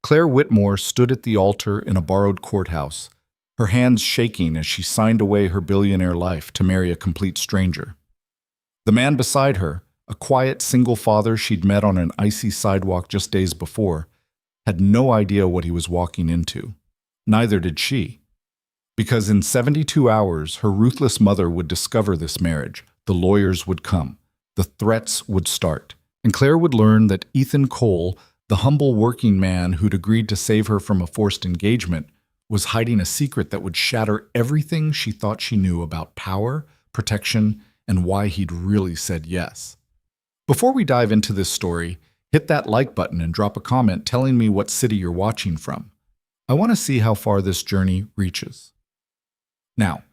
Claire Whitmore stood at the altar in a borrowed courthouse, her hands shaking as she signed away her billionaire life to marry a complete stranger. The man beside her, a quiet single father she'd met on an icy sidewalk just days before, had no idea what he was walking into. Neither did she. Because in 72 hours, her ruthless mother would discover this marriage, the lawyers would come, the threats would start, and Claire would learn that Ethan Cole, the humble working man who'd agreed to save her from a forced engagement, was hiding a secret that would shatter everything she thought she knew about power, protection, and why he'd really said yes. Before we dive into this story, hit that like button and drop a comment telling me what city you're watching from. I want to see how far this journey reaches. Now,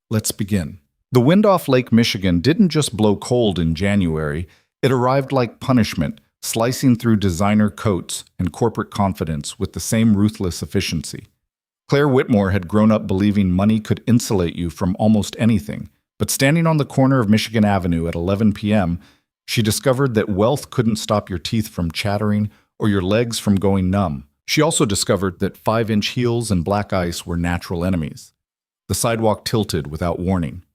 let's begin. The wind off Lake Michigan didn't just blow cold in January, it arrived like punishment, slicing through designer coats and corporate confidence with the same ruthless efficiency. Claire Whitmore had grown up believing money could insulate you from almost anything, but standing on the corner of Michigan Avenue at 11 p.m., she discovered that wealth couldn't stop your teeth from chattering or your legs from going numb. She also discovered that 5-inch heels and black ice were natural enemies. The sidewalk tilted without warning.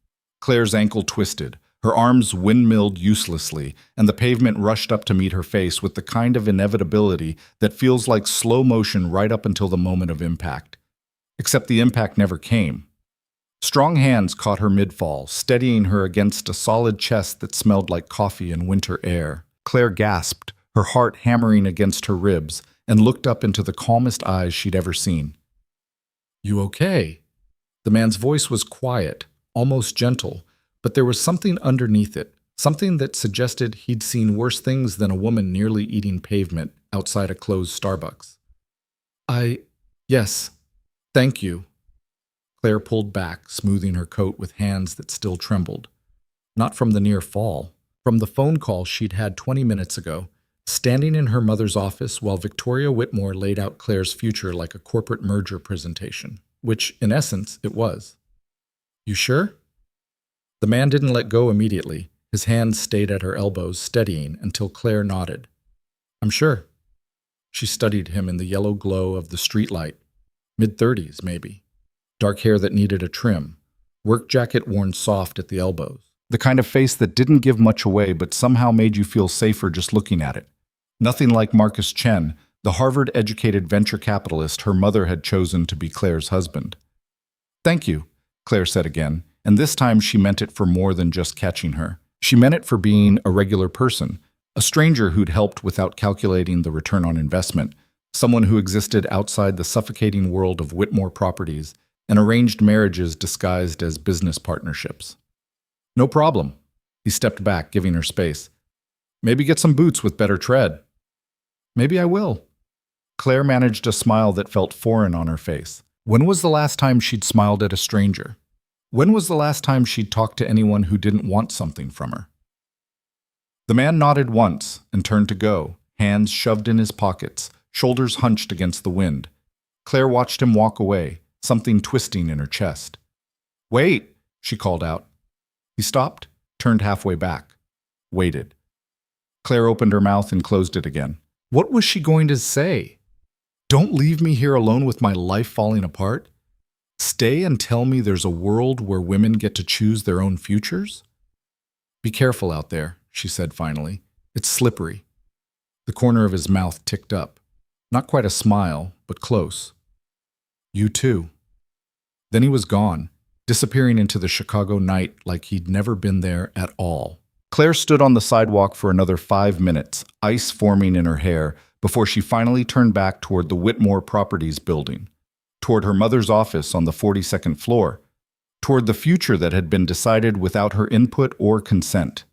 Claire's ankle twisted, her arms windmilled uselessly, and the pavement rushed up to meet her face with the kind of inevitability that feels like slow motion right up until the moment of impact. Except the impact never came. Strong hands caught her mid-fall, steadying her against a solid chest that smelled like coffee and winter air. Claire gasped, her heart hammering against her ribs, and looked up into the calmest eyes she'd ever seen. "You okay?" The man's voice was quiet, almost gentle, but there was something underneath it, something that suggested he'd seen worse things than a woman nearly eating pavement outside a closed Starbucks. Yes, thank you." Claire pulled back, smoothing her coat with hands that still trembled. Not from the near fall, from the phone call she'd had 20 minutes ago, standing in her mother's office while Victoria Whitmore laid out Claire's future like a corporate merger presentation, which, in essence, it was. "You sure?" The man didn't let go immediately. His hands stayed at her elbows, steadying until Claire nodded. "I'm sure." She studied him in the yellow glow of the streetlight. Mid-30s, maybe. Dark hair that needed a trim. Work jacket worn soft at the elbows. The kind of face that didn't give much away but somehow made you feel safer just looking at it. Nothing like Marcus Chen, the Harvard-educated venture capitalist her mother had chosen to be Claire's husband. "Thank you," Claire said again, and this time she meant it for more than just catching her. She meant it for being a regular person, a stranger who'd helped without calculating the return on investment, someone who existed outside the suffocating world of Whitmore properties and arranged marriages disguised as business partnerships. "No problem." He stepped back, giving her space. "Maybe get some boots with better tread." "Maybe I will." Claire managed a smile that felt foreign on her face. When was the last time she'd smiled at a stranger? When was the last time she'd talked to anyone who didn't want something from her? The man nodded once and turned to go, hands shoved in his pockets, shoulders hunched against the wind. Claire watched him walk away, something twisting in her chest. "Wait," she called out. He stopped, turned halfway back, waited. Claire opened her mouth and closed it again. What was she going to say? "Don't leave me here alone with my life falling apart? Stay and tell me there's a world where women get to choose their own futures?" "Be careful out there," she said finally. "It's slippery." The corner of his mouth ticked up. Not quite a smile, but close. "You too." Then he was gone, disappearing into the Chicago night like he'd never been there at all. Claire stood on the sidewalk for another 5 minutes, ice forming in her hair, before she finally turned back toward the Whitmore Properties building, toward her mother's office on the 42nd floor, toward the future that had been decided without her input or consent.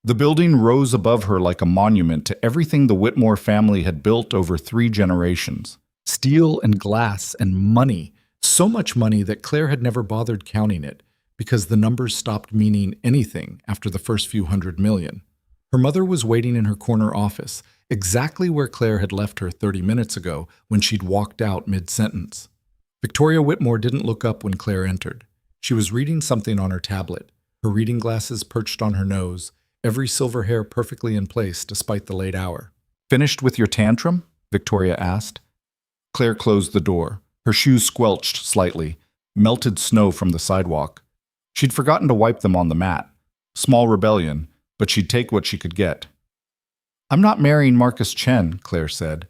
The building rose above her like a monument to everything the Whitmore family had built over 3 generations. Steel and glass and money, so much money that Claire had never bothered counting it, because the numbers stopped meaning anything after the first few $100 million. Her mother was waiting in her corner office, exactly where Claire had left her 30 minutes ago when she'd walked out mid-sentence. Victoria Whitmore didn't look up when Claire entered. She was reading something on her tablet, her reading glasses perched on her nose, every silver hair perfectly in place despite the late hour. "Finished with your tantrum?" Victoria asked, Claire closed the door. Her shoes squelched slightly, melted snow from the sidewalk. She'd forgotten to wipe them on the mat. Small rebellion, but she'd take what she could get. "I'm not marrying Marcus Chen," Claire said.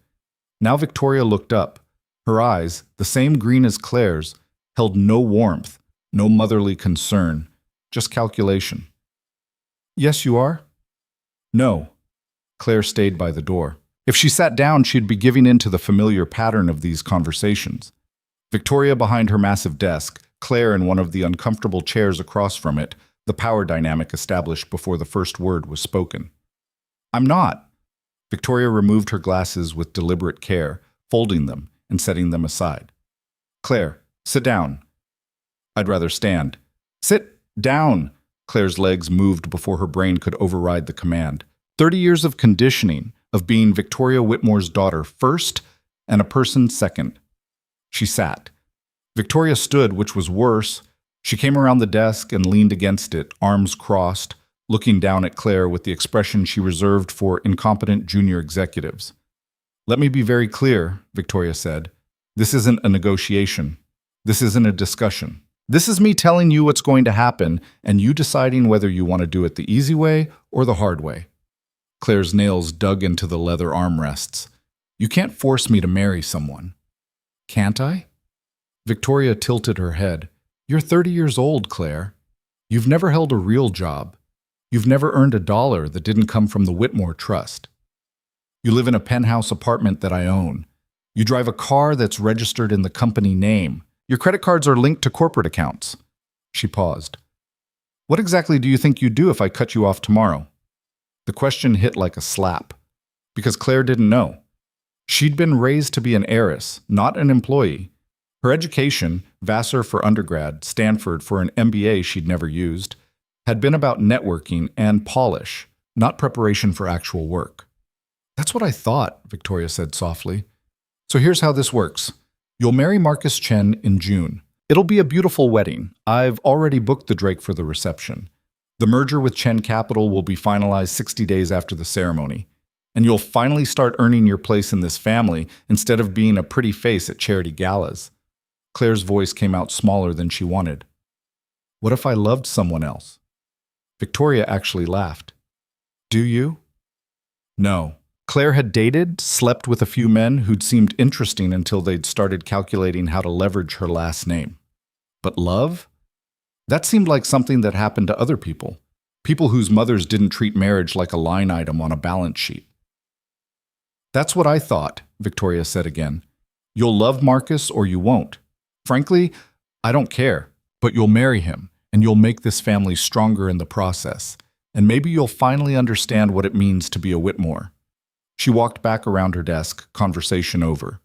Now Victoria looked up. Her eyes, the same green as Claire's, held no warmth, no motherly concern, just calculation. "Yes, you are?" "No." Claire stayed by the door. If she sat down, she'd be giving in to the familiar pattern of these conversations. Victoria behind her massive desk, Claire in one of the uncomfortable chairs across from it, the power dynamic established before the first word was spoken. "I'm not." Victoria removed her glasses with deliberate care, folding them and setting them aside. "Claire, sit down." "I'd rather stand." "Sit down." Claire's legs moved before her brain could override the command. 30 years of conditioning, of being Victoria Whitmore's daughter first and a person second. She sat. Victoria stood, which was worse. She came around the desk and leaned against it, arms crossed, looking down at Claire with the expression she reserved for incompetent junior executives. "Let me be very clear," Victoria said. "This isn't a negotiation. This isn't a discussion. This is me telling you what's going to happen and you deciding whether you want to do it the easy way or the hard way." Claire's nails dug into the leather armrests. "You can't force me to marry someone." "Can't I?" Victoria tilted her head. "You're 30 years old, Claire. You've never held a real job. You've never earned a dollar that didn't come from the Whitmore Trust. You live in a penthouse apartment that I own. You drive a car that's registered in the company name. Your credit cards are linked to corporate accounts." She paused. "What exactly do you think you'd do if I cut you off tomorrow?" The question hit like a slap, because Claire didn't know. She'd been raised to be an heiress, not an employee. Her education, Vassar for undergrad, Stanford for an MBA she'd never used, had been about networking and polish, not preparation for actual work. "That's what I thought," Victoria said softly. "So here's how this works. You'll marry Marcus Chen in June. It'll be a beautiful wedding. I've already booked the Drake for the reception. The merger with Chen Capital will be finalized 60 days after the ceremony. And you'll finally start earning your place in this family instead of being a pretty face at charity galas." Claire's voice came out smaller than she wanted. "What if I loved someone else?" Victoria actually laughed. "Do you?" No. Claire had dated, slept with a few men who'd seemed interesting until they'd started calculating how to leverage her last name. But love? That seemed like something that happened to other people. People whose mothers didn't treat marriage like a line item on a balance sheet. "That's what I thought," Victoria said again. "You'll love Marcus or you won't. Frankly, I don't care. But you'll marry him, and you'll make this family stronger in the process. And maybe you'll finally understand what it means to be a Whitmore." She walked back around her desk, conversation over.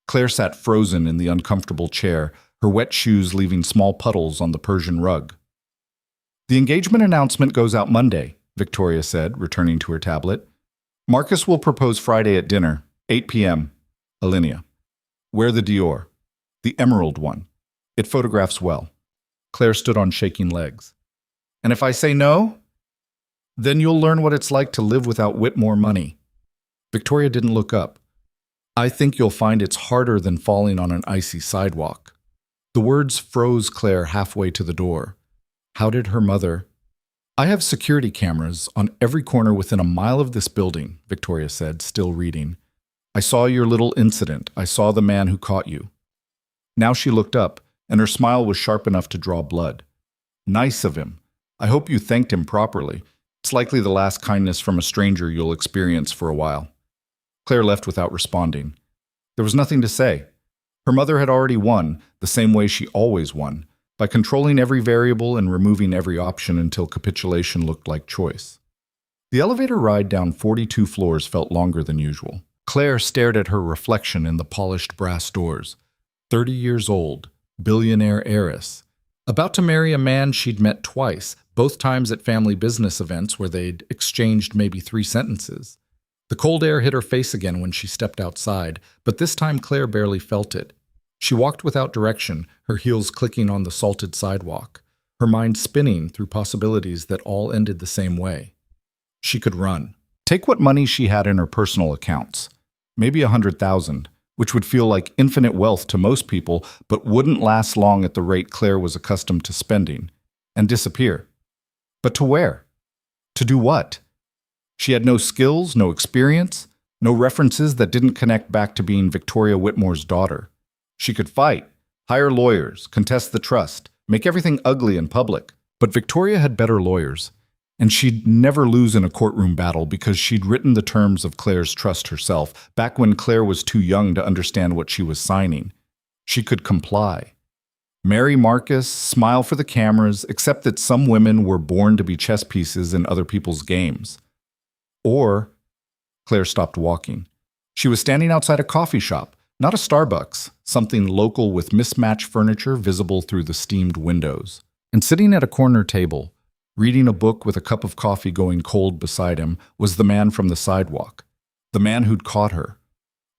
Claire sat frozen in the uncomfortable chair, her wet shoes leaving small puddles on the Persian rug. "The engagement announcement goes out Monday," Victoria said, returning to her tablet. "Marcus will propose Friday at dinner, 8 p.m. Alinea. Wear the Dior. The emerald one. It photographs well." Claire stood on shaking legs. "And if I say no? Then you'll learn what it's like to live without Whitmore money." Victoria didn't look up. "I think you'll find it's harder than falling on an icy sidewalk." The words froze Claire halfway to the door. How did her mother... "I have security cameras on every corner within a mile of this building," Victoria said, still reading. "I saw your little incident. I saw the man who caught you." Now she looked up, and her smile was sharp enough to draw blood. "Nice of him. I hope you thanked him properly. It's likely the last kindness from a stranger you'll experience for a while." Claire left without responding. There was nothing to say. Her mother had already won, the same way she always won, by controlling every variable and removing every option until capitulation looked like choice. The elevator ride down 42 floors felt longer than usual. Claire stared at her reflection in the polished brass doors. 30 years old, billionaire heiress. About to marry a man she'd met twice, both times at family business events where they'd exchanged maybe 3 sentences. The cold air hit her face again when she stepped outside, but this time Claire barely felt it. She walked without direction, her heels clicking on the salted sidewalk, her mind spinning through possibilities that all ended the same way. She could run. Take what money she had in her personal accounts, maybe $100,000, which would feel like infinite wealth to most people, but wouldn't last long at the rate Claire was accustomed to spending, and disappear. But to where? To do what? She had no skills, no experience, no references that didn't connect back to being Victoria Whitmore's daughter. She could fight, hire lawyers, contest the trust, make everything ugly in public. But Victoria had better lawyers, and she'd never lose in a courtroom battle because she'd written the terms of Claire's trust herself, back when Claire was too young to understand what she was signing. She could comply. Marry Marcus, smile for the cameras, accept that some women were born to be chess pieces in other people's games. Or, Claire stopped walking. She was standing outside a coffee shop, not a Starbucks, something local with mismatched furniture visible through the steamed windows. And sitting at a corner table, reading a book with a cup of coffee going cold beside him, was the man from the sidewalk, the man who'd caught her.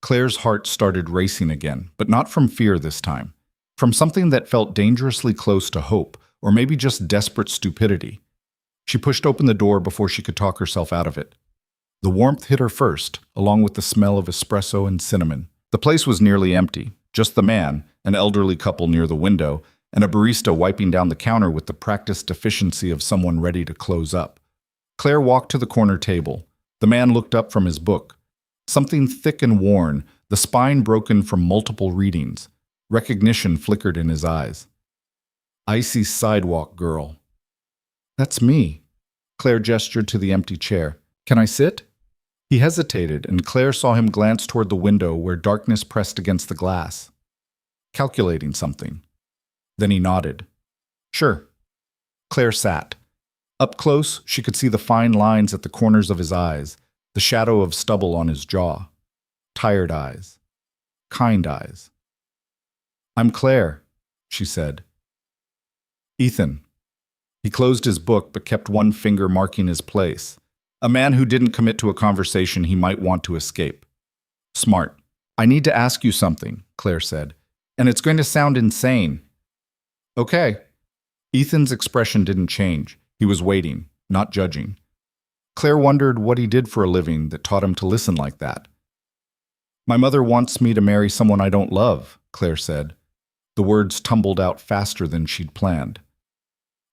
Claire's heart started racing again, but not from fear this time, from something that felt dangerously close to hope, or maybe just desperate stupidity. She pushed open the door before she could talk herself out of it. The warmth hit her first, along with the smell of espresso and cinnamon. The place was nearly empty, just the man, an elderly couple near the window, and a barista wiping down the counter with the practiced efficiency of someone ready to close up. Claire walked to the corner table. The man looked up from his book. Something thick and worn, the spine broken from multiple readings. Recognition flickered in his eyes. Icy sidewalk girl. That's me. Claire gestured to the empty chair. Can I sit? He hesitated, and Claire saw him glance toward the window where darkness pressed against the glass. Calculating something. Then he nodded. Sure. Claire sat. Up close, she could see the fine lines at the corners of his eyes, the shadow of stubble on his jaw. Tired eyes. Kind eyes. I'm Claire, she said. Ethan. He closed his book but kept one finger marking his place. A man who didn't commit to a conversation he might want to escape. Smart. I need to ask you something, Claire said, and it's going to sound insane. Okay. Ethan's expression didn't change. He was waiting, not judging. Claire wondered what he did for a living that taught him to listen like that. My mother wants me to marry someone I don't love, Claire said. The words tumbled out faster than she'd planned.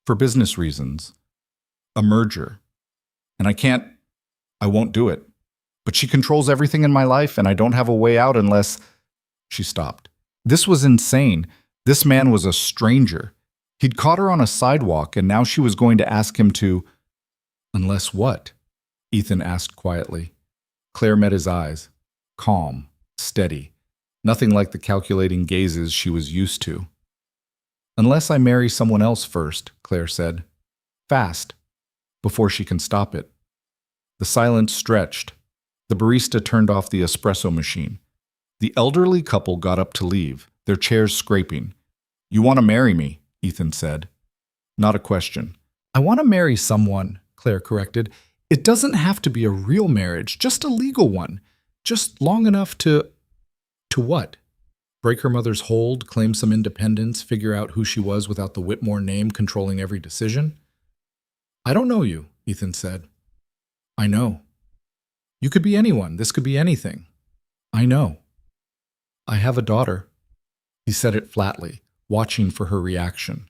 For business reasons. A merger. And I won't do it. But she controls everything in my life, and I don't have a way out unless... She stopped. This was insane. This man was a stranger. He'd caught her on a sidewalk, and now she was going to ask him to... Unless what? Ethan asked quietly. Claire met his eyes. Calm, steady. Nothing like the calculating gazes she was used to. Unless I marry someone else first, Claire said. Fast. Before she can stop it. The silence stretched. The barista turned off the espresso machine. The elderly couple got up to leave, their chairs scraping. You want to marry me, Ethan said. Not a question. I want to marry someone, Claire corrected. It doesn't have to be a real marriage, just a legal one. Just long enough to... To what? Break her mother's hold, claim some independence, figure out who she was without the Whitmore name controlling every decision? I don't know you, Ethan said. I know. You could be anyone. This could be anything. I know. I have a daughter. He said it flatly, watching for her reaction.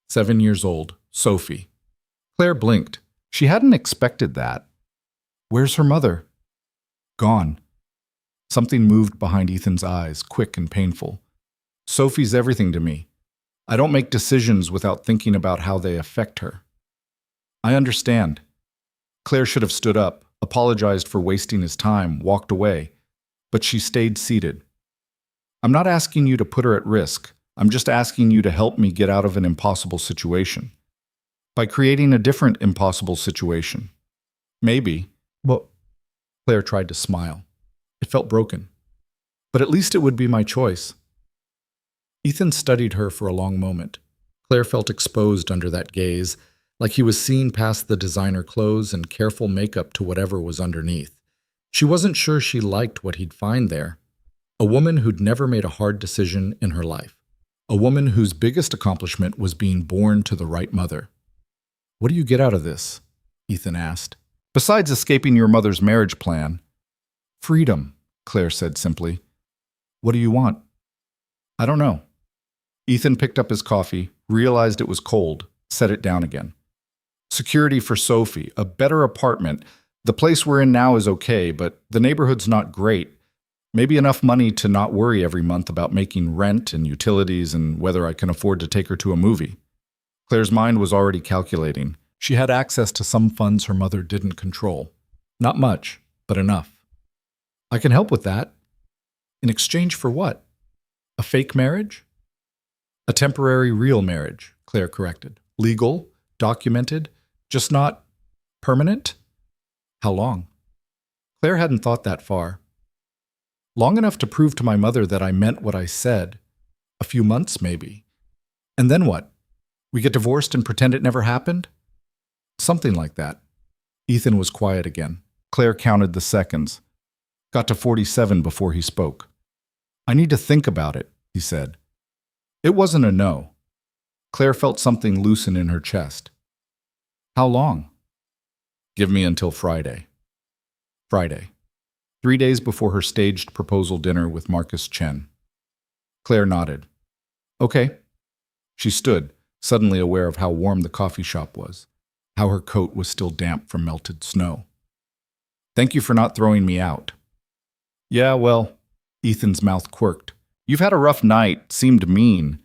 7 years old, Sophie. Claire blinked. She hadn't expected that. Where's her mother? Gone. Something moved behind Ethan's eyes, quick and painful. Sophie's everything to me. I don't make decisions without thinking about how they affect her. I understand. Claire should have stood up, apologized for wasting his time, walked away, but she stayed seated. I'm not asking you to put her at risk. I'm just asking you to help me get out of an impossible situation. By creating a different impossible situation. Maybe. Well, Claire tried to smile. It felt broken. But at least it would be my choice. Ethan studied her for a long moment. Claire felt exposed under that gaze, like he was seeing past the designer clothes and careful makeup to whatever was underneath. She wasn't sure she liked what he'd find there. A woman who'd never made a hard decision in her life. A woman whose biggest accomplishment was being born to the right mother. What do you get out of this? Ethan asked. Besides escaping your mother's marriage plan. Freedom, Claire said simply. What do you want? I don't know. Ethan picked up his coffee, realized it was cold, set it down again. Security for Sophie, a better apartment. The place we're in now is okay, but the neighborhood's not great. Maybe enough money to not worry every month about making rent and utilities and whether I can afford to take her to a movie. Claire's mind was already calculating. She had access to some funds her mother didn't control. Not much, but enough. I can help with that. In exchange for what? A fake marriage? A temporary real marriage, Claire corrected. Legal, documented, just not permanent? How long? Claire hadn't thought that far. Long enough to prove to my mother that I meant what I said. A few months, maybe. And then what? We get divorced and pretend it never happened? Something like that. Ethan was quiet again. Claire counted the seconds. Got to 47 before he spoke. I need to think about it, he said. It wasn't a no. Claire felt something loosen in her chest. How long? Give me until Friday. Friday. 3 days before her staged proposal dinner with Marcus Chen. Claire nodded. Okay. She stood, suddenly aware of how warm the coffee shop was, how her coat was still damp from melted snow. Thank you for not throwing me out. Yeah, well, Ethan's mouth quirked. You've had a rough night, seemed mean.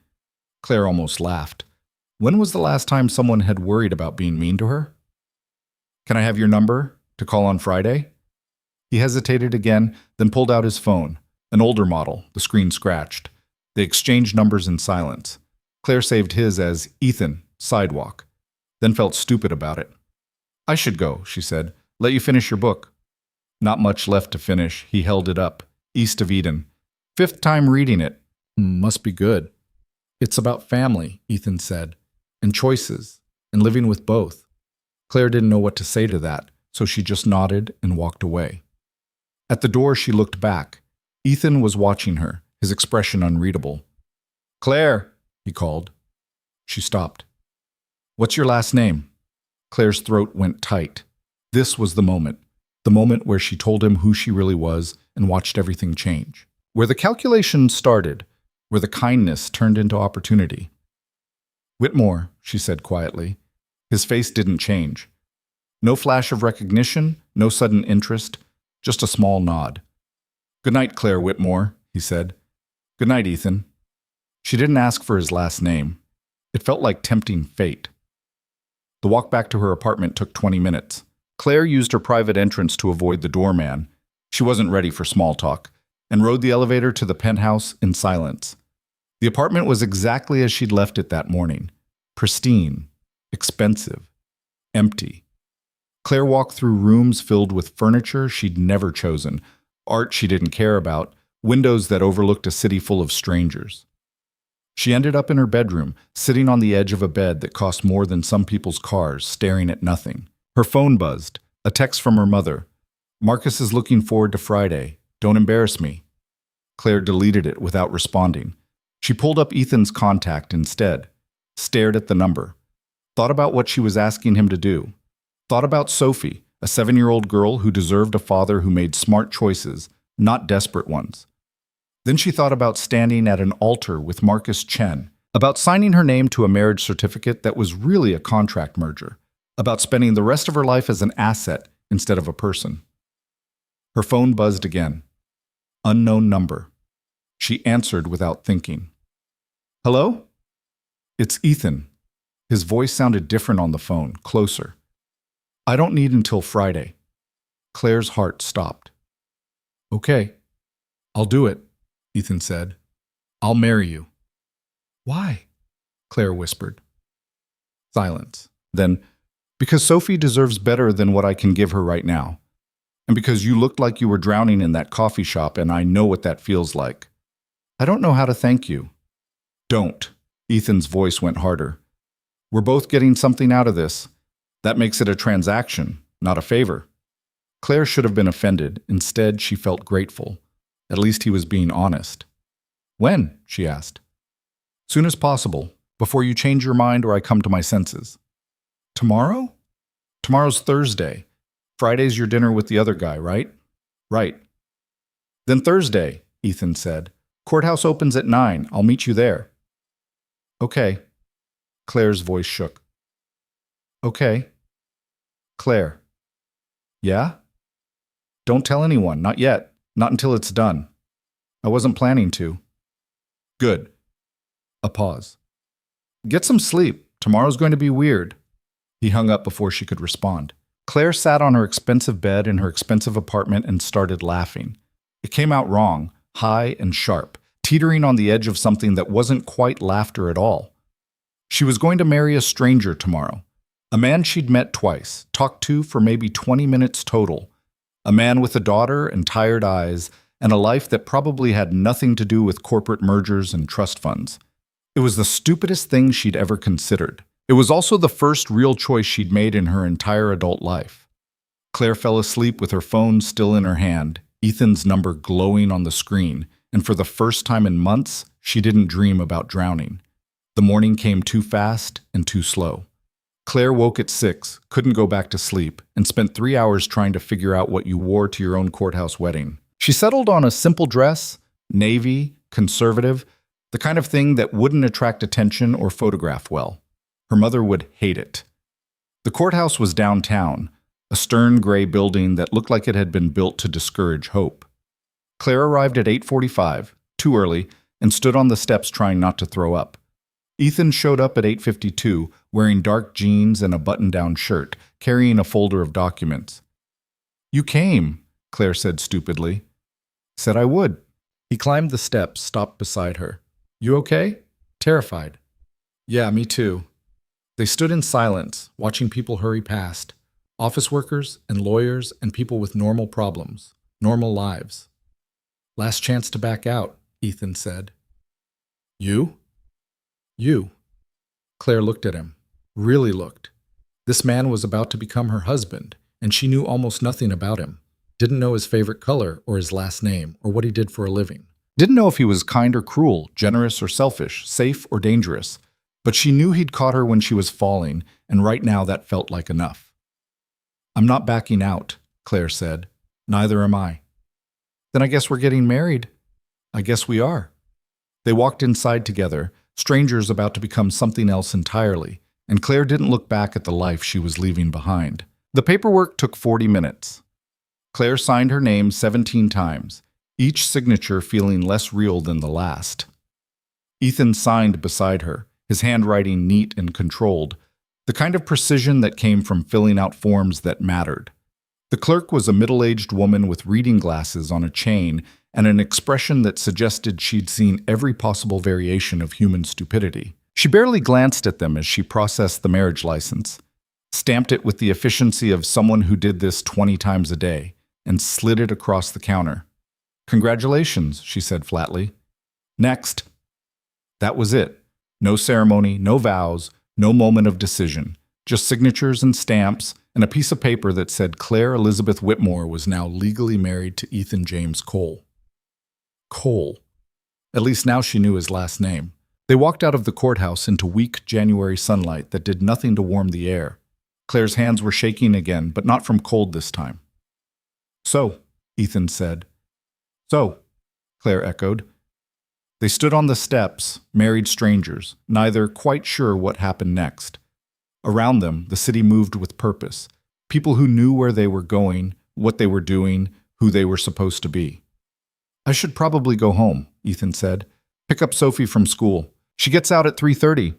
Claire almost laughed. When was the last time someone had worried about being mean to her? Can I have your number to call on Friday? He hesitated again, then pulled out his phone, an older model, the screen scratched. They exchanged numbers in silence. Claire saved his as Ethan, sidewalk, then felt stupid about it. I should go, she said. Let you finish your book. Not much left to finish. He held it up. East of Eden. 5th time reading it. Must be good. It's about family, Ethan said, and choices, and living with both. Claire didn't know what to say to that, so she just nodded and walked away. At the door, she looked back. Ethan was watching her, his expression unreadable. Claire, he called. She stopped. What's your last name? Claire's throat went tight. This was the moment where she told him who she really was and watched everything change. Where the calculation started, where the kindness turned into opportunity. Whitmore, she said quietly. His face didn't change. No flash of recognition, no sudden interest, just a small nod. Good night, Claire Whitmore, he said. Good night, Ethan. She didn't ask for his last name. It felt like tempting fate. The walk back to her apartment took 20 minutes. Claire used her private entrance to avoid the doorman. She wasn't ready for small talk, and rode the elevator to the penthouse in silence. The apartment was exactly as she'd left it that morning. Pristine, expensive, empty. Claire walked through rooms filled with furniture she'd never chosen, art she didn't care about, windows that overlooked a city full of strangers. She ended up in her bedroom, sitting on the edge of a bed that cost more than some people's cars, staring at nothing. Her phone buzzed, a text from her mother. Marcus is looking forward to Friday. Don't embarrass me. Claire deleted it without responding. She pulled up Ethan's contact instead, stared at the number, thought about what she was asking him to do, thought about Sophie, a 7-year-old girl who deserved a father who made smart choices, not desperate ones. Then she thought about standing at an altar with Marcus Chen, about signing her name to a marriage certificate that was really a contract merger, about spending the rest of her life as an asset instead of a person. Her phone buzzed again. Unknown number. She answered without thinking. Hello? It's Ethan. His voice sounded different on the phone, closer. I don't need until Friday. Claire's heart stopped. Okay, I'll do it, Ethan said. I'll marry you. Why? Claire whispered. Silence. Then, because Sophie deserves better than what I can give her right now. And because you looked like you were drowning in that coffee shop and I know what that feels like. I don't know how to thank you. Don't. Ethan's voice went harder. We're both getting something out of this. That makes it a transaction, not a favor. Claire should have been offended. Instead, she felt grateful. At least he was being honest. When? She asked. Soon as possible, before you change your mind or I come to my senses. Tomorrow? Tomorrow's Thursday. Friday's your dinner with the other guy, right? Right. Then Thursday, Ethan said. Courthouse opens at 9. I'll meet you there. Okay. Claire's voice shook. Okay. Claire. Yeah? Don't tell anyone, not yet. Not until it's done. I wasn't planning to. Good. A pause. Get some sleep. Tomorrow's going to be weird. He hung up before she could respond. Claire sat on her expensive bed in her expensive apartment and started laughing. It came out wrong, high and sharp, teetering on the edge of something that wasn't quite laughter at all. She was going to marry a stranger tomorrow. A man she'd met twice, talked to for maybe 20 minutes total. A man with a daughter and tired eyes, and a life that probably had nothing to do with corporate mergers and trust funds. It was the stupidest thing she'd ever considered. It was also the first real choice she'd made in her entire adult life. Claire fell asleep with her phone still in her hand, Ethan's number glowing on the screen, and for the first time in months, she didn't dream about drowning. The morning came too fast and too slow. Claire woke at 6, couldn't go back to sleep, and spent 3 hours trying to figure out what you wore to your own courthouse wedding. She settled on a simple dress, navy, conservative, the kind of thing that wouldn't attract attention or photograph well. Her mother would hate it. The courthouse was downtown, a stern gray building that looked like it had been built to discourage hope. Claire arrived at 8:45, too early, and stood on the steps trying not to throw up. Ethan showed up at 8:52, wearing dark jeans and a button-down shirt, carrying a folder of documents. "You came," Claire said stupidly. "Said I would." He climbed the steps, stopped beside her. "You okay?" Terrified. "Yeah, me too." They stood in silence, watching people hurry past. Office workers and lawyers and people with normal problems, normal lives. "Last chance to back out," Ethan said. "You?" "You." Claire looked at him. Really looked. This man was about to become her husband, and she knew almost nothing about him. Didn't know his favorite color or his last name or what he did for a living. Didn't know if he was kind or cruel, generous or selfish, safe or dangerous. But she knew he'd caught her when she was falling, and right now that felt like enough. "I'm not backing out," Claire said. "Neither am I." "Then I guess we're getting married." "I guess we are." They walked inside together, strangers about to become something else entirely, and Claire didn't look back at the life she was leaving behind. The paperwork took 40 minutes. Claire signed her name 17 times, each signature feeling less real than the last. Ethan signed beside her, his handwriting neat and controlled, the kind of precision that came from filling out forms that mattered. The clerk was a middle-aged woman with reading glasses on a chain and an expression that suggested she'd seen every possible variation of human stupidity. She barely glanced at them as she processed the marriage license, stamped it with the efficiency of someone who did this 20 times a day, and slid it across the counter. "Congratulations," she said flatly. "Next." That was it. No ceremony, no vows, no moment of decision. Just signatures and stamps, and a piece of paper that said Claire Elizabeth Whitmore was now legally married to Ethan James Cole. Cole. At least now she knew his last name. They walked out of the courthouse into weak January sunlight that did nothing to warm the air. Claire's hands were shaking again, but not from cold this time. "So," Ethan said. "So," Claire echoed. They stood on the steps, married strangers, neither quite sure what happened next. Around them, the city moved with purpose. People who knew where they were going, what they were doing, who they were supposed to be. "I should probably go home," Ethan said. "Pick up Sophie from school. She gets out at 3:30.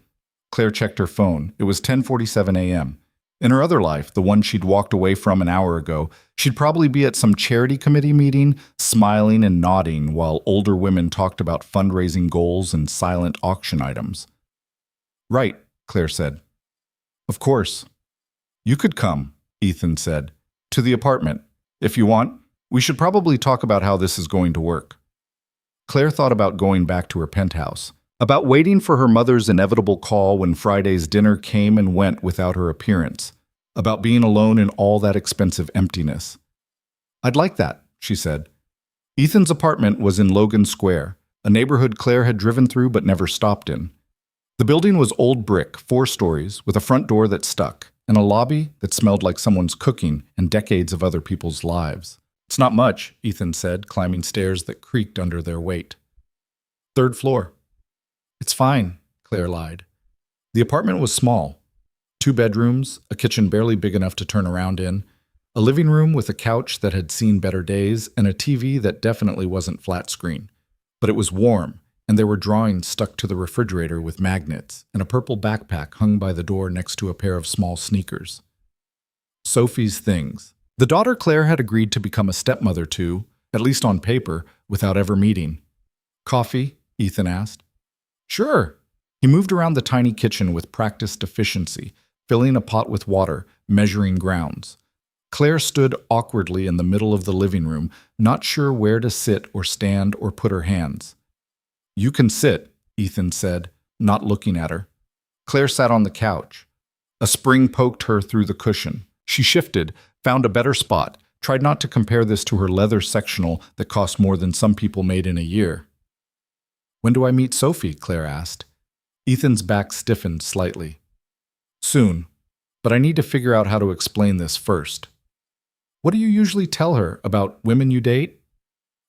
Claire checked her phone. It was 10:47 a.m. In her other life, the one she'd walked away from an hour ago, she'd probably be at some charity committee meeting, smiling and nodding while older women talked about fundraising goals and silent auction items. "Right," Claire said. "Of course." "You could come," Ethan said. "To the apartment. If you want, we should probably talk about how this is going to work." Claire thought about going back to her penthouse, about waiting for her mother's inevitable call when Friday's dinner came and went without her appearance, about being alone in all that expensive emptiness. "I'd like that," she said. Ethan's apartment was in Logan Square, a neighborhood Claire had driven through but never stopped in. The building was old brick, 4 stories, with a front door that stuck, and a lobby that smelled like someone's cooking and decades of other people's lives. "It's not much," Ethan said, climbing stairs that creaked under their weight. Third floor. It's fine, Claire lied. The apartment was small. 2 bedrooms, a kitchen barely big enough to turn around in, a living room with a couch that had seen better days, and a TV that definitely wasn't flat screen. But it was warm, and there were drawings stuck to the refrigerator with magnets, and a purple backpack hung by the door next to a pair of small sneakers. Sophie's things. The daughter Claire had agreed to become a stepmother to, at least on paper, without ever meeting. Coffee? Ethan asked. Sure. He moved around the tiny kitchen with practiced efficiency, filling a pot with water, measuring grounds. Claire stood awkwardly in the middle of the living room, not sure where to sit or stand or put her hands. You can sit, Ethan said, not looking at her. Claire sat on the couch. A spring poked her through the cushion. She shifted, found a better spot, tried not to compare this to her leather sectional that cost more than some people made in a year. When do I meet Sophie? Claire asked. Ethan's back stiffened slightly. Soon, but I need to figure out how to explain this first. What do you usually tell her about women you date?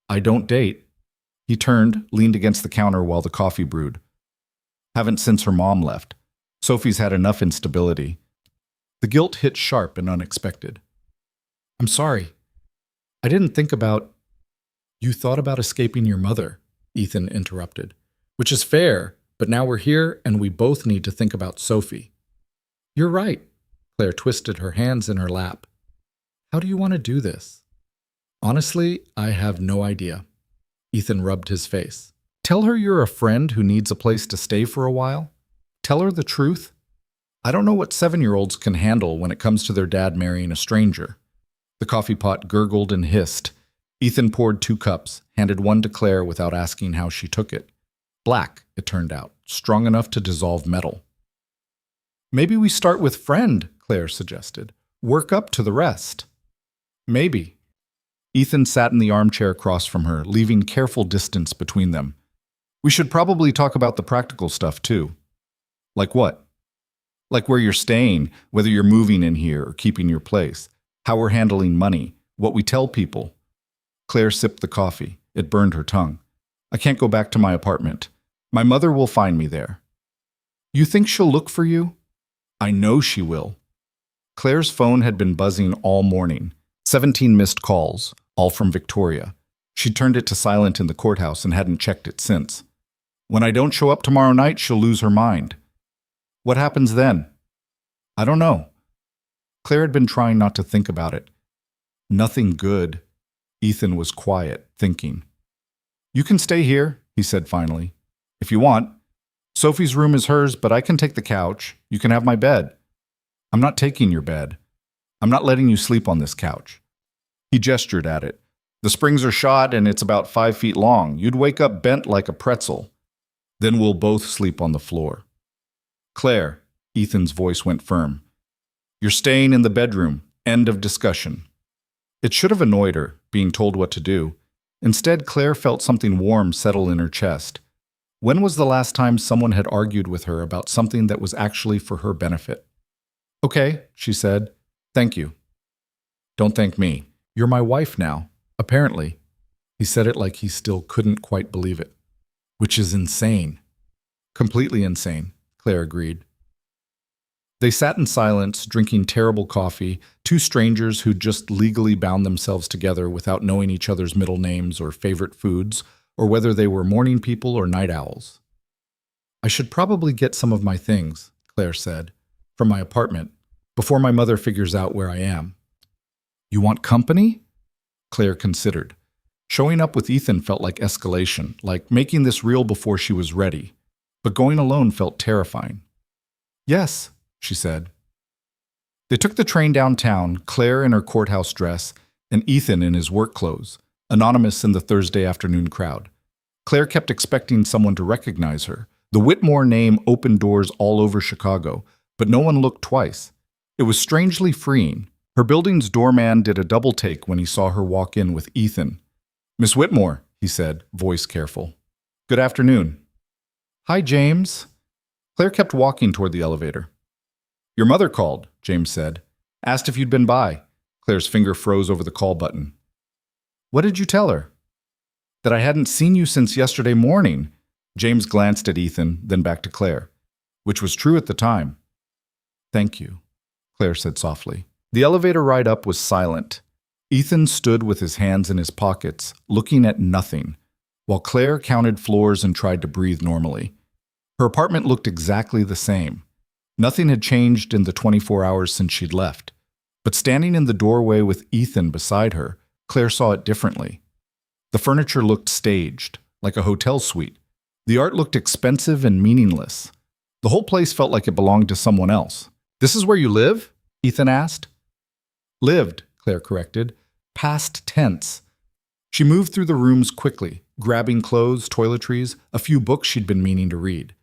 I don't date. He turned, leaned against the counter while the coffee brewed. Haven't since her mom left. Sophie's had enough instability. The guilt hit sharp and unexpected. I'm sorry. I didn't think about... You thought about escaping your mother, Ethan interrupted. Which is fair, but now we're here and we both need to think about Sophie. You're right. Claire twisted her hands in her lap. How do you want to do this? Honestly, I have no idea. Ethan rubbed his face. Tell her you're a friend who needs a place to stay for a while. Tell her the truth. I don't know what 7-year-olds can handle when it comes to their dad marrying a stranger. The coffee pot gurgled and hissed. Ethan poured 2 cups, handed one to Claire without asking how she took it. Black, it turned out, strong enough to dissolve metal. Maybe we start with friend, Claire suggested. Work up to the rest. Maybe. Ethan sat in the armchair across from her, leaving careful distance between them. We should probably talk about the practical stuff, too. Like what? Like where you're staying, whether you're moving in here or keeping your place, how we're handling money, what we tell people. Claire sipped the coffee. It burned her tongue. I can't go back to my apartment. My mother will find me there. You think she'll look for you? I know she will. Claire's phone had been buzzing all morning. 17 missed calls, all from Victoria. She'd turned it to silent in the courthouse and hadn't checked it since. When I don't show up tomorrow night, she'll lose her mind. What happens then? I don't know. Claire had been trying not to think about it. Nothing good. Ethan was quiet, thinking. You can stay here, he said finally. If you want. Sophie's room is hers, but I can take the couch. You can have my bed. I'm not taking your bed. I'm not letting you sleep on this couch. He gestured at it. The springs are shot and it's about 5 feet long. You'd wake up bent like a pretzel. Then we'll both sleep on the floor. Claire, Ethan's voice went firm. You're staying in the bedroom. End of discussion. It should have annoyed her, being told what to do. Instead, Claire felt something warm settle in her chest. When was the last time someone had argued with her about something that was actually for her benefit? Okay, she said. Thank you. Don't thank me. You're my wife now, apparently. He said it like he still couldn't quite believe it. Which is insane. Completely insane, Claire agreed. They sat in silence, drinking terrible coffee, 2 strangers who'd just legally bound themselves together without knowing each other's middle names or favorite foods, or whether they were morning people or night owls. I should probably get some of my things, Claire said, from my apartment, before my mother figures out where I am. You want company? Claire considered. Showing up with Ethan felt like escalation, like making this real before she was ready. But going alone felt terrifying. Yes, she said. They took the train downtown, Claire in her courthouse dress, and Ethan in his work clothes, anonymous in the Thursday afternoon crowd. Claire kept expecting someone to recognize her. The Whitmore name opened doors all over Chicago, but no one looked twice. It was strangely freeing. Her building's doorman did a double take when he saw her walk in with Ethan. Miss Whitmore, he said, voice careful. Good afternoon. Hi, James. Claire kept walking toward the elevator. Your mother called, James said. Asked if you'd been by. Claire's finger froze over the call button. What did you tell her? That I hadn't seen you since yesterday morning. James glanced at Ethan, then back to Claire, which was true at the time. Thank you, Claire said softly. The elevator ride up was silent. Ethan stood with his hands in his pockets, looking at nothing, while Claire counted floors and tried to breathe normally. Her apartment looked exactly the same. Nothing had changed in the 24 hours since she'd left. But standing in the doorway with Ethan beside her, Claire saw it differently. The furniture looked staged, like a hotel suite. The art looked expensive and meaningless. The whole place felt like it belonged to someone else. This is where you live? Ethan asked. Lived, Claire corrected. Past tense. She moved through the rooms quickly, grabbing clothes, toiletries, a few books she'd been meaning to read.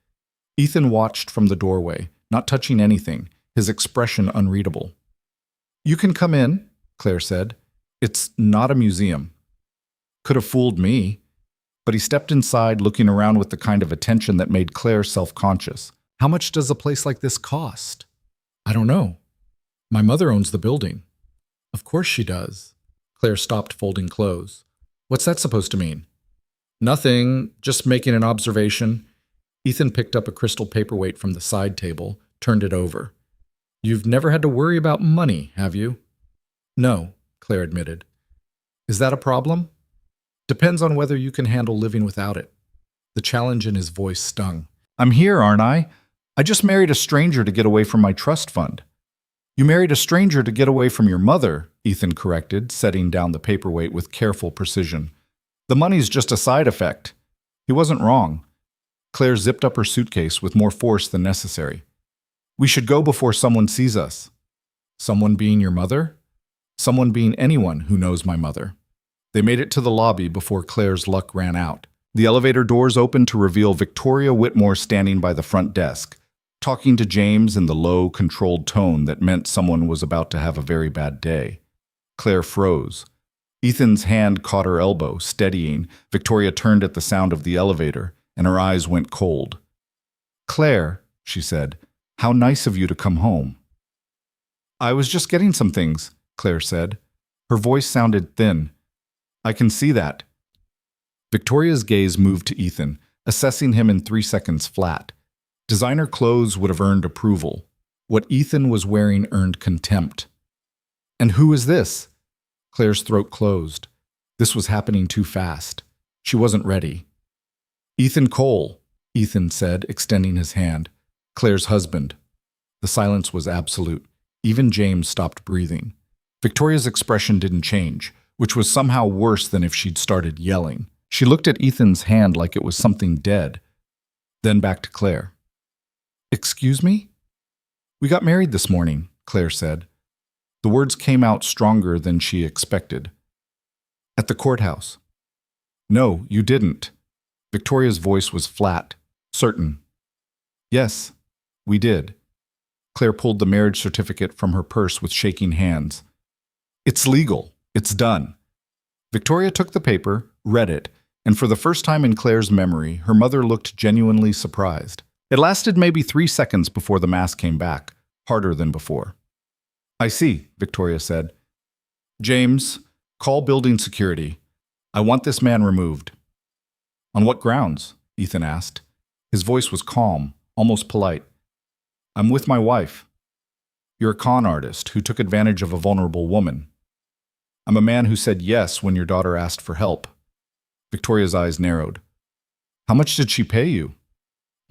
Ethan watched from the doorway, not touching anything, his expression unreadable. You can come in, Claire said. It's not a museum. Could have fooled me. But he stepped inside, looking around with the kind of attention that made Claire self-conscious. How much does a place like this cost? I don't know. My mother owns the building. Of course she does. Claire stopped folding clothes. What's that supposed to mean? Nothing, just making an observation. Ethan picked up a crystal paperweight from the side table, turned it over. You've never had to worry about money, have you? No, Claire admitted. Is that a problem? Depends on whether you can handle living without it. The challenge in his voice stung. I'm here, aren't I? I just married a stranger to get away from my trust fund. You married a stranger to get away from your mother, Ethan corrected, setting down the paperweight with careful precision. The money's just a side effect. He wasn't wrong. Claire zipped up her suitcase with more force than necessary. We should go before someone sees us. Someone being your mother? Someone being anyone who knows my mother. They made it to the lobby before Claire's luck ran out. The elevator doors opened to reveal Victoria Whitmore standing by the front desk, talking to James in the low, controlled tone that meant someone was about to have a very bad day. Claire froze. Ethan's hand caught her elbow, steadying. Victoria turned at the sound of the elevator, and her eyes went cold. Claire, she said, how nice of you to come home. I was just getting some things, Claire said. Her voice sounded thin. I can see that. Victoria's gaze moved to Ethan, assessing him in 3 seconds flat. Designer clothes would have earned approval. What Ethan was wearing earned contempt. And who is this? Claire's throat closed. This was happening too fast. She wasn't ready. Ethan Cole, Ethan said, extending his hand. Claire's husband. The silence was absolute. Even James stopped breathing. Victoria's expression didn't change, which was somehow worse than if she'd started yelling. She looked at Ethan's hand like it was something dead. Then back to Claire. Excuse me? We got married this morning, Claire said. The words came out stronger than she expected. At the courthouse. No, you didn't. Victoria's voice was flat, certain. Yes, we did. Claire pulled the marriage certificate from her purse with shaking hands. It's legal. It's done. Victoria took the paper, read it, and for the first time in Claire's memory, her mother looked genuinely surprised. It lasted maybe 3 seconds before the mask came back, harder than before. I see, Victoria said. James, call building security. I want this man removed. On what grounds? Ethan asked. His voice was calm, almost polite. I'm with my wife. You're a con artist who took advantage of a vulnerable woman. I'm a man who said yes when your daughter asked for help. Victoria's eyes narrowed. How much did she pay you?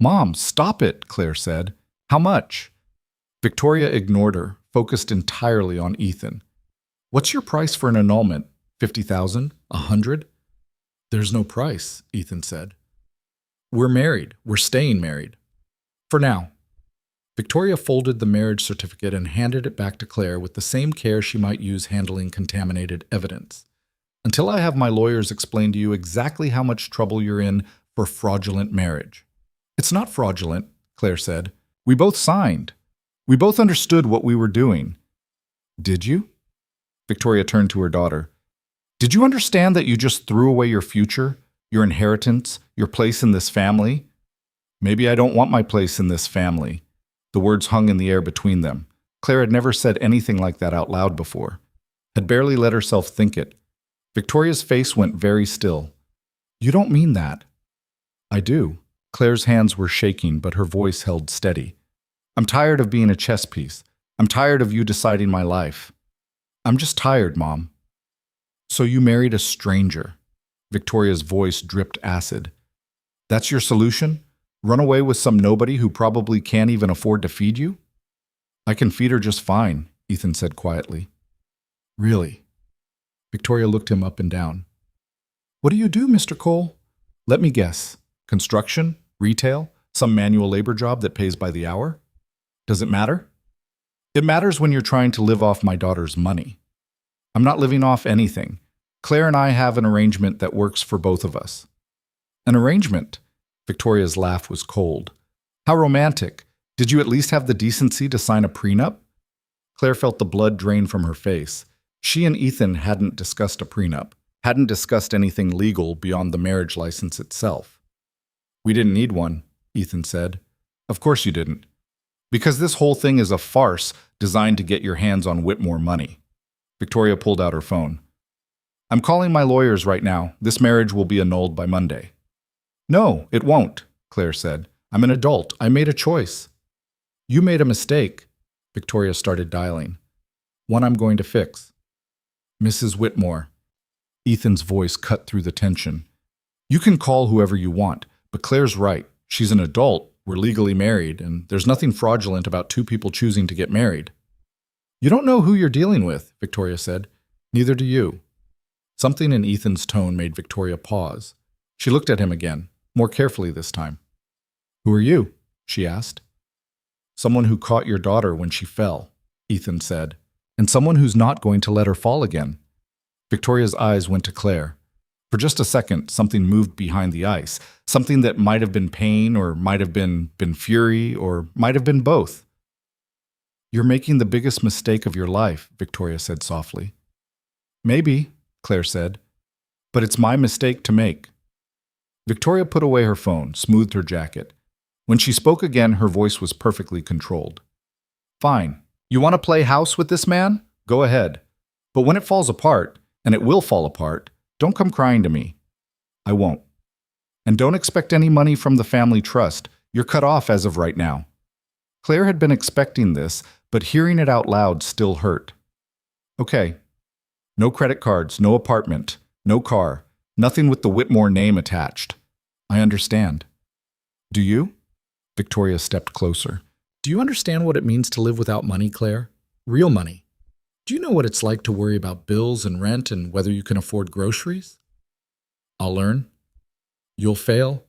Mom, stop it, Claire said. How much? Victoria ignored her, focused entirely on Ethan. What's your price for an annulment? 50,000? 100? There's no price, Ethan said. We're married. We're staying married. For now. Victoria folded the marriage certificate and handed it back to Claire with the same care she might use handling contaminated evidence. Until I have my lawyers explain to you exactly how much trouble you're in for fraudulent marriage. It's not fraudulent, Claire said. We both signed. We both understood what we were doing. Did you? Victoria turned to her daughter. Did you understand that you just threw away your future, your inheritance, your place in this family? Maybe I don't want my place in this family. The words hung in the air between them. Claire had never said anything like that out loud before, had barely let herself think it. Victoria's face went very still. You don't mean that. I do. Claire's hands were shaking, but her voice held steady. I'm tired of being a chess piece. I'm tired of you deciding my life. I'm just tired, Mom. So you married a stranger. Victoria's voice dripped acid. That's your solution? Run away with some nobody who probably can't even afford to feed you? I can feed her just fine, Ethan said quietly. Really? Victoria looked him up and down. What do you do, Mr. Cole? Let me guess. Construction? Retail? Some manual labor job that pays by the hour? Does it matter? It matters when you're trying to live off my daughter's money. I'm not living off anything. Claire and I have an arrangement that works for both of us. An arrangement? Victoria's laugh was cold. How romantic. Did you at least have the decency to sign a prenup? Claire felt the blood drain from her face. She and Ethan hadn't discussed a prenup, hadn't discussed anything legal beyond the marriage license itself. We didn't need one, Ethan said. Of course you didn't. Because this whole thing is a farce designed to get your hands on Whitmore money. Victoria pulled out her phone. I'm calling my lawyers right now. This marriage will be annulled by Monday. No, it won't, Claire said. I'm an adult. I made a choice. You made a mistake. Victoria started dialing. One I'm going to fix. Mrs. Whitmore. Ethan's voice cut through the tension. You can call whoever you want, but Claire's right. She's an adult. We're legally married, and there's nothing fraudulent about two people choosing to get married. You don't know who you're dealing with, Victoria said. Neither do you. Something in Ethan's tone made Victoria pause. She looked at him again, more carefully this time. Who are you? She asked. Someone who caught your daughter when she fell, Ethan said, and someone who's not going to let her fall again. Victoria's eyes went to Claire. For just a second, something moved behind the ice, something that might have been pain or might have been fury or might have been both. You're making the biggest mistake of your life, Victoria said softly. Maybe, Claire said, but it's my mistake to make. Victoria put away her phone, smoothed her jacket. When she spoke again, her voice was perfectly controlled. Fine. You want to play house with this man? Go ahead. But when it falls apart, and it will fall apart, don't come crying to me. I won't. And don't expect any money from the family trust. You're cut off as of right now. Claire had been expecting this, but hearing it out loud still hurt. Okay. No credit cards, no apartment, no car, nothing with the Whitmore name attached. I understand. Do you? Victoria stepped closer. Do you understand what it means to live without money, Claire? Real money. Do you know what it's like to worry about bills and rent and whether you can afford groceries? I'll learn. You'll fail.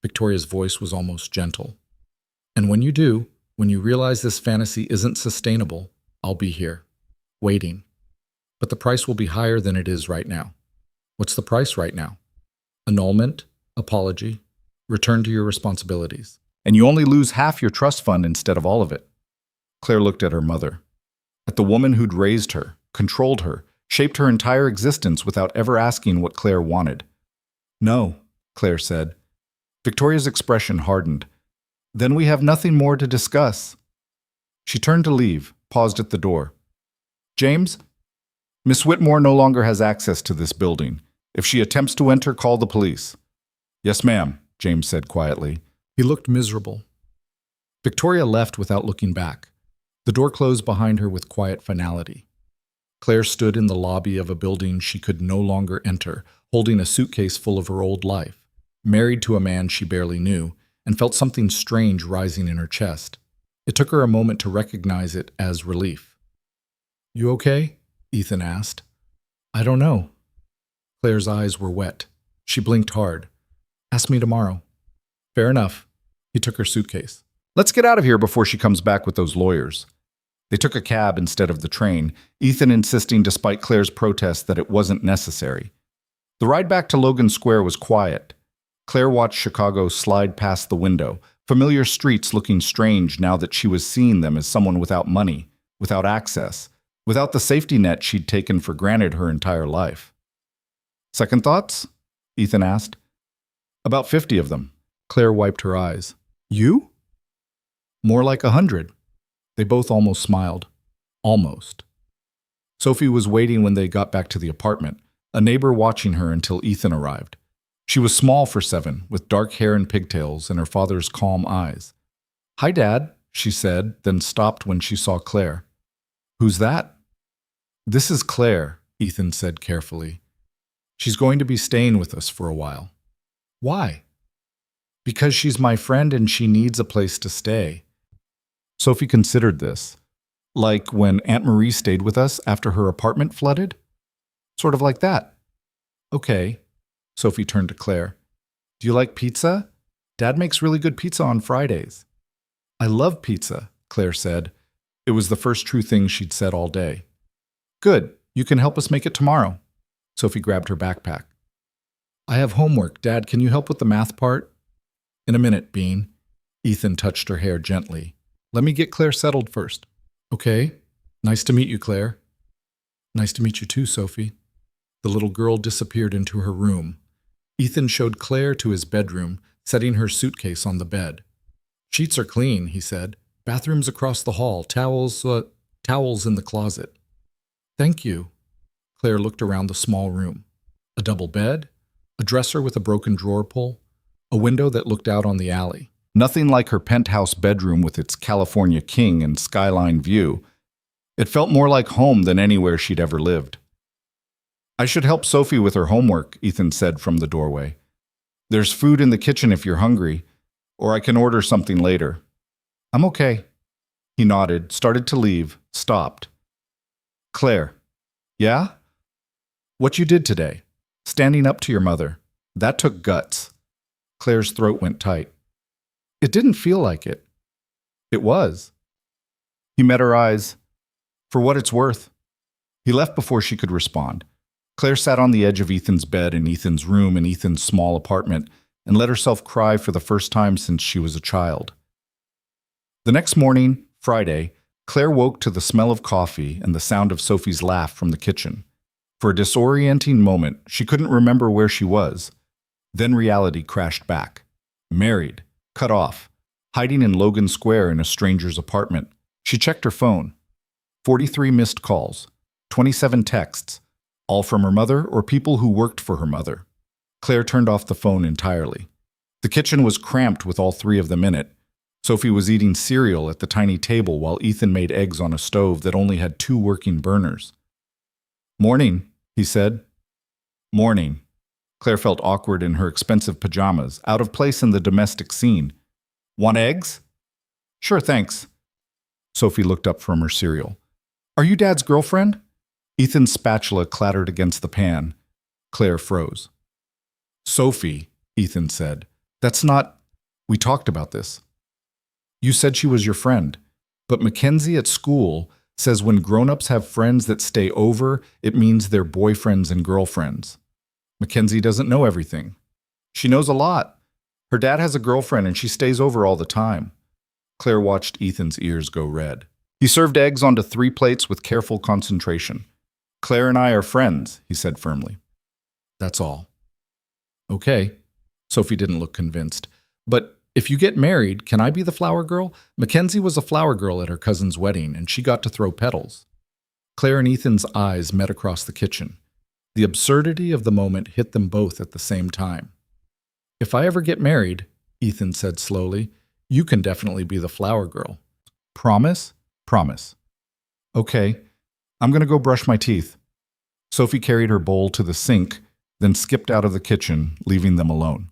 Victoria's voice was almost gentle. And when you do, when you realize this fantasy isn't sustainable, I'll be here, waiting. But the price will be higher than it is right now. What's the price right now? Annulment, apology, return to your responsibilities. And you only lose half your trust fund instead of all of it. Claire looked at her mother, at the woman who'd raised her, controlled her, shaped her entire existence without ever asking what Claire wanted. No, Claire said. Victoria's expression hardened. Then we have nothing more to discuss. She turned to leave, paused at the door. James? Miss Whitmore no longer has access to this building. If she attempts to enter, call the police. Yes, ma'am, James said quietly. He looked miserable. Victoria left without looking back. The door closed behind her with quiet finality. Claire stood in the lobby of a building she could no longer enter, holding a suitcase full of her old life, married to a man she barely knew, and felt something strange rising in her chest. It took her a moment to recognize it as relief. You okay? Ethan asked. I don't know. Claire's eyes were wet. She blinked hard. Ask me tomorrow. Fair enough. He took her suitcase. Let's get out of here before she comes back with those lawyers. They took a cab instead of the train, Ethan insisting despite Claire's protest that it wasn't necessary. The ride back to Logan Square was quiet. Claire watched Chicago slide past the window, familiar streets looking strange now that she was seeing them as someone without money, without access, without the safety net she'd taken for granted her entire life. Second thoughts? Ethan asked. About 50 of them. Claire wiped her eyes. You? More like 100. They both almost smiled. Almost. Sophie was waiting when they got back to the apartment, a neighbor watching her until Ethan arrived. She was small for 7, with dark hair and pigtails and her father's calm eyes. "Hi, Dad," she said, then stopped when she saw Claire. "Who's that?" "This is Claire," Ethan said carefully. "She's going to be staying with us for a while." "Why?" "Because she's my friend and she needs a place to stay." Sophie considered this. "Like when Aunt Marie stayed with us after her apartment flooded?" "Sort of like that." "Okay." Sophie turned to Claire. "Do you like pizza? Dad makes really good pizza on Fridays." "I love pizza," Claire said. It was the first true thing she'd said all day. "Good. You can help us make it tomorrow." Sophie grabbed her backpack. "I have homework. Dad, can you help with the math part?" "In a minute, Bean." Ethan touched her hair gently. "Let me get Claire settled first." "Okay. Nice to meet you, Claire." "Nice to meet you too, Sophie." The little girl disappeared into her room. Ethan showed Claire to his bedroom, setting her suitcase on the bed. "Sheets are clean," he said. "Bathroom's across the hall. Towels in the closet." "Thank you." Claire looked around the small room. A double bed, a dresser with a broken drawer pull, a window that looked out on the alley. Nothing like her penthouse bedroom with its California king and skyline view. It felt more like home than anywhere she'd ever lived. "I should help Sophie with her homework," Ethan said from the doorway. "There's food in the kitchen if you're hungry, or I can order something later." "I'm okay." He nodded, started to leave, stopped. "Claire." "Yeah?" "What you did today, standing up to your mother, that took guts." Claire's throat went tight. "It didn't feel like it." "It was." He met her eyes. "For what it's worth." He left before she could respond. Claire sat on the edge of Ethan's bed in Ethan's room in Ethan's small apartment and let herself cry for the first time since she was a child. The next morning, Friday, Claire woke to the smell of coffee and the sound of Sophie's laugh from the kitchen. For a disorienting moment, she couldn't remember where she was. Then reality crashed back. Married, cut off, hiding in Logan Square in a stranger's apartment. She checked her phone. 43 missed calls, 27 texts, all from her mother or people who worked for her mother. Claire turned off the phone entirely. The kitchen was cramped with all 3 of them in it. Sophie was eating cereal at the tiny table while Ethan made eggs on a stove that only had 2 working burners. "Morning," he said. "Morning." Claire felt awkward in her expensive pajamas, out of place in the domestic scene. "Want eggs?" "Sure, thanks." Sophie looked up from her cereal. "Are you Dad's girlfriend?" Ethan's spatula clattered against the pan. Claire froze. "Sophie," Ethan said, "that's not... We talked about this. You said she was your friend, but Mackenzie at school says when grown-ups have friends that stay over, it means they're boyfriends and girlfriends. Mackenzie doesn't know everything. She knows a lot. Her dad has a girlfriend and she stays over all the time." Claire watched Ethan's ears go red. He served eggs onto 3 plates with careful concentration. "Claire and I are friends," he said firmly. "That's all." "Okay." Sophie didn't look convinced. "But if you get married, can I be the flower girl? Mackenzie was a flower girl at her cousin's wedding, and she got to throw petals." Claire and Ethan's eyes met across the kitchen. The absurdity of the moment hit them both at the same time. "If I ever get married," Ethan said slowly, "you can definitely be the flower girl." "Promise?" "Promise." "Okay. I'm going to go brush my teeth." Sophie carried her bowl to the sink, then skipped out of the kitchen, leaving them alone.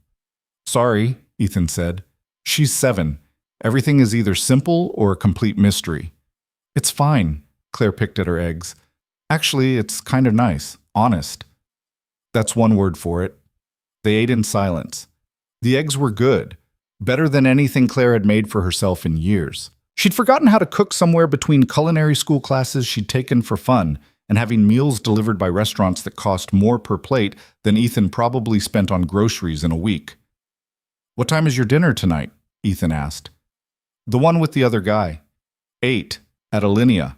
"Sorry," Ethan said. "She's 7. Everything is either simple or a complete mystery." "It's fine." Claire picked at her eggs. "Actually, it's kind of nice. Honest." That's one word for it. They ate in silence. The eggs were good. Better than anything Claire had made for herself in years. She'd forgotten how to cook somewhere between culinary school classes she'd taken for fun and having meals delivered by restaurants that cost more per plate than Ethan probably spent on groceries in a week. "What time is your dinner tonight?" Ethan asked. "The one with the other guy." 8, at Alinea.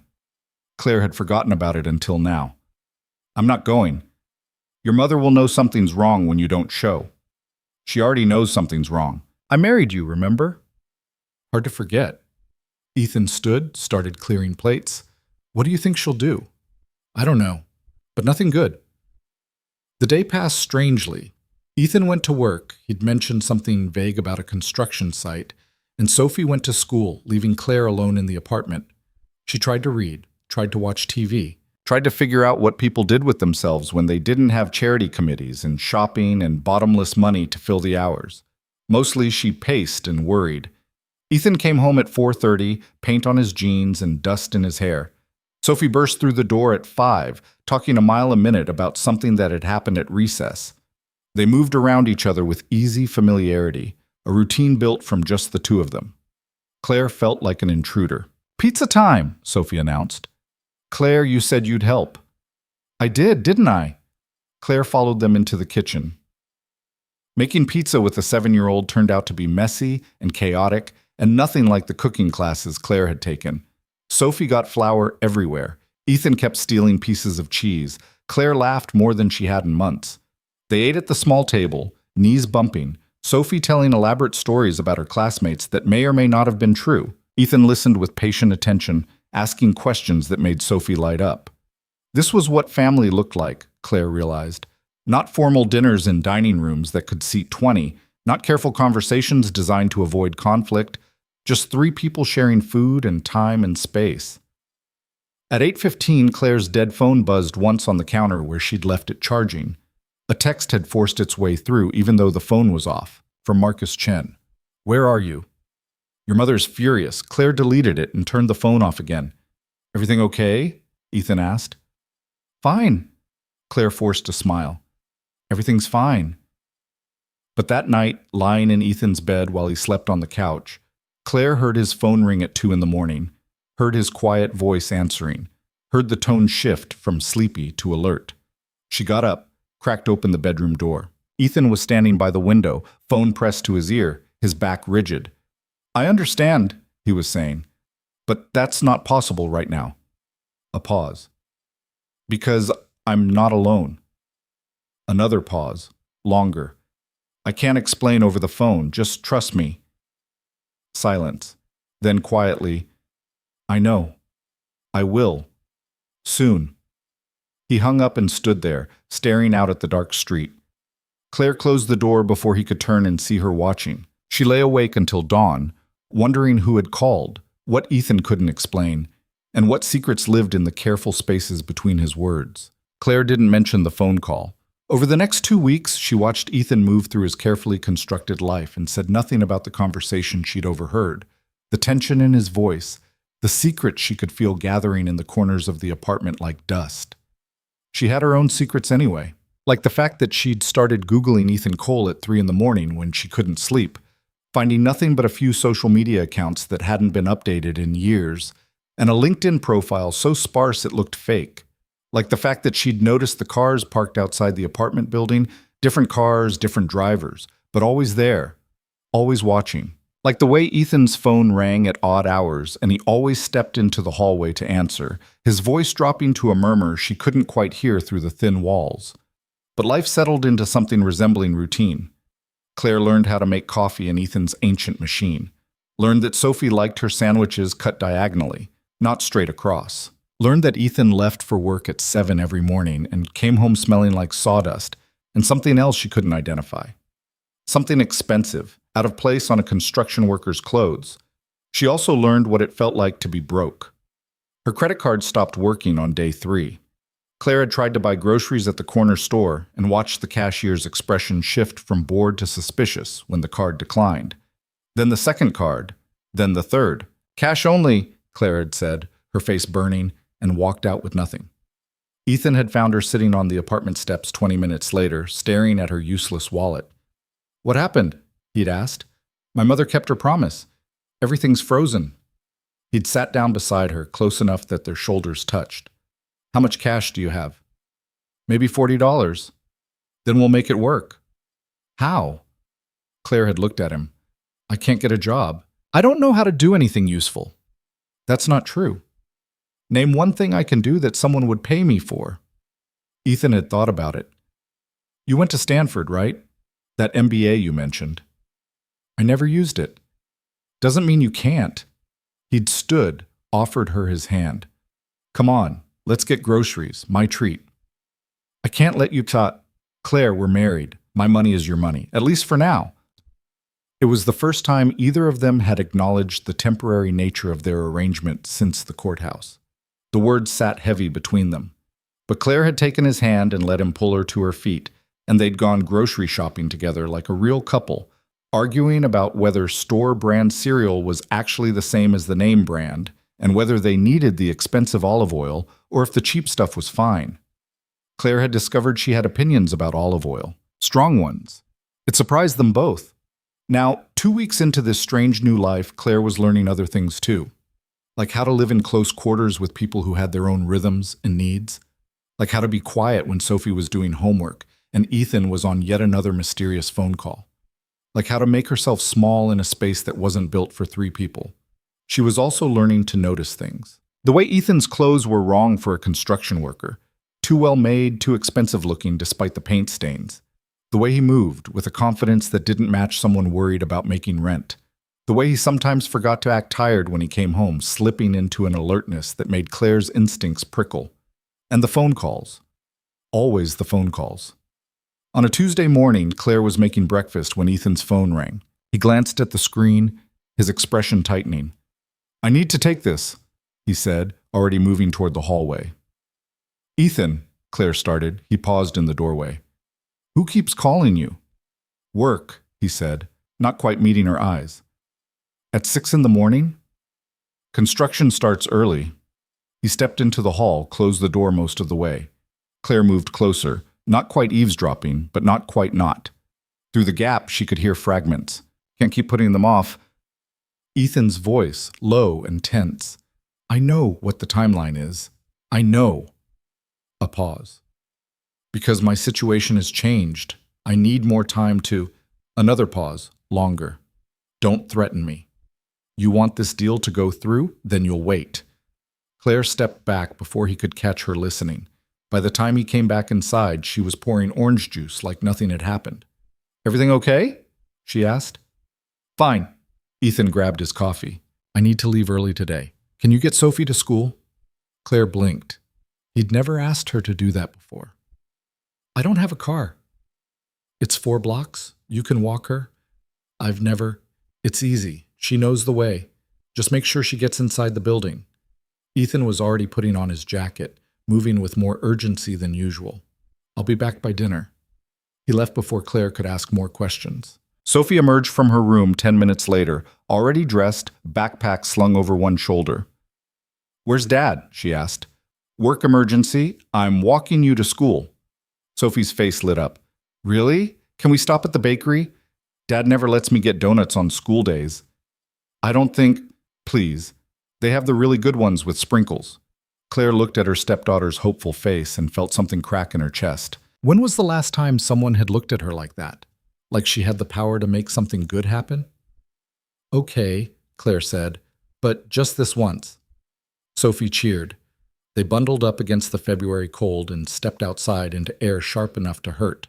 Claire had forgotten about it until now. "I'm not going. Your mother will know something's wrong when you don't show." "She already knows something's wrong. I married you, remember?" "Hard to forget." Ethan stood, started clearing plates. "What do you think she'll do?" "I don't know, but nothing good." The day passed strangely. Ethan went to work. He'd mentioned something vague about a construction site, and Sophie went to school, leaving Claire alone in the apartment. She tried to read, tried to watch TV, tried to figure out what people did with themselves when they didn't have charity committees and shopping and bottomless money to fill the hours. Mostly she paced and worried. Ethan came home at 4:30, paint on his jeans and dust in his hair. Sophie burst through the door at 5, talking a mile a minute about something that had happened at recess. They moved around each other with easy familiarity, a routine built from just the two of them. Claire felt like an intruder. "Pizza time," Sophie announced. "Claire, you said you'd help." "I did, didn't I?" Claire followed them into the kitchen. Making pizza with a 7-year-old turned out to be messy and chaotic, and nothing like the cooking classes Claire had taken. Sophie got flour everywhere. Ethan kept stealing pieces of cheese. Claire laughed more than she had in months. They ate at the small table, knees bumping, Sophie telling elaborate stories about her classmates that may or may not have been true. Ethan listened with patient attention, asking questions that made Sophie light up. This was what family looked like, Claire realized. Not formal dinners in dining rooms that could seat 20, not careful conversations designed to avoid conflict, just 3 people sharing food and time and space. At 8:15, Claire's dead phone buzzed once on the counter where she'd left it charging. A text had forced its way through, even though the phone was off, from Marcus Chen. "Where are you?" Your mother's furious. Claire deleted it and turned the phone off again. "Everything okay?" Ethan asked. "Fine." Claire forced a smile. "Everything's fine." But that night, lying in Ethan's bed while he slept on the couch, Claire heard his phone ring at 2 in the morning, heard his quiet voice answering, heard the tone shift from sleepy to alert. She got up, cracked open the bedroom door. Ethan was standing by the window, phone pressed to his ear, his back rigid. "I understand," he was saying, "but that's not possible right now." A pause. "Because I'm not alone." Another pause, longer. "I can't explain over the phone, just trust me." Silence. Then quietly, "I know. I will. Soon." He hung up and stood there, staring out at the dark street. Claire closed the door before he could turn and see her watching. She lay awake until dawn, wondering who had called, what Ethan couldn't explain, and what secrets lived in the careful spaces between his words. Claire didn't mention the phone call. Over the next 2 weeks, she watched Ethan move through his carefully constructed life and said nothing about the conversation she'd overheard, the tension in his voice, the secrets she could feel gathering in the corners of the apartment like dust. She had her own secrets anyway, like the fact that she'd started Googling Ethan Cole at 3 in the morning when she couldn't sleep, finding nothing but a few social media accounts that hadn't been updated in years, and a LinkedIn profile so sparse it looked fake. Like the fact that she'd noticed the cars parked outside the apartment building, different cars, different drivers, but always there, always watching. Like the way Ethan's phone rang at odd hours and he always stepped into the hallway to answer, his voice dropping to a murmur she couldn't quite hear through the thin walls. But life settled into something resembling routine. Claire learned how to make coffee in Ethan's ancient machine, learned that Sophie liked her sandwiches cut diagonally, not straight across. Learned that Ethan left for work at 7 every morning and came home smelling like sawdust and something else she couldn't identify. Something expensive, out of place on a construction worker's clothes. She also learned what it felt like to be broke. Her credit card stopped working on day 3. Claire had tried to buy groceries at the corner store and watched the cashier's expression shift from bored to suspicious when the card declined. Then the second card, then the third. "Cash only," Claire had said, her face burning, and walked out with nothing. Ethan had found her sitting on the apartment steps 20 minutes later, staring at her useless wallet. "What happened?" he'd asked. "My mother kept her promise. Everything's frozen." He'd sat down beside her, close enough that their shoulders touched. "How much cash do you have?" "Maybe $40. "Then we'll make it work." "How?" Claire had looked at him. "I can't get a job. I don't know how to do anything useful." "That's not true." "Name one thing I can do that someone would pay me for." Ethan had thought about it. "You went to Stanford, right? That MBA you mentioned." "I never used it." "Doesn't mean you can't." He'd stood, offered her his hand. "Come on, let's get groceries, my treat." "I can't let you Claire, we're married. My money is your money, at least for now. It was the first time either of them had acknowledged the temporary nature of their arrangement since the courthouse. The words sat heavy between them. But Claire had taken his hand and let him pull her to her feet, and they'd gone grocery shopping together like a real couple, arguing about whether store-brand cereal was actually the same as the name brand, and whether they needed the expensive olive oil or if the cheap stuff was fine. Claire had discovered she had opinions about olive oil, strong ones. It surprised them both. Now, 2 weeks into this strange new life, Claire was learning other things too, like how to live in close quarters with people who had their own rhythms and needs, like how to be quiet when Sophie was doing homework and Ethan was on yet another mysterious phone call, like how to make herself small in a space that wasn't built for 3 people. She was also learning to notice things. The way Ethan's clothes were wrong for a construction worker, too well made, too expensive looking despite the paint stains. The way he moved, with a confidence that didn't match someone worried about making rent. The way he sometimes forgot to act tired when he came home, slipping into an alertness that made Claire's instincts prickle. And the phone calls. Always the phone calls. On a Tuesday morning, Claire was making breakfast when Ethan's phone rang. He glanced at the screen, his expression tightening. "I need to take this," he said, already moving toward the hallway. "Ethan," Claire started. He paused in the doorway. "Who keeps calling you?" "Work," he said, not quite meeting her eyes. "At 6 in the morning?" "Construction starts early." He stepped into the hall, closed the door most of the way. Claire moved closer, not quite eavesdropping, but not quite not. Through the gap, she could hear fragments. "Can't keep putting them off." Ethan's voice, low and tense. "I know what the timeline is. I know." A pause. "Because my situation has changed. I need more time to—" Another pause, longer. "Don't threaten me. You want this deal to go through? Then you'll wait." Claire stepped back before he could catch her listening. By the time he came back inside, she was pouring orange juice like nothing had happened. "Everything okay?" she asked. "Fine." Ethan grabbed his coffee. "I need to leave early today. Can you get Sophie to school?" Claire blinked. He'd never asked her to do that before. "I don't have a car." "It's 4 blocks. You can walk her." "I've never—" "It's easy. She knows the way. Just make sure she gets inside the building." Ethan was already putting on his jacket, moving with more urgency than usual. "I'll be back by dinner." He left before Claire could ask more questions. Sophie emerged from her room 10 minutes later, already dressed, backpack slung over one shoulder. "Where's Dad?" she asked. "Work emergency. I'm walking you to school." Sophie's face lit up. "Really? Can we stop at the bakery? Dad never lets me get donuts on school days." "I don't think—" "Please. They have the really good ones with sprinkles." Claire looked at her stepdaughter's hopeful face and felt something crack in her chest. When was the last time someone had looked at her like that? Like she had the power to make something good happen? "Okay," Claire said, "but just this once." Sophie cheered. They bundled up against the February cold and stepped outside into air sharp enough to hurt.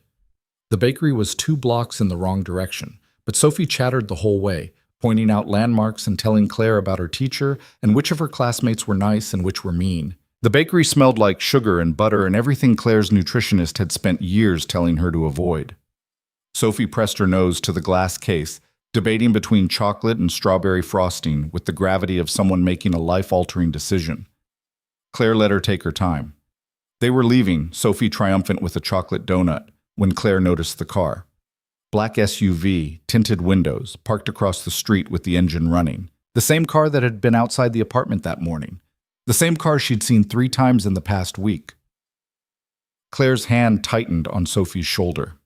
The bakery was 2 blocks in the wrong direction, but Sophie chattered the whole way, pointing out landmarks and telling Claire about her teacher and which of her classmates were nice and which were mean. The bakery smelled like sugar and butter and everything Claire's nutritionist had spent years telling her to avoid. Sophie pressed her nose to the glass case, debating between chocolate and strawberry frosting with the gravity of someone making a life-altering decision. Claire let her take her time. They were leaving, Sophie triumphant with a chocolate donut, when Claire noticed the car. Black SUV, tinted windows, parked across the street with the engine running. The same car that had been outside the apartment that morning. The same car she'd seen 3 times in the past week. Claire's hand tightened on Sophie's shoulder.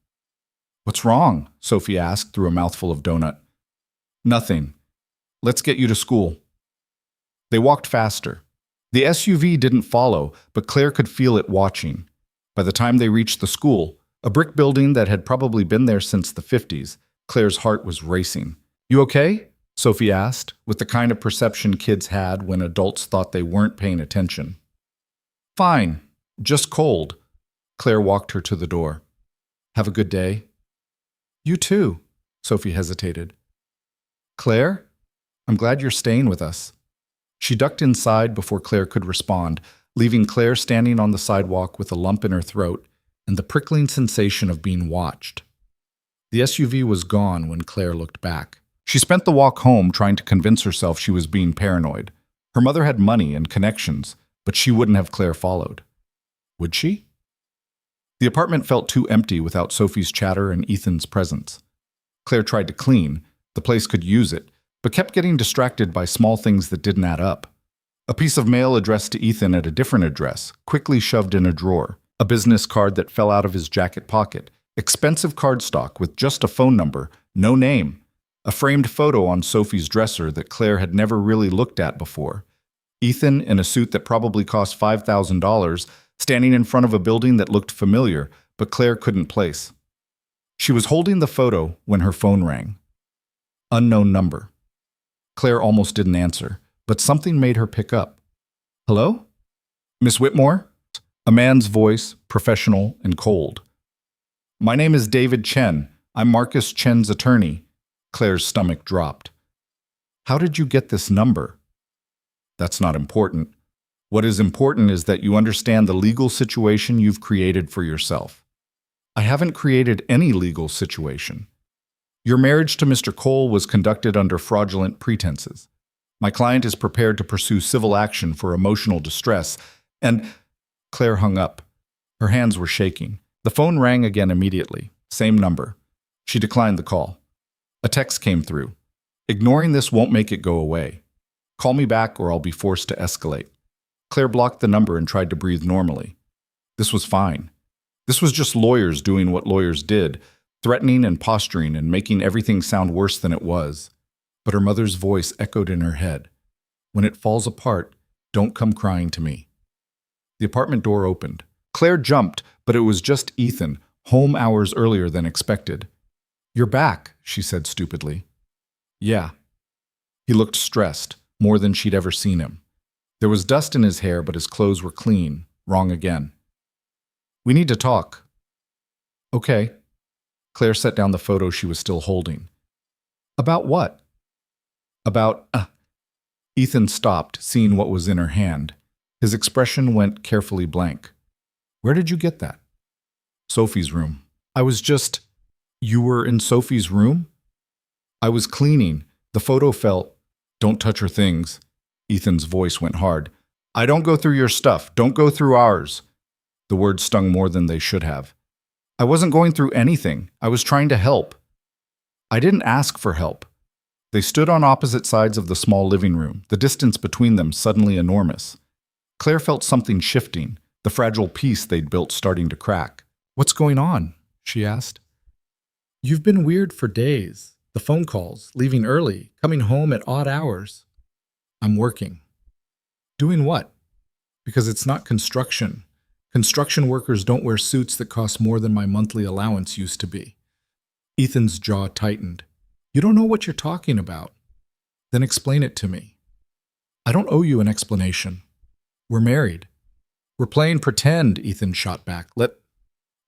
"What's wrong?" Sophie asked through a mouthful of donut. "Nothing. Let's get you to school." They walked faster. The SUV didn't follow, but Claire could feel it watching. By the time they reached the school, a brick building that had probably been there since the 50s, Claire's heart was racing. "You okay?" Sophie asked, with the kind of perception kids had when adults thought they weren't paying attention. "Fine. Just cold." Claire walked her to the door. "Have a good day." "You too," Sophie hesitated. "Claire? I'm glad you're staying with us." She ducked inside before Claire could respond, leaving Claire standing on the sidewalk with a lump in her throat and the prickling sensation of being watched. The SUV was gone when Claire looked back. She spent the walk home trying to convince herself she was being paranoid. Her mother had money and connections, but she wouldn't have Claire followed. Would she? The apartment felt too empty without Sophie's chatter and Ethan's presence. Claire tried to clean. The place could use it, but kept getting distracted by small things that didn't add up. A piece of mail addressed to Ethan at a different address, quickly shoved in a drawer. A business card that fell out of his jacket pocket. Expensive cardstock with just a phone number, no name. A framed photo on Sophie's dresser that Claire had never really looked at before. Ethan, in a suit that probably cost $5,000, standing in front of a building that looked familiar, but Claire couldn't place. She was holding the photo when her phone rang. Unknown number. Claire almost didn't answer, but something made her pick up. Hello? Miss Whitmore? A man's voice, professional and cold. My name is David Chen. I'm Marcus Chen's attorney. Claire's stomach dropped. How did you get this number? That's not important. What is important is that you understand the legal situation you've created for yourself. I haven't created any legal situation. Your marriage to Mr. Cole was conducted under fraudulent pretenses. My client is prepared to pursue civil action for emotional distress, and Claire hung up. Her hands were shaking. The phone rang again immediately. Same number. She declined the call. A text came through. Ignoring this won't make it go away. Call me back or I'll be forced to escalate. Claire blocked the number and tried to breathe normally. This was fine. This was just lawyers doing what lawyers did, threatening and posturing and making everything sound worse than it was. But her mother's voice echoed in her head. When it falls apart, don't come crying to me. The apartment door opened. Claire jumped, but it was just Ethan, home hours earlier than expected. You're back, she said stupidly. Yeah. He looked stressed, more than she'd ever seen him. There was dust in his hair, but his clothes were clean. Wrong again. We need to talk. Okay. Claire set down the photo she was still holding. About what? About, Ethan stopped, seeing what was in her hand. His expression went carefully blank. Where did you get that? Sophie's room. You were in Sophie's room? I was cleaning. The photo fell. Don't touch her things. Ethan's voice went hard. I don't go through your stuff. Don't go through ours. The words stung more than they should have. I wasn't going through anything. I was trying to help. I didn't ask for help. They stood on opposite sides of the small living room, the distance between them suddenly enormous. Claire felt something shifting, the fragile peace they'd built starting to crack. What's going on? She asked. You've been weird for days. The phone calls, leaving early, coming home at odd hours. I'm working. Doing what? Because it's not construction. Construction workers don't wear suits that cost more than my monthly allowance used to be. Ethan's jaw tightened. You don't know what you're talking about. Then explain it to me. I don't owe you an explanation. We're married. We're playing pretend, Ethan shot back.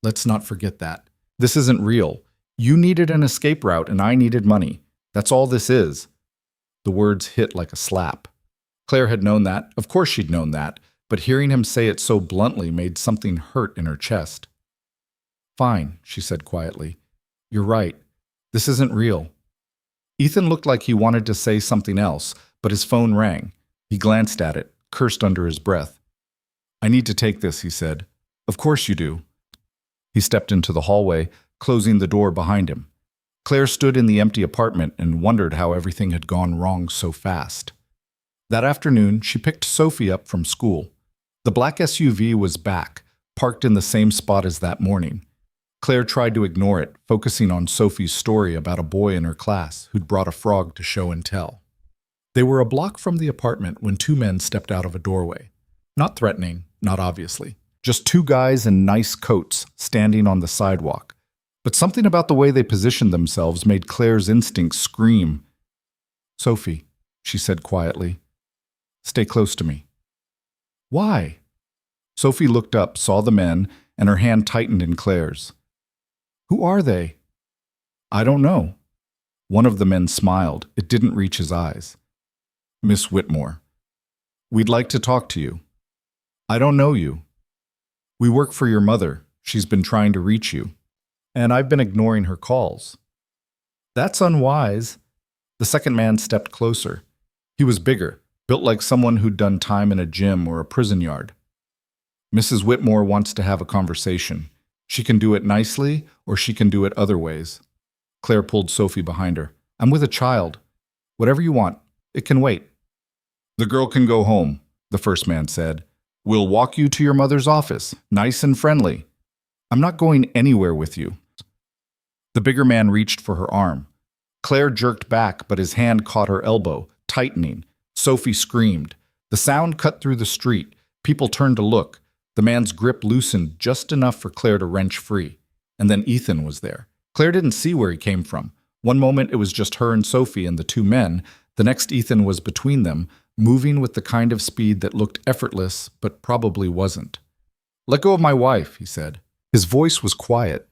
Let's not forget that. This isn't real. You needed an escape route and I needed money. That's all this is. The words hit like a slap. Claire had known that. Of course she'd known that. But hearing him say it so bluntly made something hurt in her chest. Fine, she said quietly. You're right. This isn't real. Ethan looked like he wanted to say something else, but his phone rang. He glanced at it, cursed under his breath. I need to take this, he said. Of course you do. He stepped into the hallway, closing the door behind him. Claire stood in the empty apartment and wondered how everything had gone wrong so fast. That afternoon, she picked Sophie up from school. The black SUV was back, parked in the same spot as that morning. Claire tried to ignore it, focusing on Sophie's story about a boy in her class who'd brought a frog to show and tell. They were a block from the apartment when two men stepped out of a doorway. Not threatening, not obviously. Just two guys in nice coats standing on the sidewalk. But something about the way they positioned themselves made Claire's instincts scream. Sophie, she said quietly, stay close to me. Why? Sophie looked up, saw the men, and her hand tightened in Claire's. Who are they? I don't know. One of the men smiled. It didn't reach his eyes. Miss Whitmore. We'd like to talk to you. I don't know you. We work for your mother. She's been trying to reach you. and I've been ignoring her calls. That's unwise. The second man stepped closer. He was bigger, built like someone who'd done time in a gym or a prison yard. Mrs. Whitmore wants to have a conversation. She can do it nicely, or she can do it other ways. Claire pulled Sophie behind her. I'm with a child. Whatever you want. It can wait. The girl can go home, the first man said. We'll walk you to your mother's office, nice and friendly. I'm not going anywhere with you. The bigger man reached for her arm. Claire jerked back, but his hand caught her elbow, tightening. Sophie screamed. The sound cut through the street. People turned to look. The man's grip loosened just enough for Claire to wrench free. And then Ethan was there. Claire didn't see where he came from. One moment it was just her and Sophie and the two men. The next Ethan was between them, moving with the kind of speed that looked effortless, but probably wasn't. Let go of my wife, he said. His voice was quiet,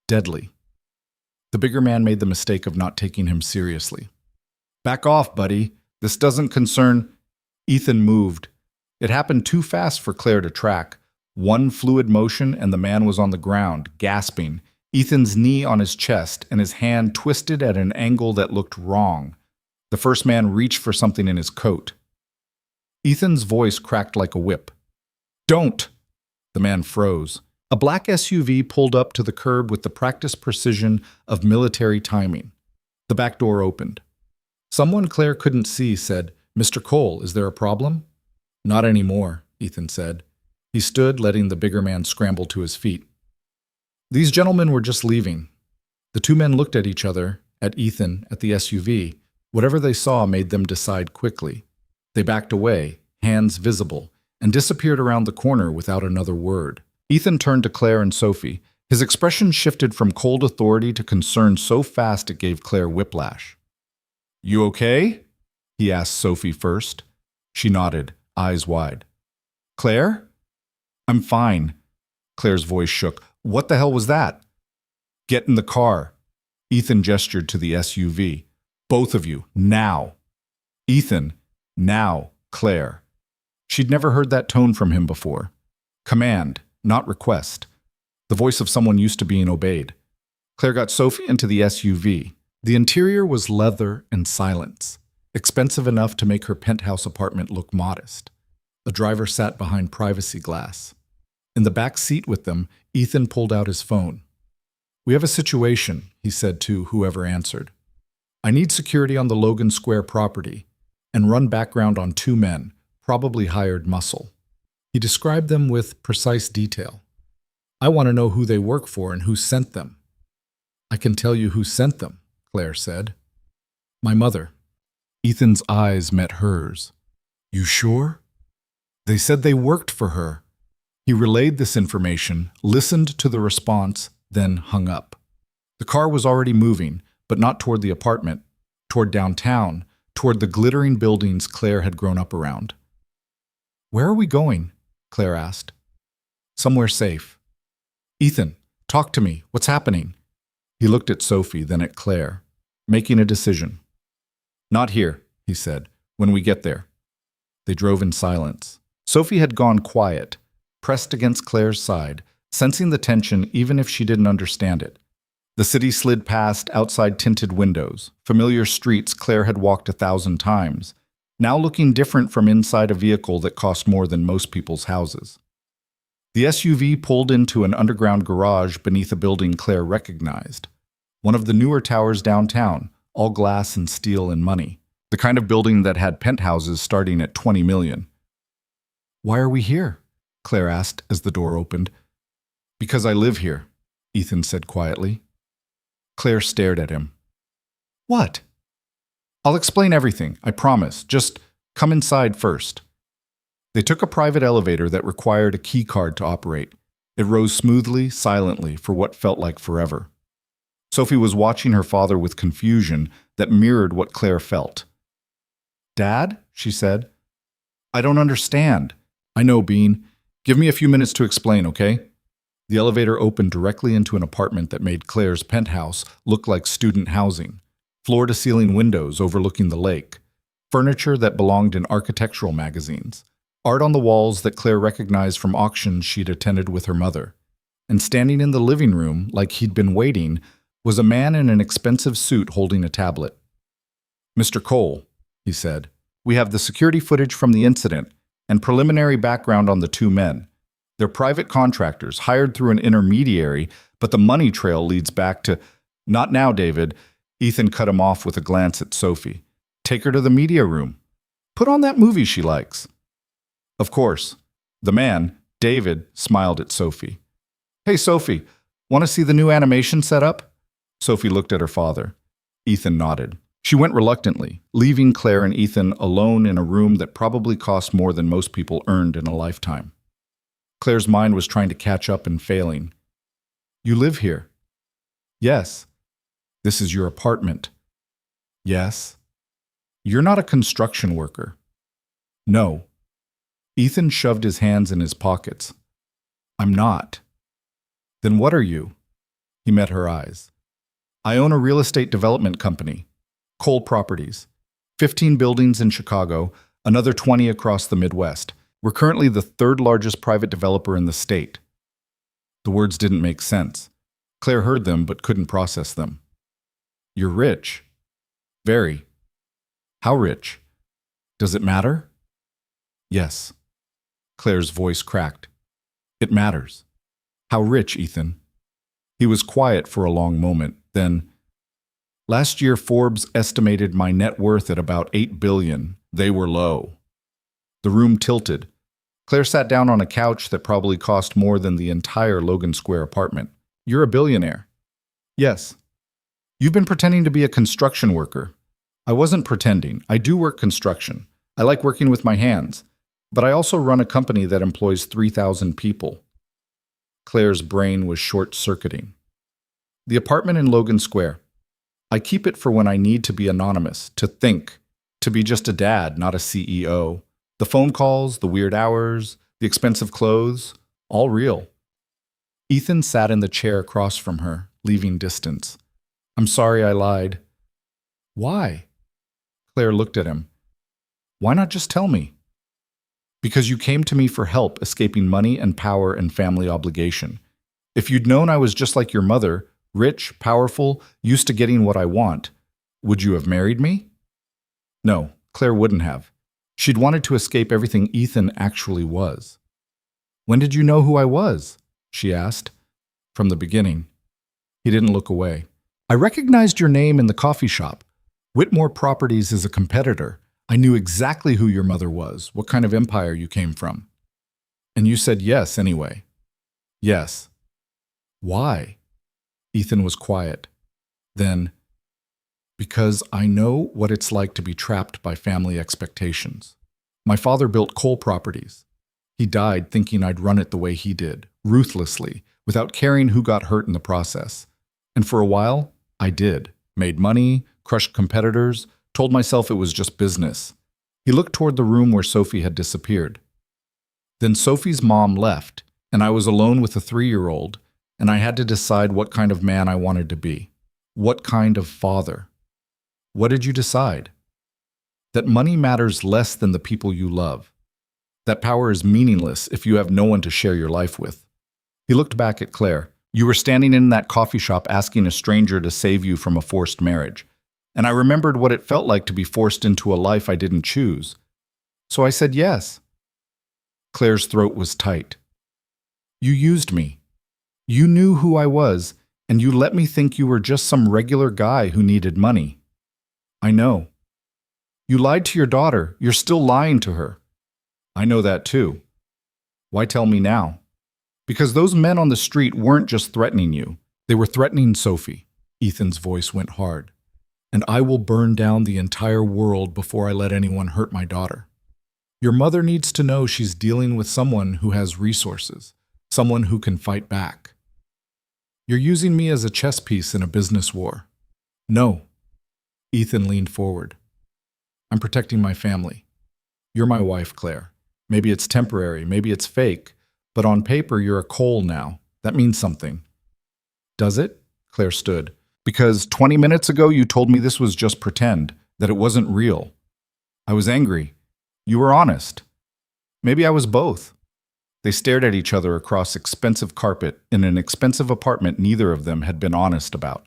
deadly. The bigger man made the mistake of not taking him seriously. Back off, buddy. This doesn't concern... Ethan moved. It happened too fast for Claire to track. One fluid motion and the man was on the ground, gasping, Ethan's knee on his chest and his hand twisted at an angle that looked wrong. The first man reached for something in his coat. Ethan's voice cracked like a whip. Don't! The man froze. A black SUV pulled up to the curb with the practiced precision of military timing. The back door opened. Someone Claire couldn't see said, Mr. Cole, is there a problem? Not anymore, Ethan said. He stood, letting the bigger man scramble to his feet. These gentlemen were just leaving. The two men looked at each other, at Ethan, at the SUV. Whatever they saw made them decide quickly. They backed away, hands visible, and disappeared around the corner without another word. Ethan turned to Claire and Sophie. His expression shifted from cold authority to concern so fast it gave Claire whiplash. You okay? He asked Sophie first. She nodded, eyes wide. Claire? I'm fine. Claire's voice shook. What the hell was that? Get in the car. Ethan gestured to the SUV. Both of you, now. Ethan, now, Claire. She'd never heard that tone from him before. Command, not request. The voice of someone used to being obeyed. Claire got Sophie into the SUV. The interior was leather and silence, expensive enough to make her penthouse apartment look modest. The driver sat behind privacy glass. In the back seat with them, Ethan pulled out his phone. We have a situation, he said to whoever answered. I need security on the Logan Square property and run background on two men, probably hired muscle. He described them with precise detail. I want to know who they work for and who sent them. I can tell you who sent them, Claire said. My mother. Ethan's eyes met hers. You sure? They said they worked for her. He relayed this information, listened to the response, then hung up. The car was already moving, but not toward the apartment, toward downtown, toward the glittering buildings Claire had grown up around. Where are we going? Claire asked. Somewhere safe. Ethan, talk to me. What's happening? He looked at Sophie, then at Claire, making a decision. Not here, he said, when we get there. They drove in silence. Sophie had gone quiet, pressed against Claire's side, sensing the tension even if she didn't understand it. The city slid past outside tinted windows, familiar streets Claire had walked 1,000 times, now looking different from inside a vehicle that cost more than most people's houses. The SUV pulled into an underground garage beneath a building Claire recognized, one of the newer towers downtown, all glass and steel and money, the kind of building that had penthouses starting at $20 million. Why are we here? Claire asked as the door opened. Because I live here, Ethan said quietly. Claire stared at him. What? I'll explain everything, I promise. Just come inside first. They took a private elevator that required a key card to operate. It rose smoothly, silently, for what felt like forever. Sophie was watching her father with confusion that mirrored what Claire felt. Dad? She said. I don't understand. I know, Bean. Give me a few minutes to explain, okay? The elevator opened directly into an apartment that made Claire's penthouse look like student housing. Floor-to-ceiling windows overlooking the lake. Furniture that belonged in architectural magazines. Art on the walls that Claire recognized from auctions she'd attended with her mother. And standing in the living room, like he'd been waiting, was a man in an expensive suit holding a tablet. "Mr. Cole," he said, "we have the security footage from the incident and preliminary background on the two men. They're private contractors hired through an intermediary, but the money trail leads back to—" "Not now, David." Ethan cut him off with a glance at Sophie. "Take her to the media room. Put on that movie she likes." "Of course." The man, David, smiled at Sophie. "Hey, Sophie, want to see the new animation set up?" Sophie looked at her father. Ethan nodded. She went reluctantly, leaving Claire and Ethan alone in a room that probably cost more than most people earned in a lifetime. Claire's mind was trying to catch up and failing. "You live here?" "Yes." "This is your apartment?" "Yes." "You're not a construction worker?" "No." Ethan shoved his hands in his pockets. "I'm not." "Then what are you?" He met her eyes. "I own a real estate development company, Cole Properties. 15 buildings in Chicago, another 20 across the Midwest. We're currently the third largest private developer in the state." The words didn't make sense. Claire heard them but couldn't process them. "You're rich." "Very." "How rich?" "Does it matter?" "Yes." Claire's voice cracked. "It matters." "How rich, Ethan?" He was quiet for a long moment, then, "Last year Forbes estimated my net worth at about $8 billion. They were low." The room tilted. Claire sat down on a couch that probably cost more than the entire Logan Square apartment. "You're a billionaire." "Yes." "You've been pretending to be a construction worker." "I wasn't pretending. I do work construction. I like working with my hands. But I also run a company that employs 3,000 people." Claire's brain was short-circuiting. "The apartment in Logan Square. I keep it for when I need to be anonymous, to think, to be just a dad, not a CEO. The phone calls, the weird hours, the expensive clothes, all real." Ethan sat in the chair across from her, leaving distance. "I'm sorry I lied." "Why?" Claire looked at him. "Why not just tell me?" "Because you came to me for help escaping money and power and family obligation. If you'd known I was just like your mother, rich, powerful, used to getting what I want, would you have married me?" No, Claire wouldn't have. She'd wanted to escape everything Ethan actually was. "When did you know who I was?" she asked. "From the beginning." He didn't look away. "I recognized your name in the coffee shop. Whitmore Properties is a competitor. I knew exactly who your mother was, what kind of empire you came from." "And you said yes anyway." "Yes." "Why?" Ethan was quiet. Then, "Because I know what it's like to be trapped by family expectations. My father built Cole Properties. He died thinking I'd run it the way he did, ruthlessly, without caring who got hurt in the process. And for a while, I did. Made money, crushed competitors, told myself it was just business." He looked toward the room where Sophie had disappeared. "Then Sophie's mom left, and I was alone with a 3-year-old, and I had to decide what kind of man I wanted to be. What kind of father." "What did you decide?" "That money matters less than the people you love. That power is meaningless if you have no one to share your life with." He looked back at Claire. "You were standing in that coffee shop asking a stranger to save you from a forced marriage. And I remembered what it felt like to be forced into a life I didn't choose. So I said yes." Claire's throat was tight. "You used me. You knew who I was, and you let me think you were just some regular guy who needed money." "I know." "You lied to your daughter. You're still lying to her." "I know that too." "Why tell me now?" "Because those men on the street weren't just threatening you. They were threatening Sophie." Ethan's voice went hard. "And I will burn down the entire world before I let anyone hurt my daughter. Your mother needs to know she's dealing with someone who has resources, someone who can fight back. You're using me as a chess piece in a business war." "No." Ethan leaned forward. "I'm protecting my family. You're my wife, Claire. Maybe it's temporary, maybe it's fake, but on paper you're a Cole now. That means something." "Does it?" Claire stood. "Because 20 minutes ago you told me this was just pretend, that it wasn't real. I was angry. You were honest. Maybe I was both. They stared at each other across expensive carpet in an expensive apartment neither of them had been honest about.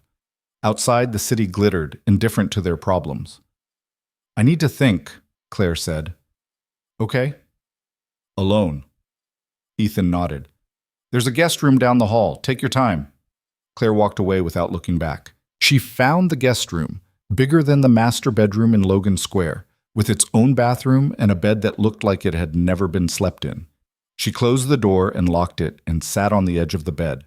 Outside, the city glittered, indifferent to their problems. "I need to think," Claire said. "Okay." "Alone." Ethan nodded. "There's a guest room down the hall. Take your time." Claire walked away without looking back. She found the guest room, bigger than the master bedroom in Logan Square, with its own bathroom and a bed that looked like it had never been slept in. She closed the door and locked it and sat on the edge of the bed.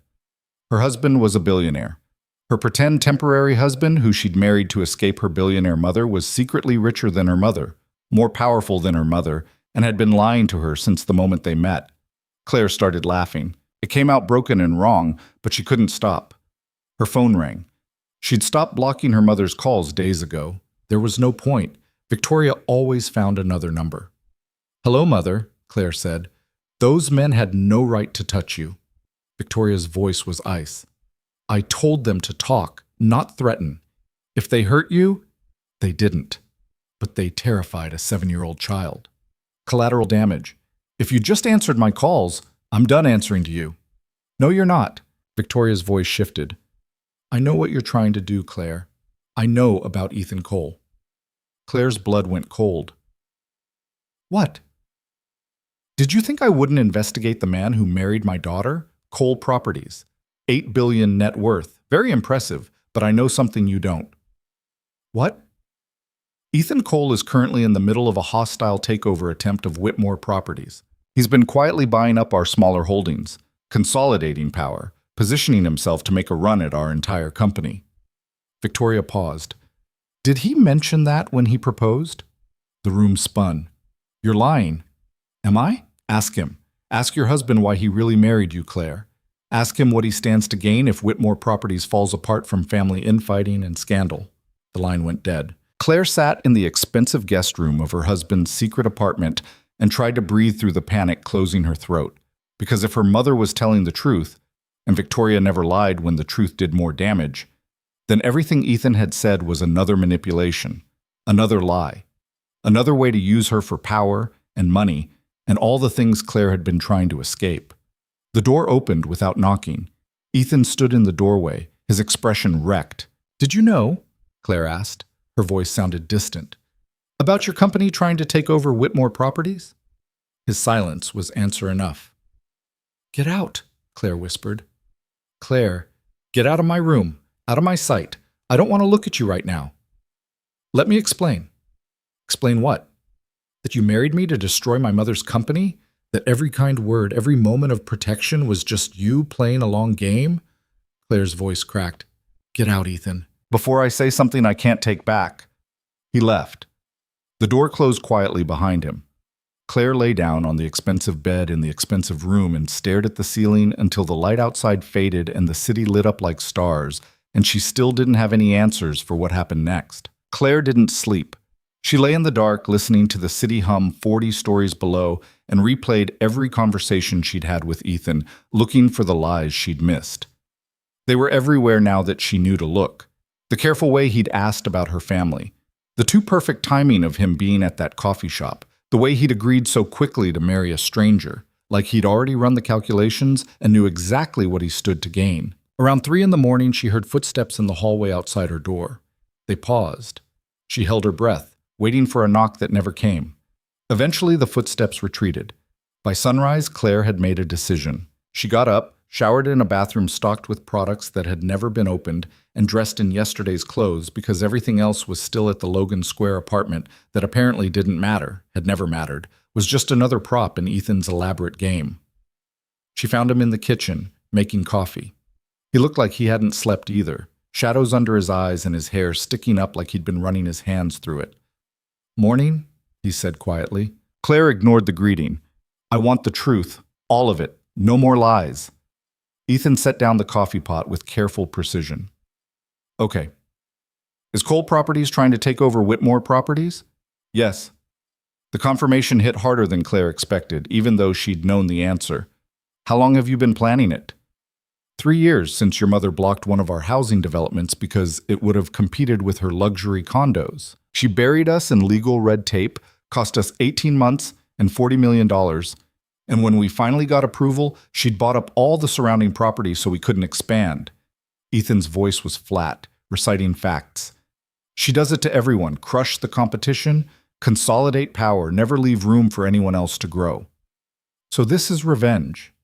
Her husband was a billionaire. Her pretend temporary husband, who she'd married to escape her billionaire mother, was secretly richer than her mother, more powerful than her mother, and had been lying to her since the moment they met. Claire started laughing. It came out broken and wrong, but she couldn't stop. Her phone rang. She'd stopped blocking her mother's calls days ago. There was no point. Victoria always found another number. "Hello, Mother," Claire said. "Those men had no right to touch you." Victoria's voice was ice. "I told them to talk, not threaten. If they hurt you, they didn't. But they terrified a 7-year-old child. Collateral damage. If you just answered my calls, I'm done answering to you." "No, you're not." Victoria's voice shifted. "I know what you're trying to do, Claire. I know about Ethan Cole." Claire's blood went cold. "What?" "Did you think I wouldn't investigate the man who married my daughter? Cole Properties. 8 billion net worth. Very impressive, but I know something you don't." "What?" "Ethan Cole is currently in the middle of a hostile takeover attempt of Whitmore Properties. He's been quietly buying up our smaller holdings, consolidating power, positioning himself to make a run at our entire company." Victoria paused. "Did he mention that when he proposed?" The room spun. "You're lying." "Am I? Ask him. Ask your husband why he really married you, Claire. Ask him what he stands to gain if Whitmore Properties falls apart from family infighting and scandal." The line went dead. Claire sat in the expensive guest room of her husband's secret apartment and tried to breathe through the panic closing her throat. Because if her mother was telling the truth, and Victoria never lied when the truth did more damage, then everything Ethan had said was another manipulation, another lie, another way to use her for power and money and all the things Claire had been trying to escape. The door opened without knocking. Ethan stood in the doorway, his expression wrecked. "Did you know?" Claire asked. Her voice sounded distant. "About your company trying to take over Whitmore Properties?" His silence was answer enough. "Get out," Claire whispered. "Claire, get out of my room, out of my sight. I don't want to look at you right now." "Let me explain." "Explain what?" "That you married me to destroy my mother's company? That every kind word, every moment of protection was just you playing a long game?" Claire's voice cracked. "Get out, Ethan, before I say something I can't take back." He left. The door closed quietly behind him. Claire lay down on the expensive bed in the expensive room and stared at the ceiling until the light outside faded and the city lit up like stars, and she still didn't have any answers for what happened next. Claire didn't sleep. She lay in the dark, listening to the city hum 40 stories below, and replayed every conversation she'd had with Ethan, looking for the lies she'd missed. They were everywhere now that she knew to look. The careful way he'd asked about her family. The too perfect timing of him being at that coffee shop. The way he'd agreed so quickly to marry a stranger, like he'd already run the calculations and knew exactly what he stood to gain. Around 3 in the morning, she heard footsteps in the hallway outside her door. They paused. She held her breath, waiting for a knock that never came. Eventually, the footsteps retreated. By sunrise, Claire had made a decision. She got up, showered in a bathroom stocked with products that had never been opened, and dressed in yesterday's clothes because everything else was still at the Logan Square apartment that apparently didn't matter, had never mattered, was just another prop in Ethan's elaborate game. She found him in the kitchen, making coffee. He looked like he hadn't slept either, shadows under his eyes and his hair sticking up like he'd been running his hands through it. "Morning," he said quietly. Claire ignored the greeting. "I want the truth, all of it, no more lies." Ethan set down the coffee pot with careful precision. "Okay. Is Cole Properties trying to take over Whitmore Properties?" "Yes." The confirmation hit harder than Claire expected, even though she'd known the answer. "How long have you been planning it?" 3 years since your mother blocked one of our housing developments because it would have competed with her luxury condos. She buried us in legal red tape, cost us 18 months and $40 million, And when we finally got approval, she'd bought up all the surrounding property so we couldn't expand. Ethan's voice was flat, reciting facts. She does it to everyone: crush the competition, consolidate power, never leave room for anyone else to grow. So this is revenge.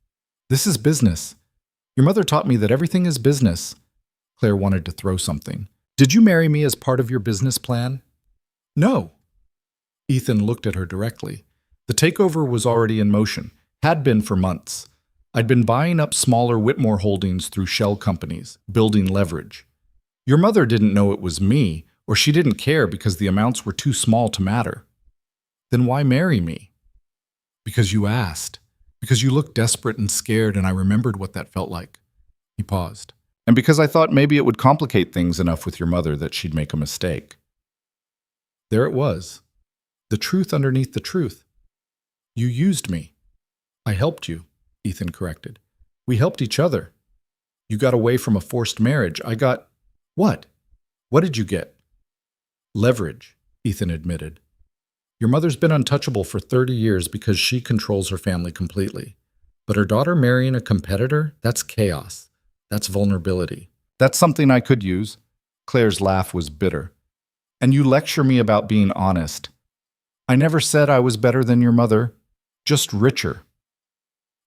This is business. Your mother taught me that everything is business. Claire wanted to throw something. Did you marry me as part of your business plan? No. Ethan looked at her directly. The takeover was already in motion, had been for months. I'd been buying up smaller Whitmore holdings through shell companies, building leverage. Your mother didn't know it was me, or she didn't care because the amounts were too small to matter. Then why marry me? Because you asked. Because you looked desperate and scared, and I remembered what that felt like. He paused. And because I thought maybe it would complicate things enough with your mother that she'd make a mistake. There it was. The truth underneath the truth. You used me. I helped you, Ethan corrected. We helped each other. You got away from a forced marriage. I got… What? What did you get? Leverage, Ethan admitted. Your mother's been untouchable for 30 years because she controls her family completely. But her daughter marrying a competitor? That's chaos. That's vulnerability. That's something I could use. Claire's laugh was bitter. And you lecture me about being honest. I never said I was better than your mother, just richer.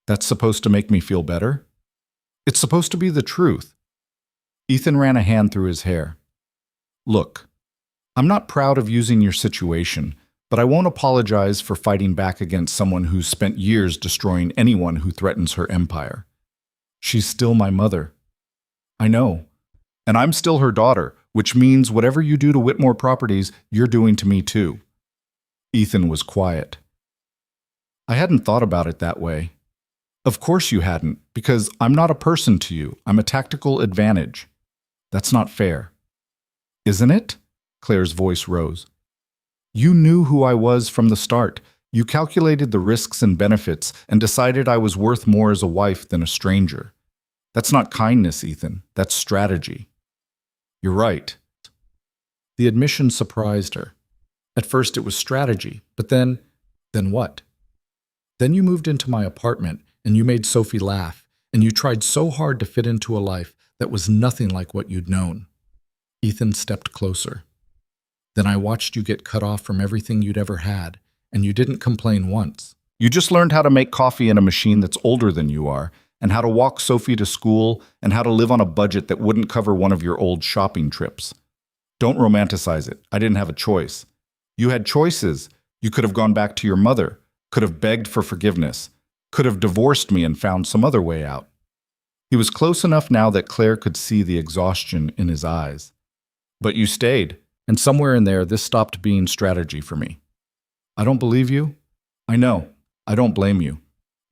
That's supposed to make me feel better? It's supposed to be the truth. Ethan ran a hand through his hair. Look, I'm not proud of using your situation, but I won't apologize for fighting back against someone who's spent years destroying anyone who threatens her empire. She's still my mother. I know. And I'm still her daughter, which means whatever you do to Whitmore Properties, you're doing to me too. Ethan was quiet. I hadn't thought about it that way. Of course you hadn't, because I'm not a person to you. I'm a tactical advantage. That's not fair. Isn't it? Claire's voice rose. You knew who I was from the start. You calculated the risks and benefits and decided I was worth more as a wife than a stranger. That's not kindness, Ethan. That's strategy. You're right. The admission surprised her. At first it was strategy, but then what? Then you moved into my apartment and you made Sophie laugh, and you tried so hard to fit into a life that was nothing like what you'd known. Ethan stepped closer. Then I watched you get cut off from everything you'd ever had, and you didn't complain once. You just learned how to make coffee in a machine that's older than you are, and how to walk Sophie to school, and how to live on a budget that wouldn't cover one of your old shopping trips. Don't romanticize it. I didn't have a choice. You had choices. You could have gone back to your mother, could have begged for forgiveness, could have divorced me and found some other way out. He was close enough now that Claire could see the exhaustion in his eyes. But you stayed, and somewhere in there, this stopped being strategy for me. I don't believe you. I know. I don't blame you.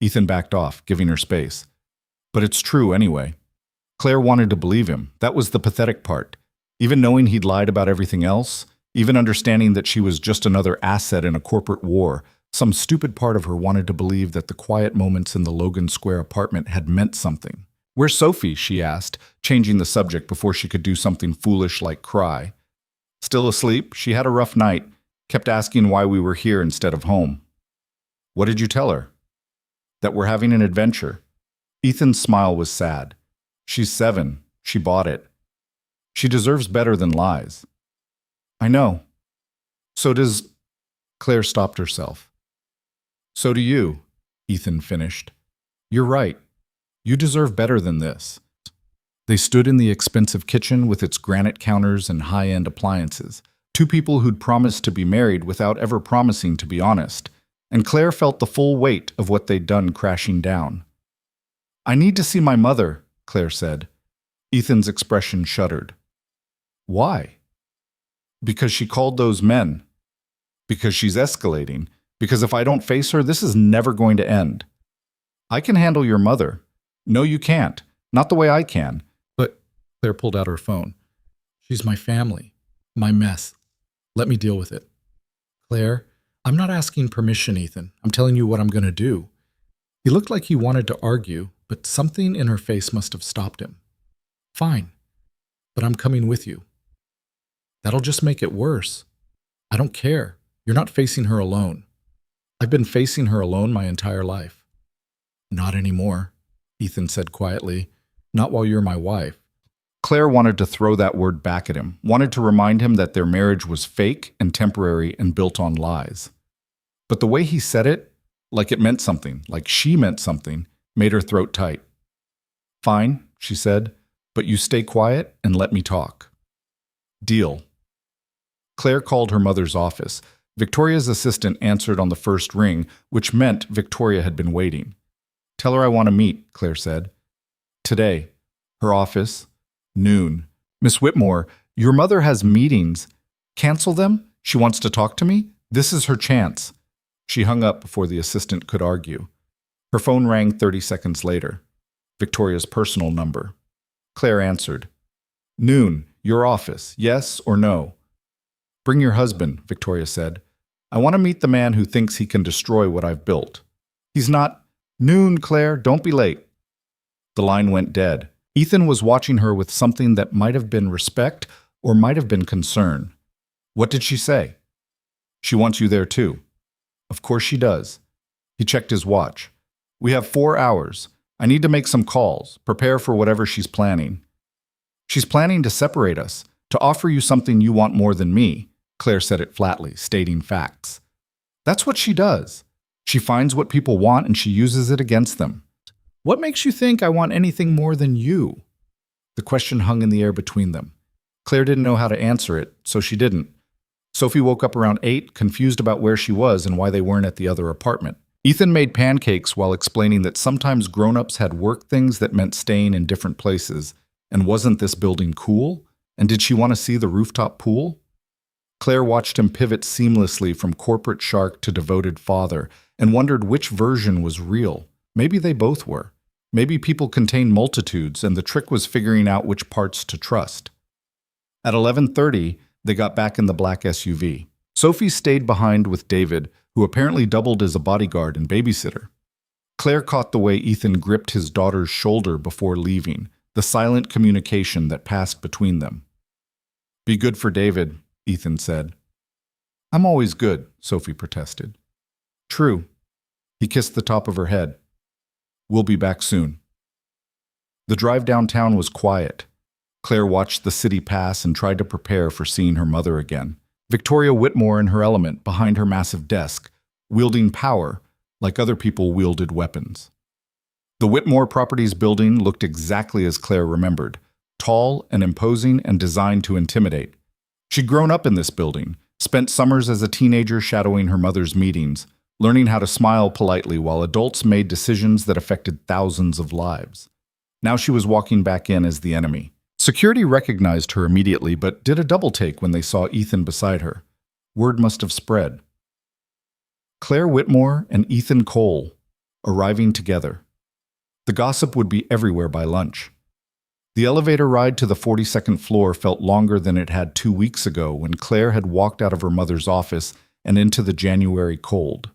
Ethan backed off, giving her space. But it's true anyway. Claire wanted to believe him. That was the pathetic part. Even knowing he'd lied about everything else, even understanding that she was just another asset in a corporate war, some stupid part of her wanted to believe that the quiet moments in the Logan Square apartment had meant something. Where's Sophie? She asked, changing the subject before she could do something foolish like cry. Still asleep? She had a rough night, kept asking why we were here instead of home. What did you tell her? That we're having an adventure. Ethan's smile was sad. She's 7. She bought it. She deserves better than lies. I know. So does… Claire stopped herself. So do you, Ethan finished. You're right. You deserve better than this. They stood in the expensive kitchen with its granite counters and high-end appliances, two people who'd promised to be married without ever promising to be honest, and Claire felt the full weight of what they'd done crashing down. I need to see my mother, Claire said. Ethan's expression shuddered. Why? Because she called those men. Because she's escalating. Because if I don't face her, this is never going to end. I can handle your mother. No, you can't. Not the way I can. But Claire pulled out her phone. She's my family. My mess. Let me deal with it. Claire, I'm not asking permission, Ethan. I'm telling you what I'm going to do. He looked like he wanted to argue, but something in her face must have stopped him. Fine. But I'm coming with you. That'll just make it worse. I don't care. You're not facing her alone. I've been facing her alone my entire life. Not anymore, Ethan said quietly. Not while you're my wife. Claire wanted to throw that word back at him, wanted to remind him that their marriage was fake and temporary and built on lies. But the way he said it, like it meant something, like she meant something, made her throat tight. Fine, she said, but you stay quiet and let me talk. Deal. Claire called her mother's office. Victoria's assistant answered on the first ring, which meant Victoria had been waiting. Tell her I want to meet, Claire said. Today. Her office. Noon. Miss Whitmore, your mother has meetings. Cancel them? She wants to talk to me? This is her chance. She hung up before the assistant could argue. Her phone rang 30 seconds later. Victoria's personal number. Claire answered. Noon, your office, yes or no? Bring your husband, Victoria said. I want to meet the man who thinks he can destroy what I've built. He's not. Noon, Claire, don't be late. The line went dead. Ethan was watching her with something that might have been respect or might have been concern. What did she say? She wants you there too. Of course she does. He checked his watch. We have 4 hours. I need to make some calls, prepare for whatever she's planning. She's planning to separate us, to offer you something you want more than me, Claire said it flatly, stating facts. That's what she does. She finds what people want and she uses it against them. What makes you think I want anything more than you? The question hung in the air between them. Claire didn't know how to answer it, so she didn't. Sophie woke up around 8, confused about where she was and why they weren't at the other apartment. Ethan made pancakes while explaining that sometimes grown-ups had work things that meant staying in different places. And wasn't this building cool? And did she want to see the rooftop pool? Claire watched him pivot seamlessly from corporate shark to devoted father and wondered which version was real. Maybe they both were. Maybe people contain multitudes and the trick was figuring out which parts to trust. At 11:30, they got back in the black SUV. Sophie stayed behind with David, who apparently doubled as a bodyguard and babysitter. Claire caught the way Ethan gripped his daughter's shoulder before leaving, the silent communication that passed between them. Be good for David, Ethan said. I'm always good, Sophie protested. True. He kissed the top of her head. We'll be back soon. The drive downtown was quiet. Claire watched the city pass and tried to prepare for seeing her mother again. Victoria Whitmore in her element behind her massive desk, wielding power like other people wielded weapons. The Whitmore Properties building looked exactly as Claire remembered, tall and imposing and designed to intimidate. She'd grown up in this building, spent summers as a teenager shadowing her mother's meetings, learning how to smile politely while adults made decisions that affected thousands of lives. Now she was walking back in as the enemy. Security recognized her immediately, but did a double take when they saw Ethan beside her. Word must have spread. Claire Whitmore and Ethan Cole, arriving together. The gossip would be everywhere by lunch. The elevator ride to the 42nd floor felt longer than it had 2 weeks ago when Claire had walked out of her mother's office and into the January cold.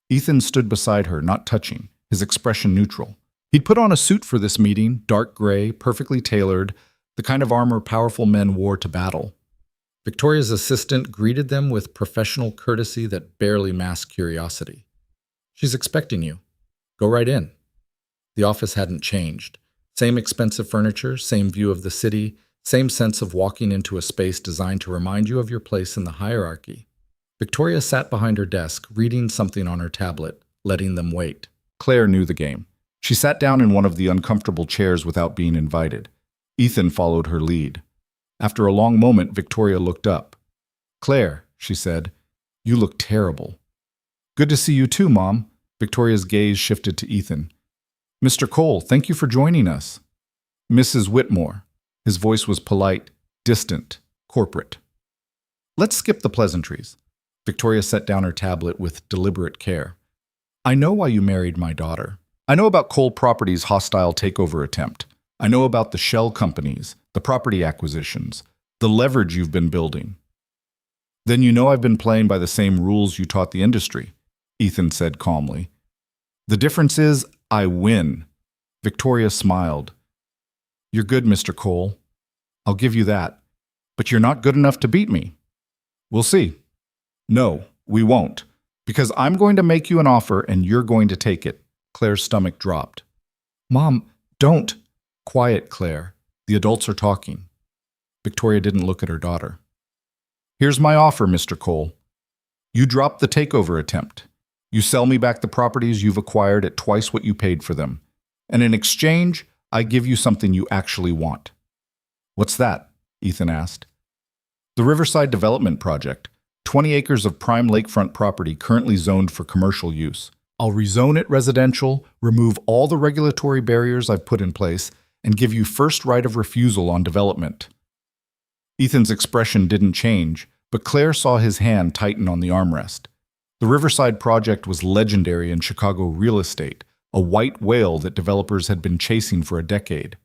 Ethan stood beside her, not touching, his expression neutral. He'd put on a suit for this meeting, dark gray, perfectly tailored, the kind of armor powerful men wore to battle. Victoria's assistant greeted them with professional courtesy that barely masked curiosity. She's expecting you. Go right in. The office hadn't changed. Same expensive furniture, same view of the city, same sense of walking into a space designed to remind you of your place in the hierarchy. Victoria sat behind her desk, reading something on her tablet, letting them wait. Claire knew the game. She sat down in one of the uncomfortable chairs without being invited. Ethan followed her lead. After a long moment, Victoria looked up. Claire, she said, you look terrible. Good to see you too, Mom. Victoria's gaze shifted to Ethan. Mr. Cole, thank you for joining us. Mrs. Whitmore. His voice was polite, distant, corporate. Let's skip the pleasantries. Victoria set down her tablet with deliberate care. I know why you married my daughter. I know about Cole Properties' hostile takeover attempt. I know about the shell companies, the property acquisitions, the leverage you've been building. Then you know I've been playing by the same rules you taught the industry, Ethan said calmly. The difference is I win. Victoria smiled. You're good, Mr. Cole. I'll give you that. But you're not good enough to beat me. We'll see. No, we won't. Because I'm going to make you an offer and you're going to take it. Claire's stomach dropped. Mom, don't. Quiet, Claire. The adults are talking. Victoria didn't look at her daughter. Here's my offer, Mr. Cole. You drop the takeover attempt. You sell me back the properties you've acquired at twice what you paid for them. And in exchange, I give you something you actually want. What's that? Ethan asked. The Riverside Development Project, 20 acres of prime lakefront property currently zoned for commercial use. I'll rezone it residential, remove all the regulatory barriers I've put in place, and give you first right of refusal on development. Ethan's expression didn't change, but Claire saw his hand tighten on the armrest. The Riverside project was legendary in Chicago real estate, a white whale that developers had been chasing for a decade.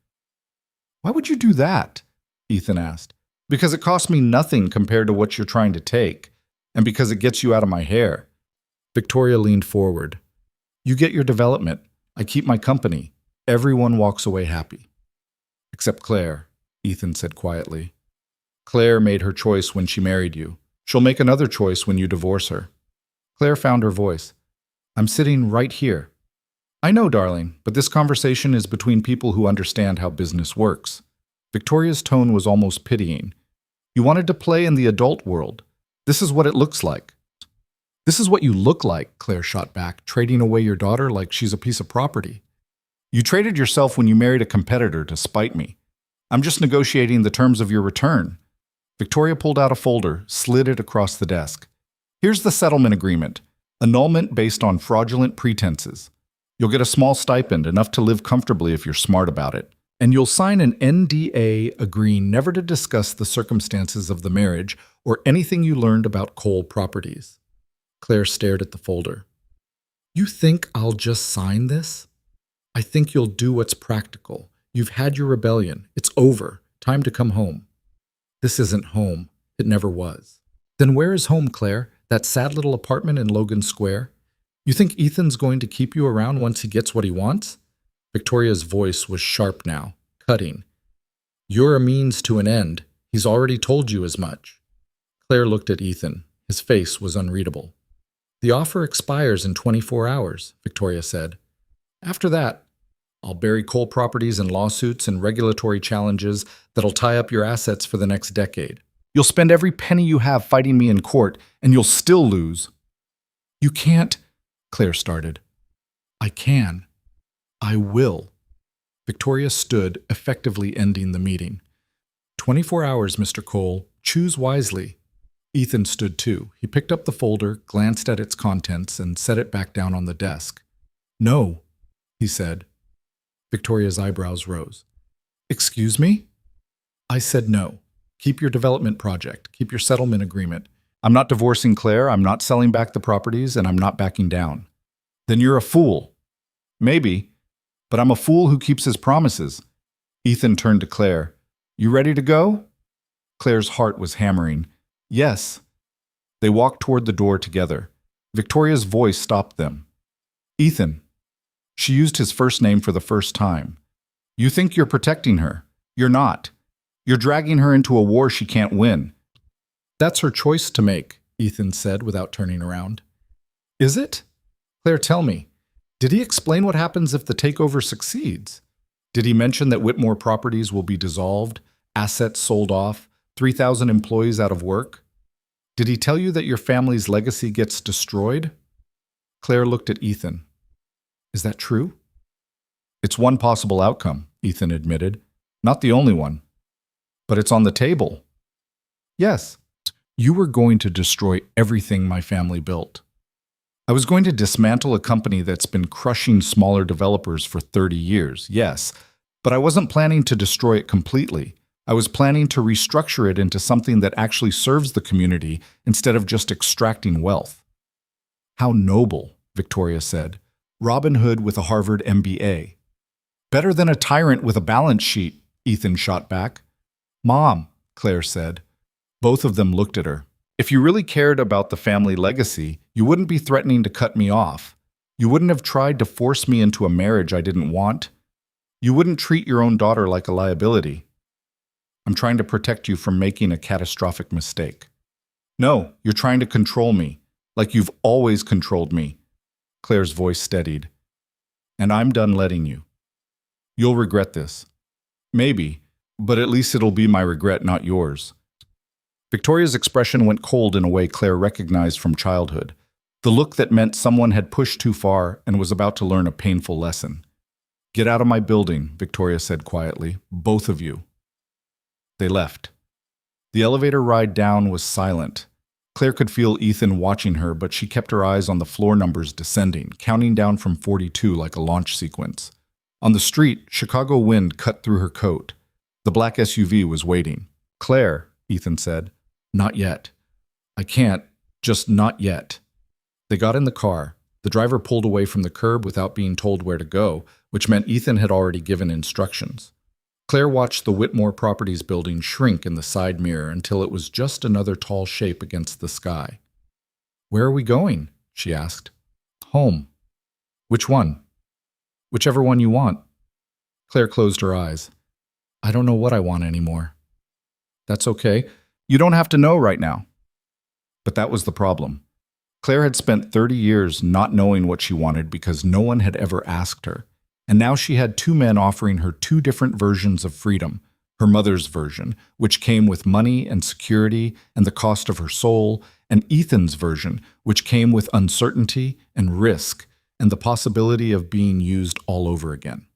Why would you do that? Ethan asked. Because it costs me nothing compared to what you're trying to take, and because it gets you out of my hair. Victoria leaned forward. You get your development. I keep my company. Everyone walks away happy. Except Claire, Ethan said quietly. Claire made her choice when she married you. She'll make another choice when you divorce her. Claire found her voice. I'm sitting right here. I know, darling, but this conversation is between people who understand how business works. Victoria's tone was almost pitying. You wanted to play in the adult world. This is what it looks like. This is what you look like, Claire shot back, trading away your daughter like she's a piece of property. You traded yourself when you married a competitor to spite me. I'm just negotiating the terms of your return. Victoria pulled out a folder, slid it across the desk. Here's the settlement agreement. Annulment based on fraudulent pretenses. You'll get a small stipend, enough to live comfortably if you're smart about it. And you'll sign an NDA agreeing never to discuss the circumstances of the marriage or anything you learned about Cole Properties. Claire stared at the folder. You think I'll just sign this? I think you'll do what's practical. You've had your rebellion. It's over. Time to come home. This isn't home. It never was. Then where is home, Claire? That sad little apartment in Logan Square? You think Ethan's going to keep you around once he gets what he wants? Victoria's voice was sharp now, cutting. You're a means to an end. He's already told you as much. Claire looked at Ethan. His face was unreadable. The offer expires in 24 hours, Victoria said. After that, I'll bury Cole Properties in lawsuits and regulatory challenges that'll tie up your assets for the next decade. You'll spend every penny you have fighting me in court, and you'll still lose. You can't, Claire started. I can. I will. Victoria stood, effectively ending the meeting. 24 hours, Mr. Cole. Choose wisely. Ethan stood too. He picked up the folder, glanced at its contents, and set it back down on the desk. No, he said. Victoria's eyebrows rose. Excuse me? I said no. Keep your development project. Keep your settlement agreement. I'm not divorcing Claire. I'm not selling back the properties, and I'm not backing down. Then you're a fool. Maybe. But I'm a fool who keeps his promises. Ethan turned to Claire. You ready to go? Claire's heart was hammering. Yes. They walked toward the door together. Victoria's voice stopped them. Ethan. She used his first name for the first time. You think you're protecting her. You're not. You're dragging her into a war she can't win. That's her choice to make, Ethan said without turning around. Is it? Claire, tell me. Did he explain what happens if the takeover succeeds? Did he mention that Whitmore Properties will be dissolved, assets sold off, 3,000 employees out of work? Did he tell you that your family's legacy gets destroyed? Claire looked at Ethan. Is that true? It's one possible outcome, Ethan admitted. Not the only one. But it's on the table. Yes. You were going to destroy everything my family built. I was going to dismantle a company that's been crushing smaller developers for 30 years, yes, but I wasn't planning to destroy it completely. I was planning to restructure it into something that actually serves the community instead of just extracting wealth. How noble, Victoria said. Robin Hood with a Harvard MBA. Better than a tyrant with a balance sheet, Ethan shot back. Mom, Claire said. Both of them looked at her. If you really cared about the family legacy, you wouldn't be threatening to cut me off. You wouldn't have tried to force me into a marriage I didn't want. You wouldn't treat your own daughter like a liability. I'm trying to protect you from making a catastrophic mistake. No, you're trying to control me, like you've always controlled me. Claire's voice steadied. and I'm done letting you. You'll regret this. Maybe, but at least it'll be my regret, not yours. Victoria's expression went cold in a way Claire recognized from childhood, the look that meant someone had pushed too far and was about to learn a painful lesson. Get out of my building, Victoria said quietly, both of you. They left. The elevator ride down was silent. Claire could feel Ethan watching her, but she kept her eyes on the floor numbers descending, counting down from 42 like a launch sequence. On the street, Chicago wind cut through her coat. The black SUV was waiting. Claire, Ethan said. Not yet. I can't. Just not yet. They got in the car. The driver pulled away from the curb without being told where to go, which meant Ethan had already given instructions. Claire watched the Whitmore Properties building shrink in the side mirror until it was just another tall shape against the sky. Where are we going? She asked. Home. Which one? Whichever one you want. Claire closed her eyes. I don't know what I want anymore. That's okay. You don't have to know right now. But that was the problem. Claire had spent 30 years not knowing what she wanted because no one had ever asked her. And now she had two men offering her two different versions of freedom. Her mother's version, which came with money and security and the cost of her soul, and Ethan's version, which came with uncertainty and risk and the possibility of being used all over again.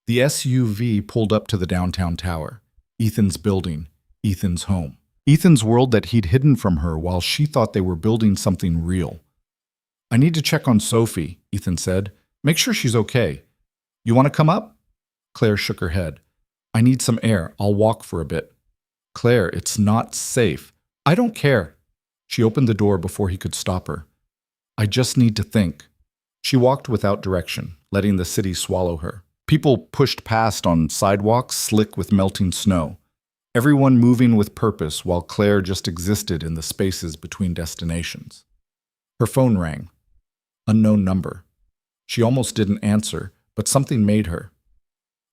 The SUV pulled up to the downtown tower. Ethan's building, Ethan's home. Ethan's world that he'd hidden from her while she thought they were building something real. I need to check on Sophie, Ethan said. Make sure she's okay. You want to come up? Claire shook her head. I need some air. I'll walk for a bit. Claire, it's not safe. I don't care. She opened the door before he could stop her. I just need to think. She walked without direction, letting the city swallow her. People pushed past on sidewalks slick with melting snow. Everyone moving with purpose while Claire just existed in the spaces between destinations. Her phone rang. Unknown number. She almost didn't answer, but something made her.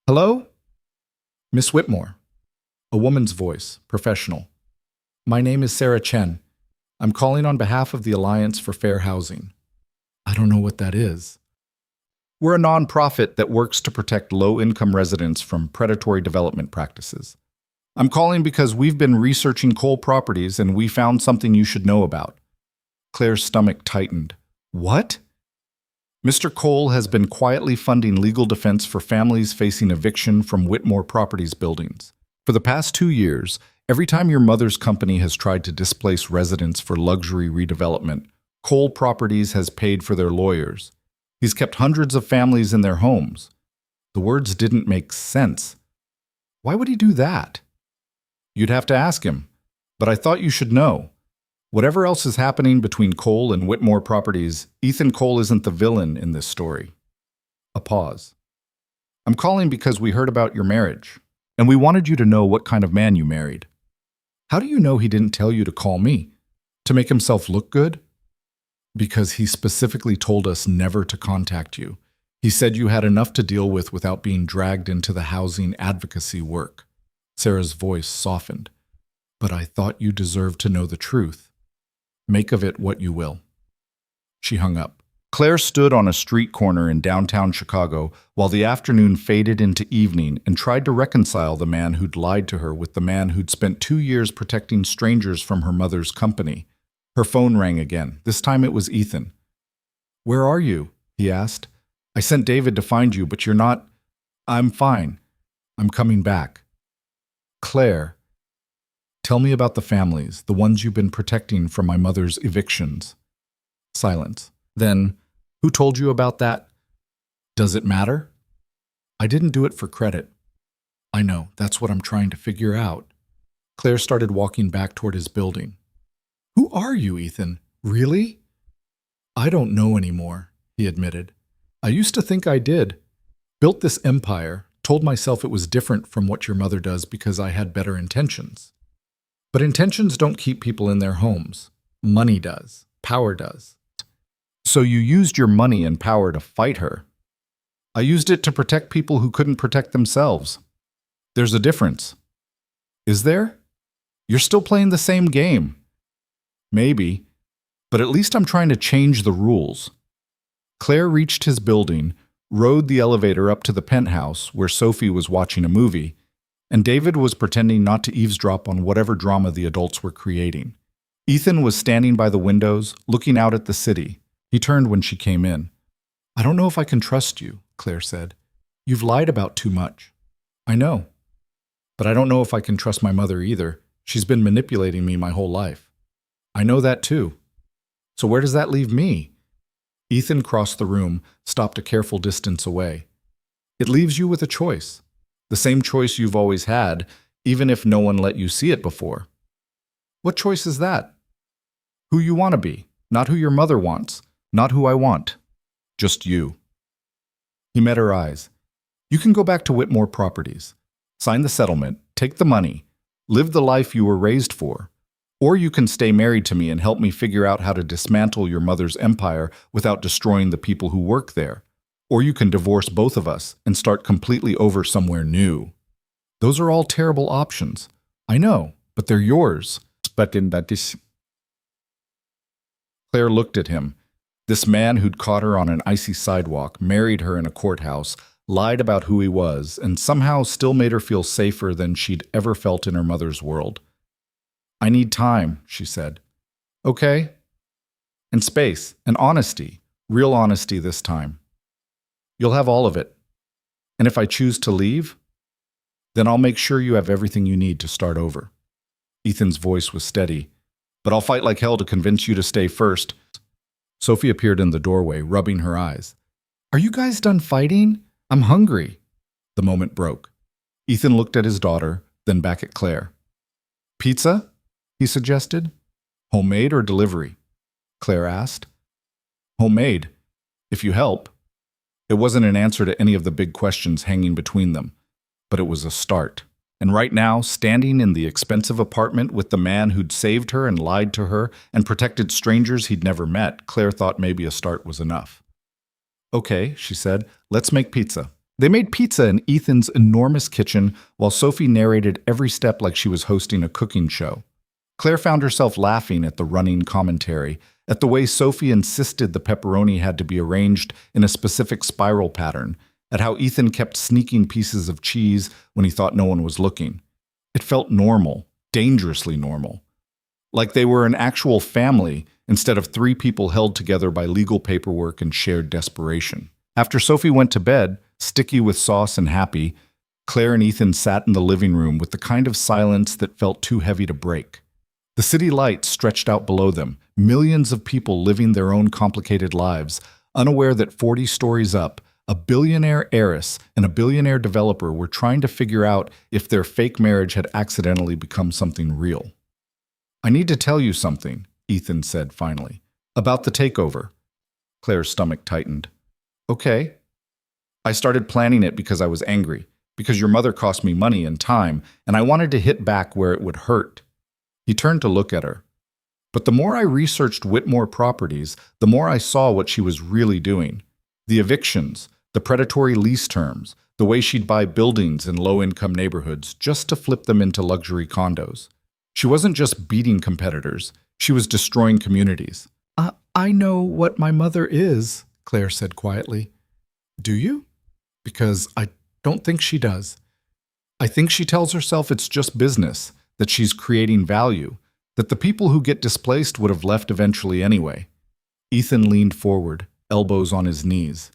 Hello? Miss Whitmore. A woman's voice, professional. My name is Sarah Chen. I'm calling on behalf of the Alliance for Fair Housing. I don't know what that is. We're a nonprofit that works to protect low-income residents from predatory development practices. I'm calling because we've been researching Cole properties and we found something you should know about. Claire's stomach tightened. What? Mr. Cole has been quietly funding legal defense for families facing eviction from Whitmore Properties buildings. For the past 2 years, every time your mother's company has tried to displace residents for luxury redevelopment, Cole Properties has paid for their lawyers. He's kept hundreds of families in their homes. The words didn't make sense. Why would he do that? You'd have to ask him, but I thought you should know. Whatever else is happening between Cole and Whitmore Properties, Ethan Cole isn't the villain in this story. A pause. I'm calling because we heard about your marriage, and we wanted you to know what kind of man you married. How do you know he didn't tell you to call me? To make himself look good? Because he specifically told us never to contact you. He said you had enough to deal with without being dragged into the housing advocacy work. Sarah's voice softened. But I thought you deserved to know the truth. Make of it what you will. She hung up. Claire stood on a street corner in downtown Chicago while the afternoon faded into evening and tried to reconcile the man who'd lied to her with the man who'd spent 2 years protecting strangers from her mother's company. Her phone rang again. This time it was Ethan. Where are you? He asked. I sent David to find you, but you're not. I'm fine. I'm coming back. Claire, tell me about the families, the ones you've been protecting from my mother's evictions. Silence. Then, who told you about that? Does it matter? I didn't do it for credit. I know, that's what I'm trying to figure out. Claire started walking back toward his building. Who are you, Ethan? Really? I don't know anymore, he admitted. I used to think I did. Built this empire, told myself it was different from what your mother does because I had better intentions. But intentions don't keep people in their homes. Money does. Power does. So you used your money and power to fight her. I used it to protect people who couldn't protect themselves. There's a difference. Is there? You're still playing the same game. Maybe, but at least I'm trying to change the rules. Claire reached his building, rode the elevator up to the penthouse where Sophie was watching a movie, and David was pretending not to eavesdrop on whatever drama the adults were creating. Ethan was standing by the windows, looking out at the city. He turned when she came in. "I don't know if I can trust you," Claire said. "You've lied about too much." "I know. But I don't know if I can trust my mother either. She's been manipulating me my whole life." "I know that too. So where does that leave me?" Ethan crossed the room, stopped a careful distance away. "It leaves you with a choice. The same choice you've always had, even if no one let you see it before." "What choice is that?" "Who you want to be, not who your mother wants, not who I want. Just you." He met her eyes. "You can go back to Whitmore Properties, sign the settlement, take the money, live the life you were raised for. Or you can stay married to me and help me figure out how to dismantle your mother's empire without destroying the people who work there. Or you can divorce both of us and start completely over somewhere new. Those are all terrible options. I know, but they're yours." But in that Claire looked at him. This man who'd caught her on an icy sidewalk, married her in a courthouse, lied about who he was, and somehow still made her feel safer than she'd ever felt in her mother's world. "I need time," she said. "Okay." "And space, and honesty, real honesty this time. You'll have all of it. And if I choose to leave, then I'll make sure you have everything you need to start over." Ethan's voice was steady. "But I'll fight like hell to convince you to stay first." Sophie appeared in the doorway, rubbing her eyes. "Are you guys done fighting? I'm hungry." The moment broke. Ethan looked at his daughter, then back at Claire. "Pizza?" he suggested. "Homemade or delivery?" Claire asked. "Homemade, if you help." It wasn't an answer to any of the big questions hanging between them, but it was a start. And right now, standing in the expensive apartment with the man who'd saved her and lied to her and protected strangers he'd never met, Claire thought maybe a start was enough. "Okay," she said, "let's make pizza." They made pizza in Ethan's enormous kitchen while Sophie narrated every step like she was hosting a cooking show. Claire found herself laughing at the running commentary, at the way Sophie insisted the pepperoni had to be arranged in a specific spiral pattern, at how Ethan kept sneaking pieces of cheese when he thought no one was looking. It felt normal, dangerously normal. Like they were an actual family instead of three people held together by legal paperwork and shared desperation. After Sophie went to bed, sticky with sauce and happy, Claire and Ethan sat in the living room with the kind of silence that felt too heavy to break. The city lights stretched out below them, millions of people living their own complicated lives, unaware that 40 stories up, a billionaire heiress and a billionaire developer were trying to figure out if their fake marriage had accidentally become something real. "I need to tell you something," Ethan said finally, "about the takeover." Claire's stomach tightened. "Okay." "I started planning it because I was angry, because your mother cost me money and time, and I wanted to hit back where it would hurt." He turned to look at her. "But the more I researched Whitmore Properties, the more I saw what she was really doing. The evictions, the predatory lease terms, the way she'd buy buildings in low-income neighborhoods just to flip them into luxury condos. She wasn't just beating competitors, she was destroying communities." I know what my mother is," Claire said quietly. "Do you?" "Because I don't think she does. I think she tells herself it's just business, that she's creating value, that the people who get displaced would have left eventually anyway." Ethan leaned forward, elbows on his knees.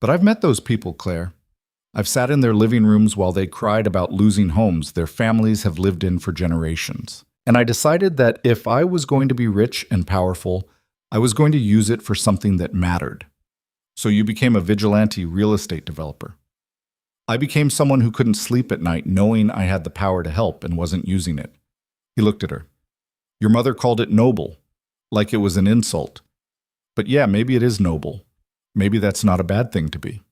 "But I've met those people, Claire. I've sat in their living rooms while they cried about losing homes their families have lived in for generations. And I decided that if I was going to be rich and powerful, I was going to use it for something that mattered. So you became a vigilante real estate developer. I became someone who couldn't sleep at night knowing I had the power to help and wasn't using it." He looked at her. "Your mother called it noble, like it was an insult. But yeah, maybe it is noble. Maybe that's not a bad thing to be."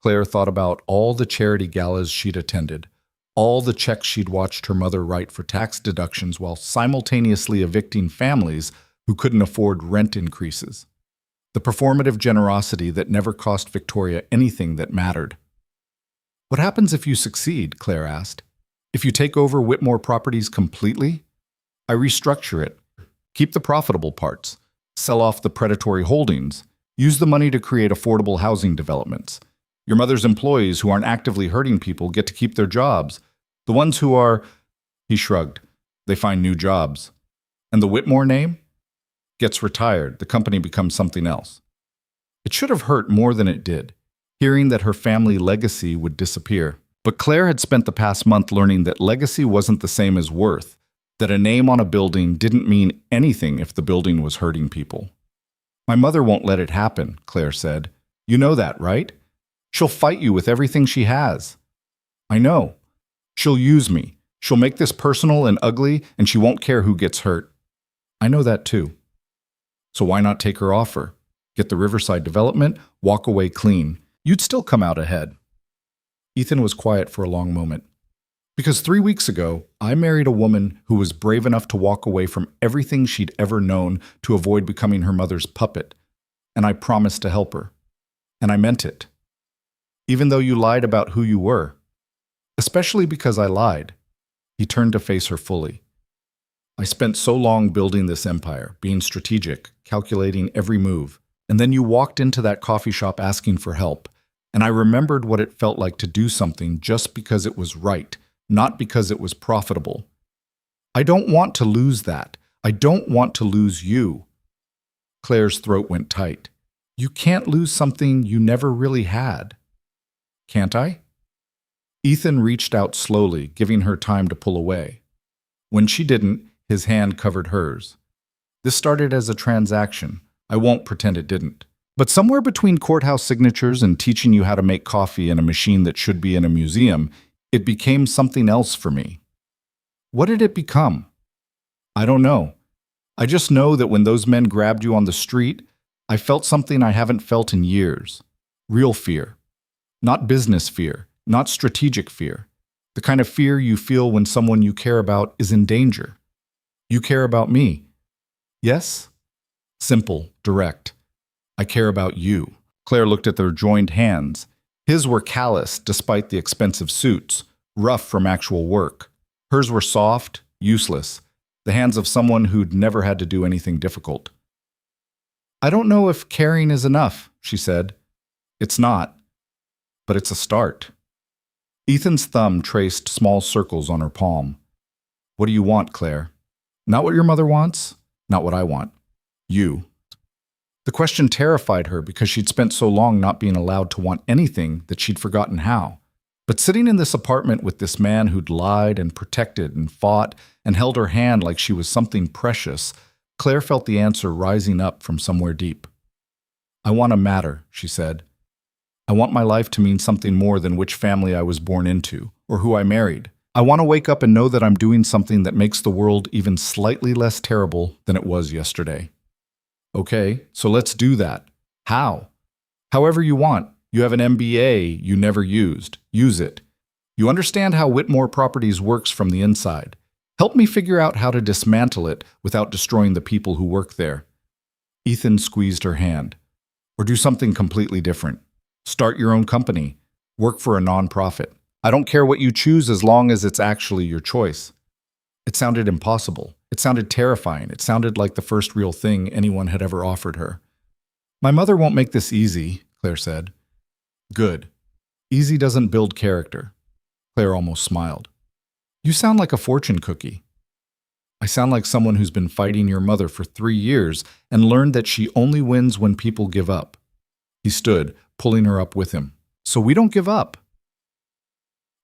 Claire thought about all the charity galas she'd attended, all the checks she'd watched her mother write for tax deductions while simultaneously evicting families who couldn't afford rent increases. The performative generosity that never cost Victoria anything that mattered. "What happens if you succeed?" Claire asked. "If you take over Whitmore Properties completely?" "I restructure it, keep the profitable parts, sell off the predatory holdings, Use the money to create affordable housing developments. Your mother's employees who aren't actively hurting people get to keep their jobs. The ones who are, he shrugged, they find new jobs. And the Whitmore name? Gets retired. The company becomes something else. It should have hurt more than it did, hearing that her family legacy would disappear. But Claire had spent the past month learning that legacy wasn't the same as worth, that a name on a building didn't mean anything if the building was hurting people. My mother won't let it happen, Claire said. You know that, right? She'll fight you with everything she has. I know. She'll use me. She'll make this personal and ugly, and she won't care who gets hurt. I know that too. So why not take her offer? Get the Riverside development, walk away clean. You'd still come out ahead. Ethan was quiet for a long moment. Because 3 weeks ago, I married a woman who was brave enough to walk away from everything she'd ever known to avoid becoming her mother's puppet. And I promised to help her. And I meant it. Even though you lied about who you were. Especially because I lied. He turned to face her fully. I spent so long building this empire, being strategic, calculating every move. And then you walked into that coffee shop asking for help. And I remembered what it felt like to do something just because it was right, not because it was profitable. I don't want to lose that. I don't want to lose you. Claire's throat went tight. You can't lose something you never really had. Can't I? Ethan reached out slowly, giving her time to pull away. When she didn't, his hand covered hers. This started as a transaction. I won't pretend it didn't. But somewhere between courthouse signatures and teaching you how to make coffee in a machine that should be in a museum, it became something else for me. What did it become? I don't know. I just know that when those men grabbed you on the street, I felt something I haven't felt in years. Real fear. Not business fear, not strategic fear. The kind of fear you feel when someone you care about is in danger. You care about me. Yes? Simple, direct. I care about you. Claire looked at their joined hands. His were calloused despite the expensive suits, rough from actual work. Hers were soft, useless, the hands of someone who'd never had to do anything difficult. I don't know if caring is enough, she said. It's not, but it's a start. Ethan's thumb traced small circles on her palm. What do you want, Claire? Not what your mother wants, not what I want. You. The question terrified her because she'd spent so long not being allowed to want anything that she'd forgotten how. But sitting in this apartment with this man who'd lied and protected and fought and held her hand like she was something precious, Claire felt the answer rising up from somewhere deep. I want to matter, she said. I want my life to mean something more than which family I was born into or who I married. I want to wake up and know that I'm doing something that makes the world even slightly less terrible than it was yesterday. Okay, so let's do that. How? However you want. You have an MBA you never used. Use it. You understand how Whitmore Properties works from the inside. Help me figure out how to dismantle it without destroying the people who work there. Ethan squeezed her hand. Or do something completely different. Start your own company. Work for a nonprofit. I don't care what you choose as long as it's actually your choice. It sounded impossible. It sounded terrifying. It sounded like the first real thing anyone had ever offered her. My mother won't make this easy, Claire said. Good. Easy doesn't build character. Claire almost smiled. You sound like a fortune cookie. I sound like someone who's been fighting your mother for 3 years and learned that she only wins when people give up. He stood, pulling her up with him. So we don't give up.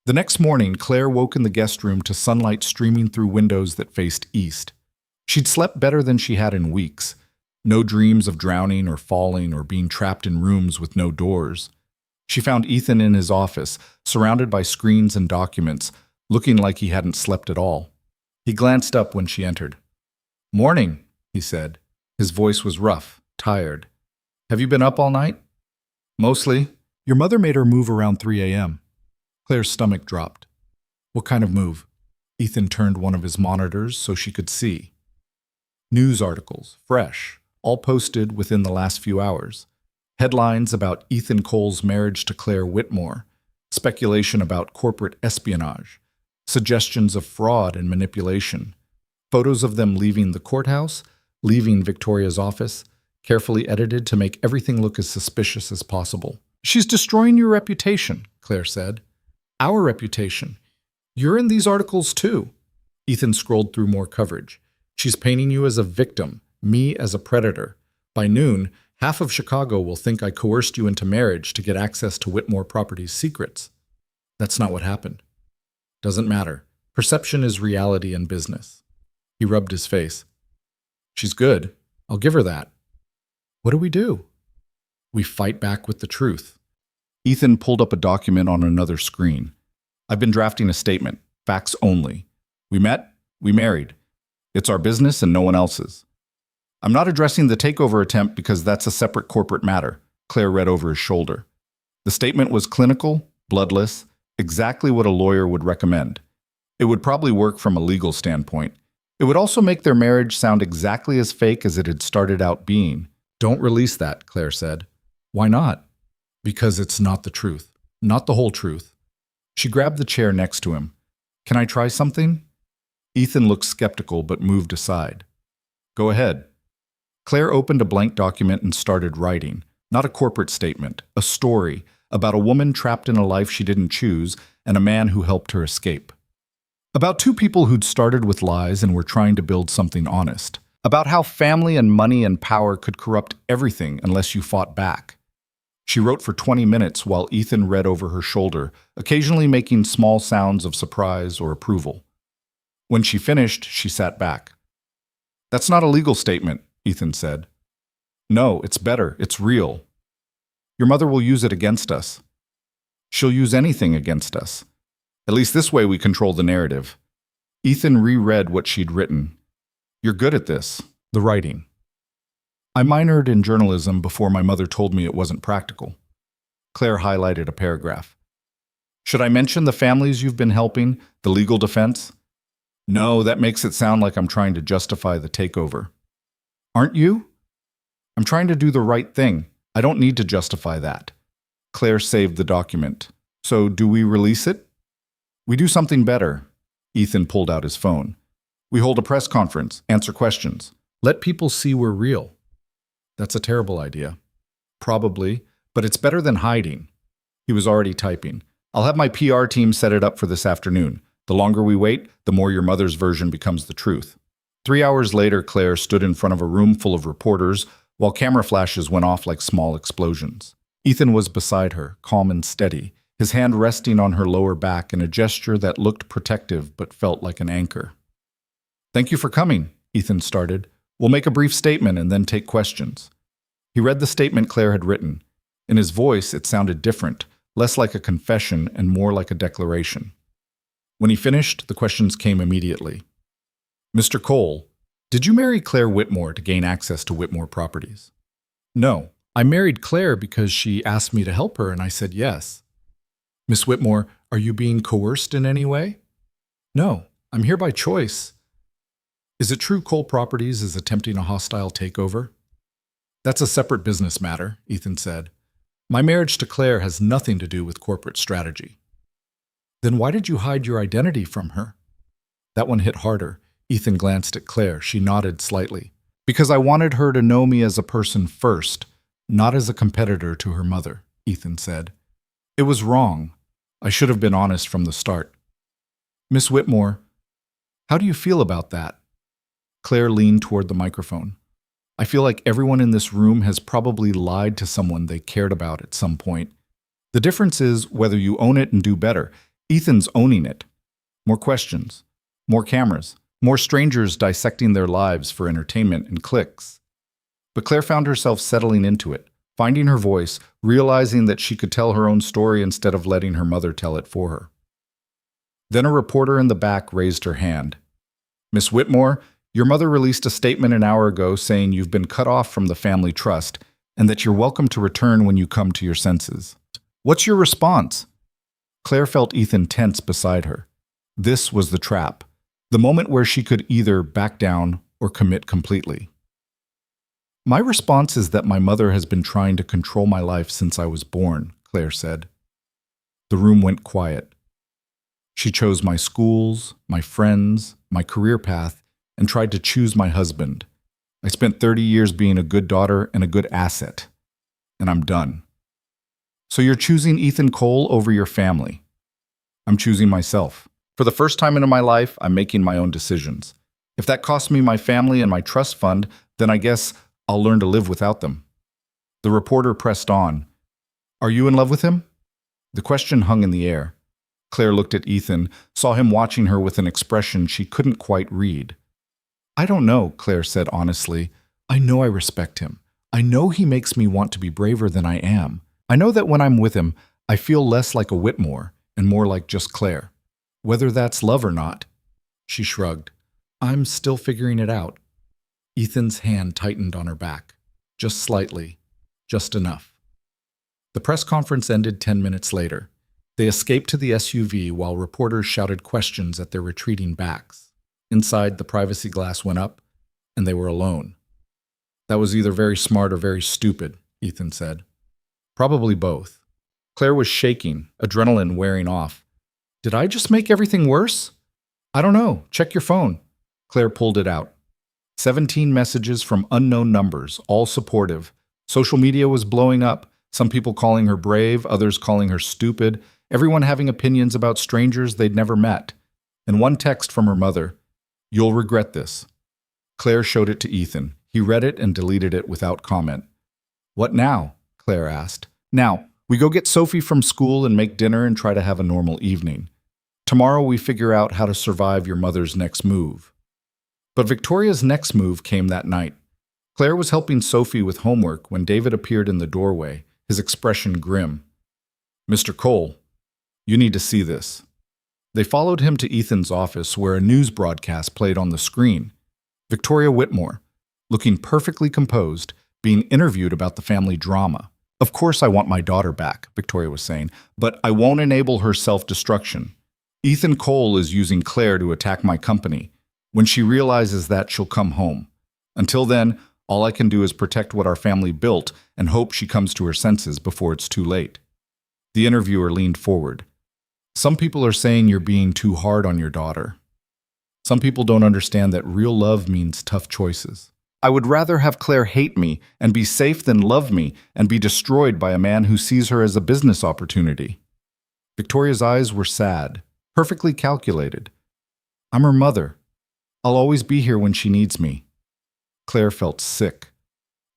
The next morning, Claire woke in the guest room to sunlight streaming through windows that faced east. She'd slept better than she had in weeks. No dreams of drowning or falling or being trapped in rooms with no doors. She found Ethan in his office, surrounded by screens and documents, looking like he hadn't slept at all. He glanced up when she entered. Morning, he said. His voice was rough, tired. Have you been up all night? Mostly. Your mother made her move around 3 a.m. Claire's stomach dropped. What kind of move? Ethan turned one of his monitors so she could see. News articles, fresh, all posted within the last few hours. Headlines about Ethan Cole's marriage to Claire Whitmore, speculation about corporate espionage, suggestions of fraud and manipulation, photos of them leaving the courthouse, leaving Victoria's office, carefully edited to make everything look as suspicious as possible. She's destroying your reputation, Claire said. Our reputation. You're in these articles too. Ethan scrolled through more coverage. She's painting you as a victim, me as a predator. By noon, half of Chicago will think I coerced you into marriage to get access to Whitmore Properties' secrets. That's not what happened. Doesn't matter. Perception is reality in business. He rubbed his face. She's good. I'll give her that. What do? We fight back with the truth. Ethan pulled up a document on another screen. I've been drafting a statement. Facts only. We met. We married. It's our business and no one else's. I'm not addressing the takeover attempt because that's a separate corporate matter, Claire read over his shoulder. The statement was clinical, bloodless, exactly what a lawyer would recommend. It would probably work from a legal standpoint. It would also make their marriage sound exactly as fake as it had started out being. Don't release that, Claire said. Why not? Because it's not the truth. Not the whole truth. She grabbed the chair next to him. Can I try something? Ethan looked skeptical but moved aside. Go ahead. Claire opened a blank document and started writing. Not a corporate statement, a story about a woman trapped in a life she didn't choose and a man who helped her escape. About two people who'd started with lies and were trying to build something honest. About how family and money and power could corrupt everything unless you fought back. She wrote for 20 minutes while Ethan read over her shoulder, occasionally making small sounds of surprise or approval. When she finished, she sat back. That's not a legal statement, Ethan said. No, it's better. It's real. Your mother will use it against us. She'll use anything against us. At least this way we control the narrative. Ethan reread what she'd written. You're good at this, the writing. I minored in journalism before my mother told me it wasn't practical. Claire highlighted a paragraph. Should I mention the families you've been helping, the legal defense? No, that makes it sound like I'm trying to justify the takeover. Aren't you? I'm trying to do the right thing. I don't need to justify that. Claire saved the document. So do we release it? We do something better. Ethan pulled out his phone. We hold a press conference, answer questions. Let people see we're real. That's a terrible idea. Probably, but it's better than hiding. He was already typing. I'll have my PR team set it up for this afternoon. The longer we wait, the more your mother's version becomes the truth. 3 hours later, Claire stood in front of a room full of reporters while camera flashes went off like small explosions. Ethan was beside her, calm and steady, his hand resting on her lower back in a gesture that looked protective but felt like an anchor. Thank you for coming, Ethan started. We'll make a brief statement and then take questions. He read the statement Claire had written. In his voice, it sounded different, less like a confession and more like a declaration. When he finished, the questions came immediately. Mr. Cole, did you marry Claire Whitmore to gain access to Whitmore Properties? No, I married Claire because she asked me to help her and I said yes. Miss Whitmore, are you being coerced in any way? No, I'm here by choice. Is it true Cole Properties is attempting a hostile takeover? That's a separate business matter, Ethan said. My marriage to Claire has nothing to do with corporate strategy. Then why did you hide your identity from her? That one hit harder. Ethan glanced at Claire. She nodded slightly. Because I wanted her to know me as a person first, not as a competitor to her mother, Ethan said. It was wrong. I should have been honest from the start. Miss Whitmore, how do you feel about that? Claire leaned toward the microphone. I feel like everyone in this room has probably lied to someone they cared about at some point. The difference is whether you own it and do better. Ethan's owning it. More questions, more cameras, more strangers dissecting their lives for entertainment and clicks. But Claire found herself settling into it, finding her voice, realizing that she could tell her own story instead of letting her mother tell it for her. Then a reporter in the back raised her hand. Miss Whitmore, your mother released a statement an hour ago saying you've been cut off from the family trust and that you're welcome to return when you come to your senses. What's your response? Claire felt Ethan tense beside her. This was the trap, the moment where she could either back down or commit completely. My response is that my mother has been trying to control my life since I was born, Claire said. The room went quiet. She chose my schools, my friends, my career path, and tried to choose my husband. I spent 30 years being a good daughter and a good asset, and I'm done. So you're choosing Ethan Cole over your family. I'm choosing myself. For the first time in my life, I'm making my own decisions. If that costs me my family and my trust fund, then I guess I'll learn to live without them. The reporter pressed on. Are you in love with him? The question hung in the air. Claire looked at Ethan, saw him watching her with an expression she couldn't quite read. I don't know, Claire said honestly. I know I respect him. I know he makes me want to be braver than I am. I know that when I'm with him, I feel less like a Whitmore and more like just Claire. Whether that's love or not. She shrugged. I'm still figuring it out. Ethan's hand tightened on her back. Just slightly. Just enough. The press conference ended 10 minutes later. They escaped to the SUV while reporters shouted questions at their retreating backs. Inside, the privacy glass went up, and they were alone. That was either very smart or very stupid, Ethan said. Probably both. Claire was shaking, adrenaline wearing off. Did I just make everything worse? I don't know. Check your phone. Claire pulled it out. 17 messages from unknown numbers, all supportive. Social media was blowing up, some people calling her brave, others calling her stupid, everyone having opinions about strangers they'd never met. And one text from her mother. You'll regret this. Claire showed it to Ethan. He read it and deleted it without comment. What now? Claire asked. Now, we go get Sophie from school and make dinner and try to have a normal evening. Tomorrow we figure out how to survive your mother's next move. But Victoria's next move came that night. Claire was helping Sophie with homework when David appeared in the doorway, his expression grim. Mr. Cole, you need to see this. They followed him to Ethan's office where a news broadcast played on the screen. Victoria Whitmore, looking perfectly composed, being interviewed about the family drama. Of course I want my daughter back, Victoria was saying, but I won't enable her self-destruction. Ethan Cole is using Claire to attack my company. When she realizes that, she'll come home. Until then, all I can do is protect what our family built and hope she comes to her senses before it's too late. The interviewer leaned forward. Some people are saying you're being too hard on your daughter. Some people don't understand that real love means tough choices. I would rather have Claire hate me and be safe than love me and be destroyed by a man who sees her as a business opportunity. Victoria's eyes were sad, perfectly calculated. I'm her mother. I'll always be here when she needs me. Claire felt sick.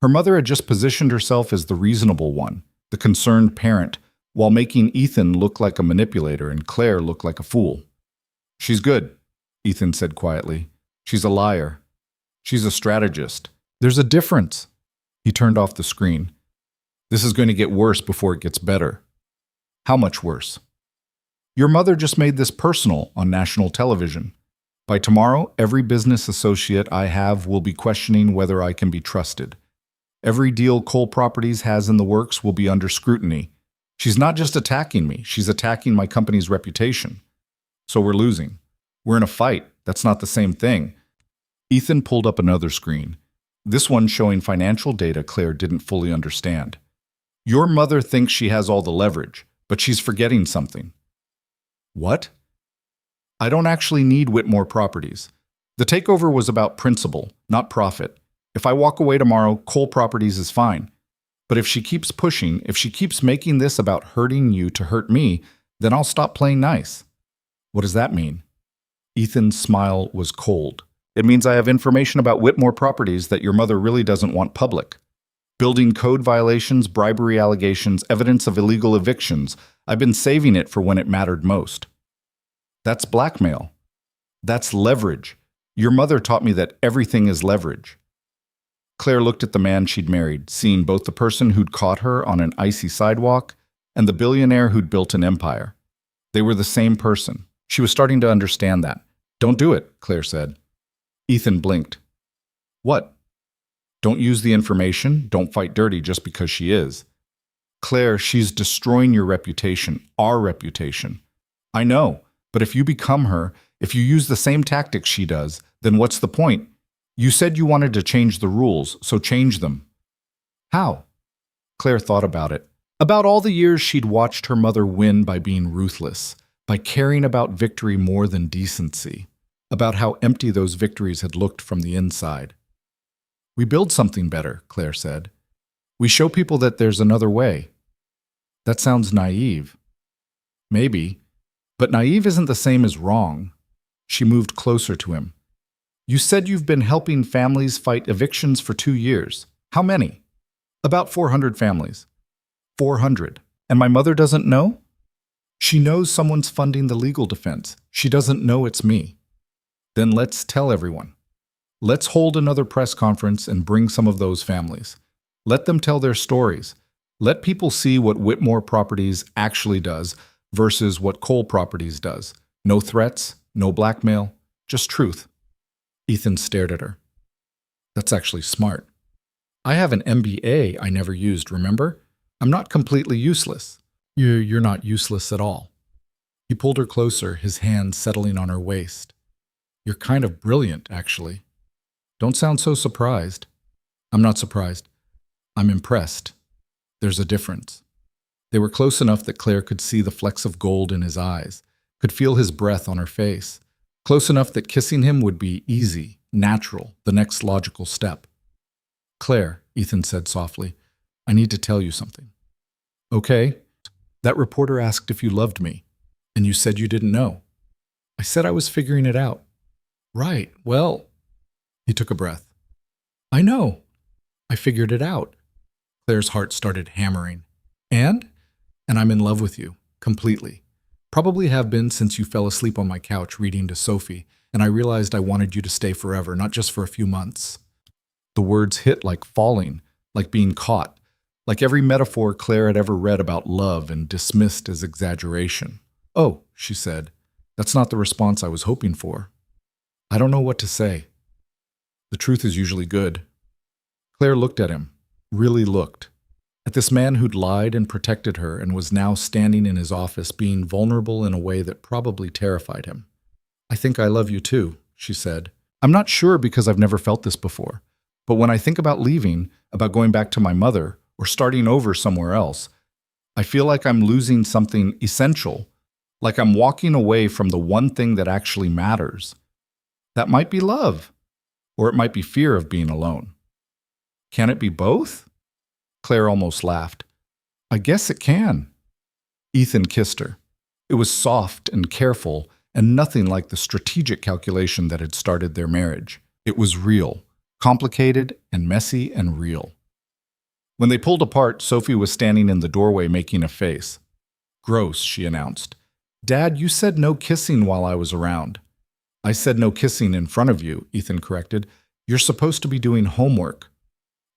Her mother had just positioned herself as the reasonable one, the concerned parent, while making Ethan look like a manipulator and Claire look like a fool. She's good, Ethan said quietly. She's a liar. She's a strategist. There's a difference. He turned off the screen. This is going to get worse before it gets better. How much worse? Your mother just made this personal on national television. By tomorrow, every business associate I have will be questioning whether I can be trusted. Every deal Cole Properties has in the works will be under scrutiny. She's not just attacking me, she's attacking my company's reputation. So we're losing. We're in a fight. That's not the same thing. Ethan pulled up another screen, this one showing financial data Claire didn't fully understand. Your mother thinks she has all the leverage, but she's forgetting something. What? I don't actually need Whitmore Properties. The takeover was about principle, not profit. If I walk away tomorrow, Cole Properties is fine. But if she keeps pushing, if she keeps making this about hurting you to hurt me, then I'll stop playing nice. What does that mean? Ethan's smile was cold. It means I have information about Whitmore Properties that your mother really doesn't want public. Building code violations, bribery allegations, evidence of illegal evictions. I've been saving it for when it mattered most. That's blackmail. That's leverage. Your mother taught me that everything is leverage. Claire looked at the man she'd married, seeing both the person who'd caught her on an icy sidewalk and the billionaire who'd built an empire. They were the same person. She was starting to understand that. Don't do it, Claire said. Ethan blinked. What? Don't use the information, don't fight dirty just because she is. Claire, she's destroying your reputation, our reputation. I know, but if you become her, if you use the same tactics she does, then what's the point? You said you wanted to change the rules, so change them. How? Claire thought about it. About all the years she'd watched her mother win by being ruthless, by caring about victory more than decency, about how empty those victories had looked from the inside. We build something better, Claire said. We show people that there's another way. That sounds naive. Maybe, but naive isn't the same as wrong. She moved closer to him. You said you've been helping families fight evictions for 2 years. How many? About 400 families. 400. And my mother doesn't know? She knows someone's funding the legal defense. She doesn't know it's me. Then let's tell everyone. Let's hold another press conference and bring some of those families. Let them tell their stories. Let people see what Whitmore Properties actually does versus what Cole Properties does. No threats, no blackmail, just truth. Ethan stared at her. That's actually smart. I have an MBA I never used, remember? I'm not completely useless. You're not useless at all. He pulled her closer, his hand settling on her waist. You're kind of brilliant, actually. Don't sound so surprised. I'm not surprised. I'm impressed. There's a difference. They were close enough that Claire could see the flecks of gold in his eyes, could feel his breath on her face, close enough that kissing him would be easy, natural, the next logical step. Claire, Ethan said softly, I need to tell you something. Okay. That reporter asked if you loved me, and you said you didn't know. I said I was figuring it out. Right, well, he took a breath. I know. I figured it out. Claire's heart started hammering. And I'm in love with you, completely. Probably have been since you fell asleep on my couch reading to Sophie, and I realized I wanted you to stay forever, not just for a few months. The words hit like falling, like being caught, like every metaphor Claire had ever read about love and dismissed as exaggeration. Oh, she said, that's not the response I was hoping for. I don't know what to say. The truth is usually good. Claire looked at him, really looked, at this man who'd lied and protected her and was now standing in his office being vulnerable in a way that probably terrified him. I think I love you too, she said. I'm not sure because I've never felt this before, but when I think about leaving, about going back to my mother, or starting over somewhere else, I feel like I'm losing something essential, like I'm walking away from the one thing that actually matters. That might be love, or it might be fear of being alone. Can it be both? Claire almost laughed. I guess it can. Ethan kissed her. It was soft and careful, and nothing like the strategic calculation that had started their marriage. It was real, complicated and messy and real. When they pulled apart, Sophie was standing in the doorway making a face. Gross, she announced. Dad, you said no kissing while I was around. I said no kissing in front of you, Ethan corrected. You're supposed to be doing homework.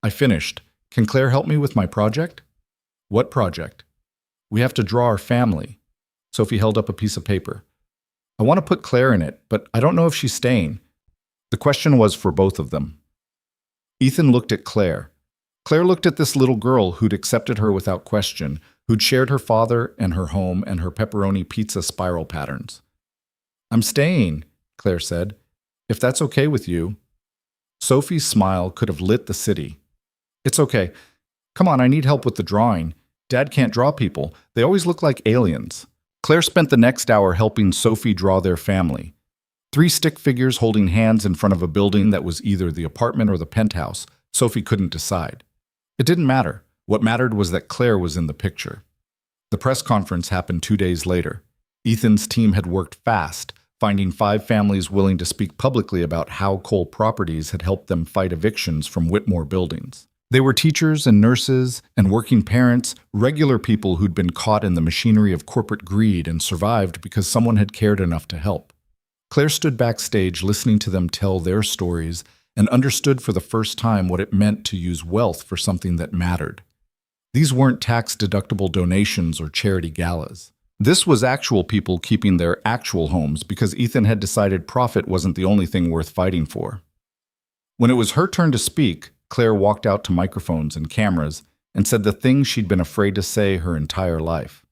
I finished. Can Claire help me with my project? What project? We have to draw our family. Sophie held up a piece of paper. I want to put Claire in it, but I don't know if she's staying. The question was for both of them. Ethan looked at Claire. Claire looked at this little girl who'd accepted her without question, who'd shared her father and her home and her pepperoni pizza spiral patterns. I'm staying, Claire said, if that's okay with you. Sophie's smile could have lit the city. It's okay. Come on, I need help with the drawing. Dad can't draw people. They always look like aliens. Claire spent the next hour helping Sophie draw their family. 3 stick figures holding hands in front of a building that was either the apartment or the penthouse. Sophie couldn't decide. It didn't matter. What mattered was that Claire was in the picture. The press conference happened 2 days later. Ethan's team had worked fast, finding 5 families willing to speak publicly about how Cole Properties had helped them fight evictions from Whitmore buildings. They were teachers and nurses and working parents, regular people who'd been caught in the machinery of corporate greed and survived because someone had cared enough to help. Claire stood backstage listening to them tell their stories and understood for the first time what it meant to use wealth for something that mattered. These weren't tax-deductible donations or charity galas. This was actual people keeping their actual homes because Ethan had decided profit wasn't the only thing worth fighting for. When it was her turn to speak, Claire walked out to microphones and cameras and said the thing she'd been afraid to say her entire life.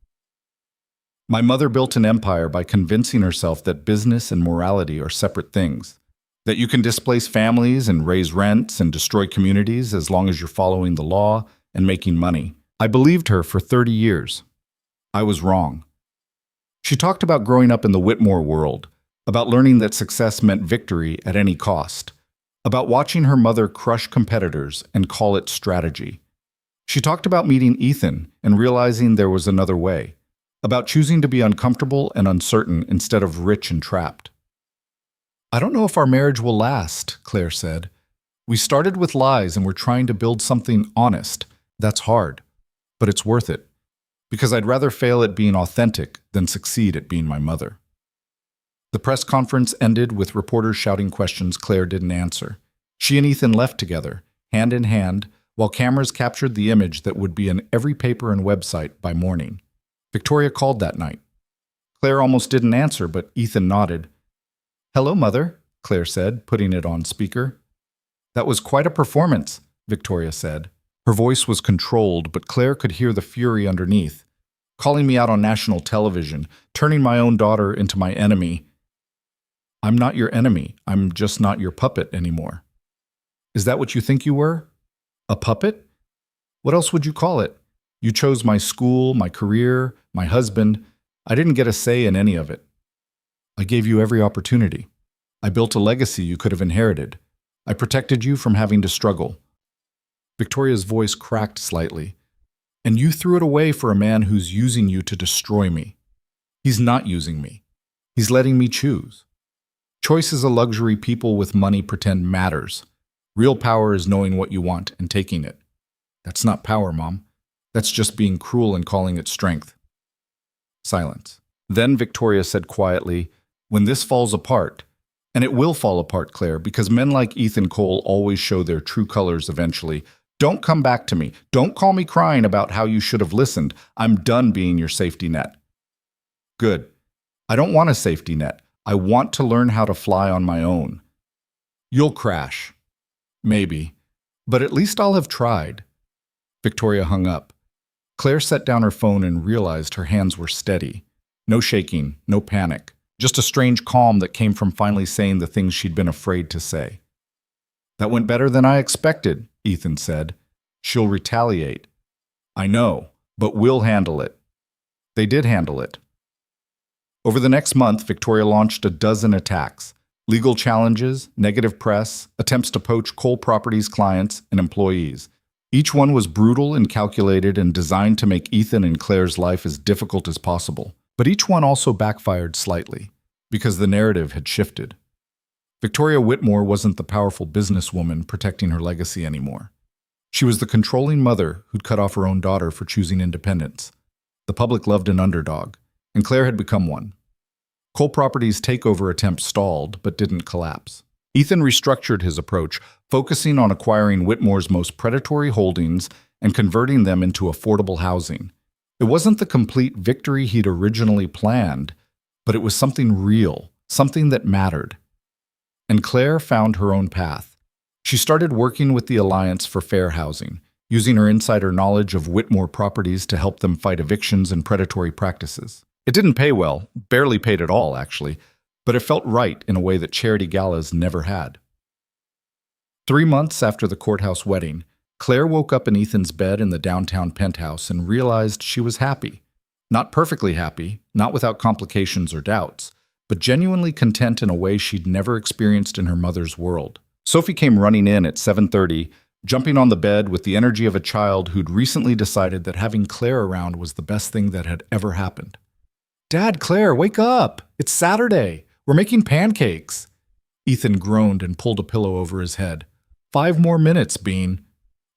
My mother built an empire by convincing herself that business and morality are separate things, that you can displace families and raise rents and destroy communities as long as you're following the law and making money. I believed her for 30 years. I was wrong. She talked about growing up in the Whitmore world, about learning that success meant victory at any cost, about watching her mother crush competitors and call it strategy. She talked about meeting Ethan and realizing there was another way, about choosing to be uncomfortable and uncertain instead of rich and trapped. "I don't know if our marriage will last," Claire said. "We started with lies and we're trying to build something honest. That's hard, but it's worth it, because I'd rather fail at being authentic than succeed at being my mother." The press conference ended with reporters shouting questions Claire didn't answer. She and Ethan left together, hand in hand, while cameras captured the image that would be in every paper and website by morning. Victoria called that night. Claire almost didn't answer, but Ethan nodded. "Hello, Mother," Claire said, putting it on speaker. "That was quite a performance," Victoria said. Her voice was controlled, but Claire could hear the fury underneath. "Calling me out on national television, turning my own daughter into my enemy." "I'm not your enemy. I'm just not your puppet anymore." "Is that what you think you were? A puppet? What else would you call it? You chose my school, my career, my husband. I didn't get a say in any of it. I gave you every opportunity. I built a legacy you could have inherited. I protected you from having to struggle." Victoria's voice cracked slightly. "And you threw it away for a man who's using you to destroy me. He's not using me. He's letting me choose. Choice is a luxury people with money pretend matters. Real power is knowing what you want and taking it. That's not power, Mom. That's just being cruel and calling it strength." Silence. Then Victoria said quietly, "When this falls apart," and it will fall apart, Claire, because men like Ethan Cole always show their true colors eventually. "Don't come back to me. Don't call me crying about how you should have listened. I'm done being your safety net." "Good. I don't want a safety net. I want to learn how to fly on my own." "You'll crash." "Maybe. But at least I'll have tried." Victoria hung up. Claire set down her phone and realized her hands were steady. No shaking, no panic. Just a strange calm that came from finally saying the things she'd been afraid to say. "That went better than I expected," Ethan said. "She'll retaliate." "I know, but we'll handle it." They did handle it. Over the next month, Victoria launched a dozen attacks. Legal challenges, negative press, attempts to poach Cole Properties clients and employees. Each one was brutal and calculated and designed to make Ethan and Claire's life as difficult as possible. But each one also backfired slightly, because the narrative had shifted. Victoria Whitmore wasn't the powerful businesswoman protecting her legacy anymore. She was the controlling mother who'd cut off her own daughter for choosing independence. The public loved an underdog, and Claire had become one. Cole Properties' takeover attempt stalled, but didn't collapse. Ethan restructured his approach, focusing on acquiring Whitmore's most predatory holdings and converting them into affordable housing. It wasn't the complete victory he'd originally planned, but it was something real, something that mattered. And Claire found her own path. She started working with the Alliance for Fair Housing, using her insider knowledge of Whitmore Properties to help them fight evictions and predatory practices. It didn't pay well, barely paid at all, actually, but it felt right in a way that charity galas never had. 3 months after the courthouse wedding, Claire woke up in Ethan's bed in the downtown penthouse and realized she was happy. Not perfectly happy, not without complications or doubts, but genuinely content in a way she'd never experienced in her mother's world. Sophie came running in at 7:30, jumping on the bed with the energy of a child who'd recently decided that having Claire around was the best thing that had ever happened. "Dad, Claire, wake up! It's Saturday! We're making pancakes!" Ethan groaned and pulled a pillow over his head. 5 more minutes, Bean."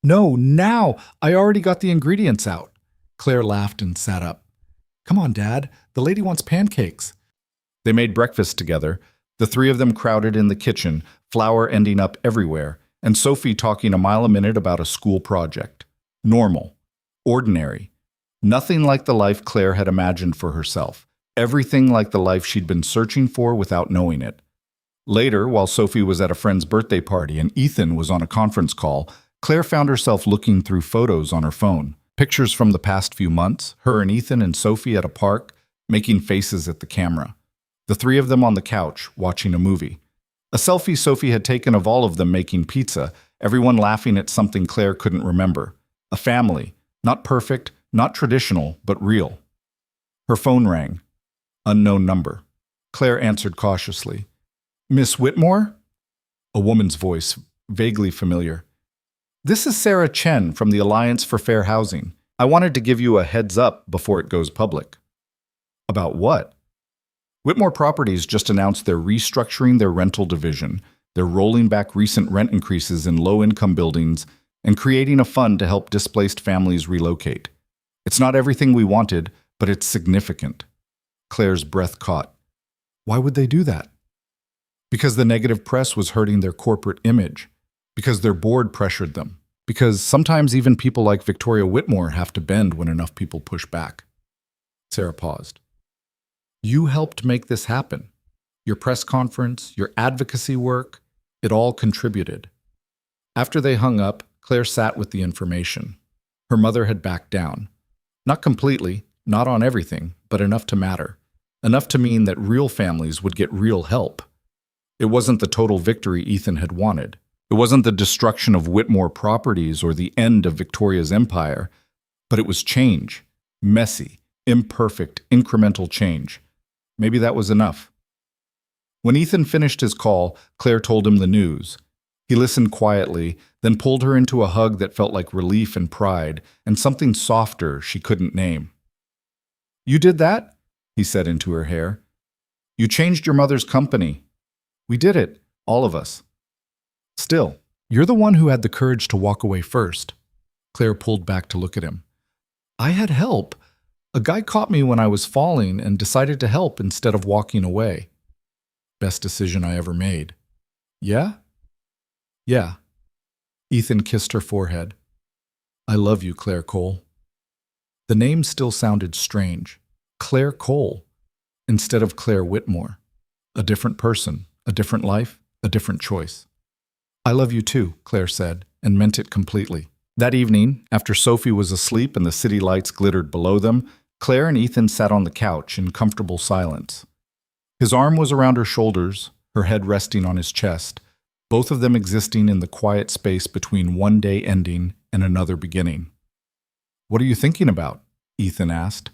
"No, now! I already got the ingredients out." Claire laughed and sat up. "Come on, Dad. The lady wants pancakes." They made breakfast together. The 3 of them crowded in the kitchen, flour ending up everywhere, and Sophie talking a mile a minute about a school project. Normal. Ordinary. Nothing like the life Claire had imagined for herself. Everything like the life she'd been searching for without knowing it. Later, while Sophie was at a friend's birthday party and Ethan was on a conference call, Claire found herself looking through photos on her phone. Pictures from the past few months, her and Ethan and Sophie at a park, making faces at the camera. The 3 of them on the couch, watching a movie. A selfie Sophie had taken of all of them making pizza, everyone laughing at something Claire couldn't remember. A family. Not perfect, not traditional, but real. Her phone rang. Unknown number. Claire answered cautiously. "Miss Whitmore?" A woman's voice, vaguely familiar. This is Sarah Chen from the Alliance for Fair Housing. I wanted to give you a heads up before it goes public. About what? Whitmore Properties just announced they're restructuring their rental division. They're rolling back recent rent increases in low-income buildings and creating a fund to help displaced families relocate. It's not everything we wanted, but it's significant. Claire's breath caught. Why would they do that? Because the negative press was hurting their corporate image. Because their board pressured them. Because sometimes even people like Victoria Whitmore have to bend when enough people push back. Sarah paused. You helped make this happen. Your press conference, your advocacy work, it all contributed. After they hung up, Claire sat with the information. Her mother had backed down. Not completely, not on everything, but enough to matter. Enough to mean that real families would get real help. It wasn't the total victory Ethan had wanted. It wasn't the destruction of Whitmore Properties or the end of Victoria's empire, but it was change. Messy, imperfect, incremental change. Maybe that was enough. When Ethan finished his call, Claire told him the news. He listened quietly, then pulled her into a hug that felt like relief and pride, and something softer she couldn't name. You did that? He said into her hair. You changed your mother's company. We did it, all of us. Still, you're the one who had the courage to walk away first. Claire pulled back to look at him. I had help. A guy caught me when I was falling and decided to help instead of walking away. Best decision I ever made. Yeah? Yeah. Ethan kissed her forehead. I love you, Claire Cole. The name still sounded strange. Claire Cole, instead of Claire Whitmore. A different person, a different life, a different choice. I love you too, Claire said, and meant it completely. That evening, after Sophie was asleep and the city lights glittered below them, Claire and Ethan sat on the couch in comfortable silence. His arm was around her shoulders, her head resting on his chest, both of them existing in the quiet space between one day ending and another beginning. What are you thinking about? Ethan asked.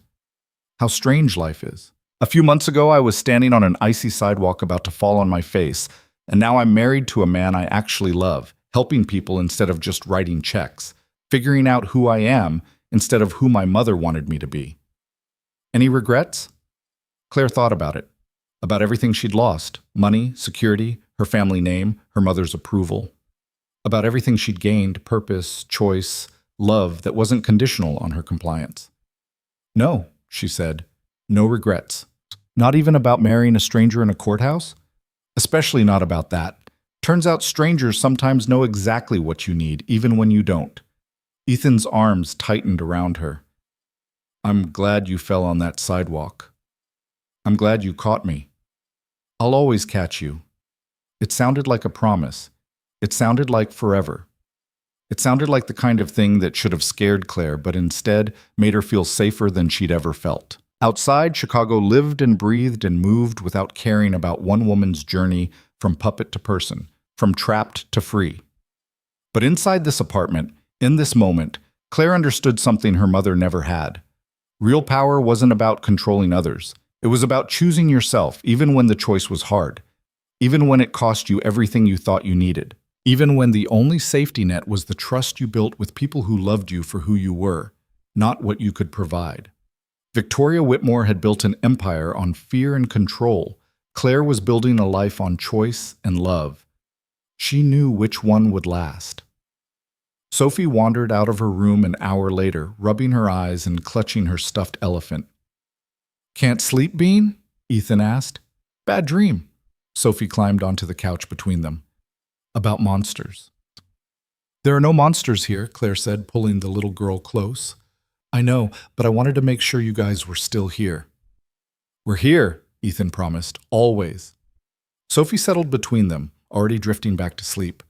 How strange life is. A few months ago, I was standing on an icy sidewalk about to fall on my face, and now I'm married to a man I actually love, helping people instead of just writing checks, figuring out who I am instead of who my mother wanted me to be. Any regrets? Claire thought about it, about everything she'd lost, money, security, her family name, her mother's approval, about everything she'd gained, purpose, choice, love that wasn't conditional on her compliance. No, she said, no regrets. Not even about marrying a stranger in a courthouse? Especially not about that. Turns out strangers sometimes know exactly what you need, even when you don't. Ethan's arms tightened around her. I'm glad you fell on that sidewalk. I'm glad you caught me. I'll always catch you. It sounded like a promise. It sounded like forever. It sounded like the kind of thing that should have scared Claire, but instead made her feel safer than she'd ever felt. Outside, Chicago lived and breathed and moved without caring about one woman's journey from puppet to person, from trapped to free. But inside this apartment, in this moment, Claire understood something her mother never had. Real power wasn't about controlling others. It was about choosing yourself, even when the choice was hard, even when it cost you everything you thought you needed, even when the only safety net was the trust you built with people who loved you for who you were, not what you could provide. Victoria Whitmore had built an empire on fear and control. Claire was building a life on choice and love. She knew which one would last. Sophie wandered out of her room an hour later, rubbing her eyes and clutching her stuffed elephant. Can't sleep, Bean? Ethan asked. Bad dream. Sophie climbed onto the couch between them. About monsters. There are no monsters here, Claire said, pulling the little girl close. I know, but I wanted to make sure you guys were still here. We're here, Ethan promised, always. Sophie settled between them, already drifting back to sleep.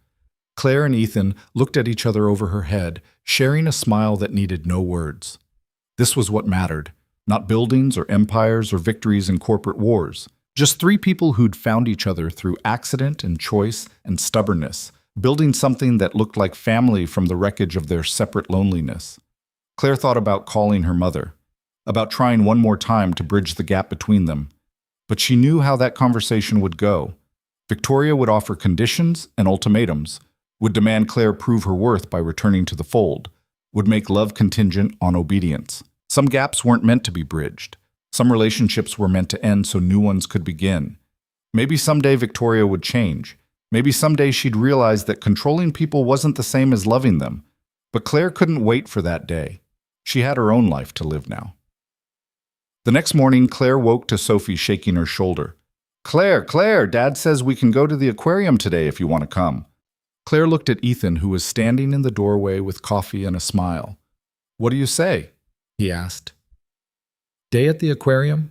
Claire and Ethan looked at each other over her head, sharing a smile that needed no words. This was what mattered, not buildings or empires or victories in corporate wars. Just three people who'd found each other through accident and choice and stubbornness, building something that looked like family from the wreckage of their separate loneliness. Claire thought about calling her mother, about trying one more time to bridge the gap between them. But she knew how that conversation would go. Victoria would offer conditions and ultimatums, would demand Claire prove her worth by returning to the fold, would make love contingent on obedience. Some gaps weren't meant to be bridged. Some relationships were meant to end so new ones could begin. Maybe someday Victoria would change. Maybe someday she'd realize that controlling people wasn't the same as loving them. But Claire couldn't wait for that day. She had her own life to live now. The next morning, Claire woke to Sophie shaking her shoulder. Claire, Dad says we can go to the aquarium today if you want to come." Claire looked at Ethan, who was standing in the doorway with coffee and a smile. "What do you say?" he asked. Day at the aquarium?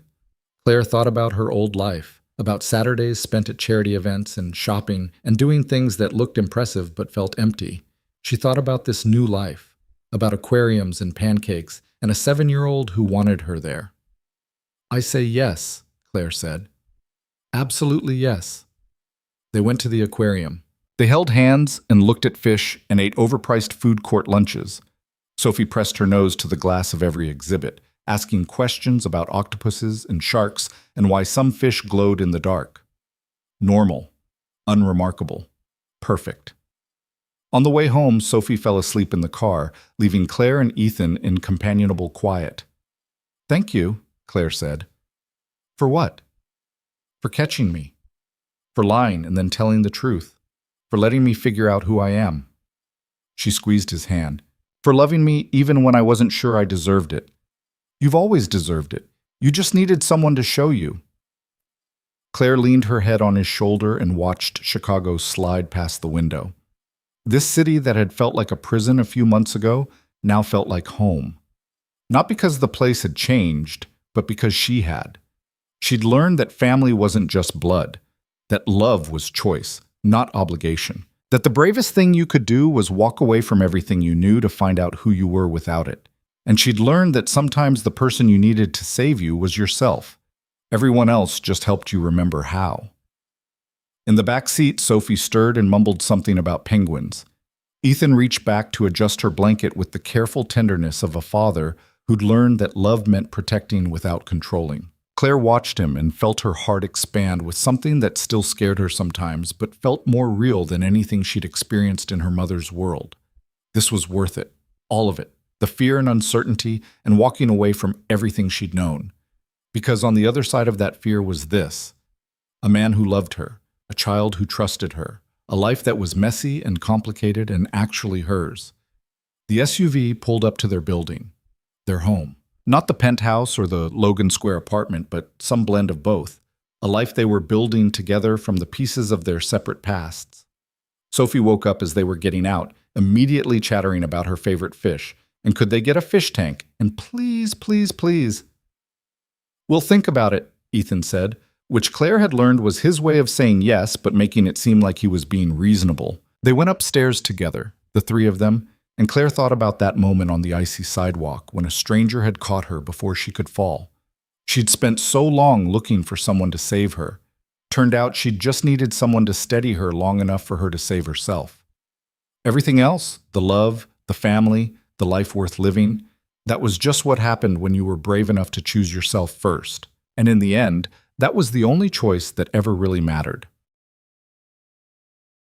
Claire thought about her old life, about Saturdays spent at charity events and shopping and doing things that looked impressive but felt empty. She thought about this new life, about aquariums and pancakes and a 7-year-old who wanted her there. "I say yes," Claire said. "Absolutely yes." They went to the aquarium. They held hands and looked at fish and ate overpriced food court lunches. Sophie pressed her nose to the glass of every exhibit, asking questions about octopuses and sharks and why some fish glowed in the dark. Normal, unremarkable, perfect. On the way home, Sophie fell asleep in the car, leaving Claire and Ethan in companionable quiet. "Thank you," Claire said. "For what?" "For catching me. For lying and then telling the truth. For letting me figure out who I am." She squeezed his hand. "For loving me even when I wasn't sure I deserved it. You've always deserved it. You just needed someone to show you." Claire leaned her head on his shoulder and watched Chicago slide past the window. This city that had felt like a prison a few months ago now felt like home. Not because the place had changed, but because she had. She'd learned that family wasn't just blood, that love was choice, not obligation, that the bravest thing you could do was walk away from everything you knew to find out who you were without it. And she'd learned that sometimes the person you needed to save you was yourself. Everyone else just helped you remember how. In the back seat, Sophie stirred and mumbled something about penguins. Ethan reached back to adjust her blanket with the careful tenderness of a father who'd learned that love meant protecting without controlling. Claire watched him and felt her heart expand with something that still scared her sometimes, but felt more real than anything she'd experienced in her mother's world. This was worth it, all of it, the fear and uncertainty and walking away from everything she'd known. Because on the other side of that fear was this: a man who loved her, a child who trusted her, a life that was messy and complicated and actually hers. The SUV pulled up to their building, their home. Not the penthouse or the Logan Square apartment, but some blend of both, a life they were building together from the pieces of their separate pasts. Sophie woke up as they were getting out, immediately chattering about her favorite fish, and could they get a fish tank, and please, please, please. "We'll think about it," Ethan said, which Claire had learned was his way of saying yes, but making it seem like he was being reasonable. They went upstairs together, the three of them, and Claire thought about that moment on the icy sidewalk when a stranger had caught her before she could fall. She'd spent so long looking for someone to save her. Turned out she'd just needed someone to steady her long enough for her to save herself. Everything else, the love, the family, the life worth living, that was just what happened when you were brave enough to choose yourself first. And in the end, that was the only choice that ever really mattered.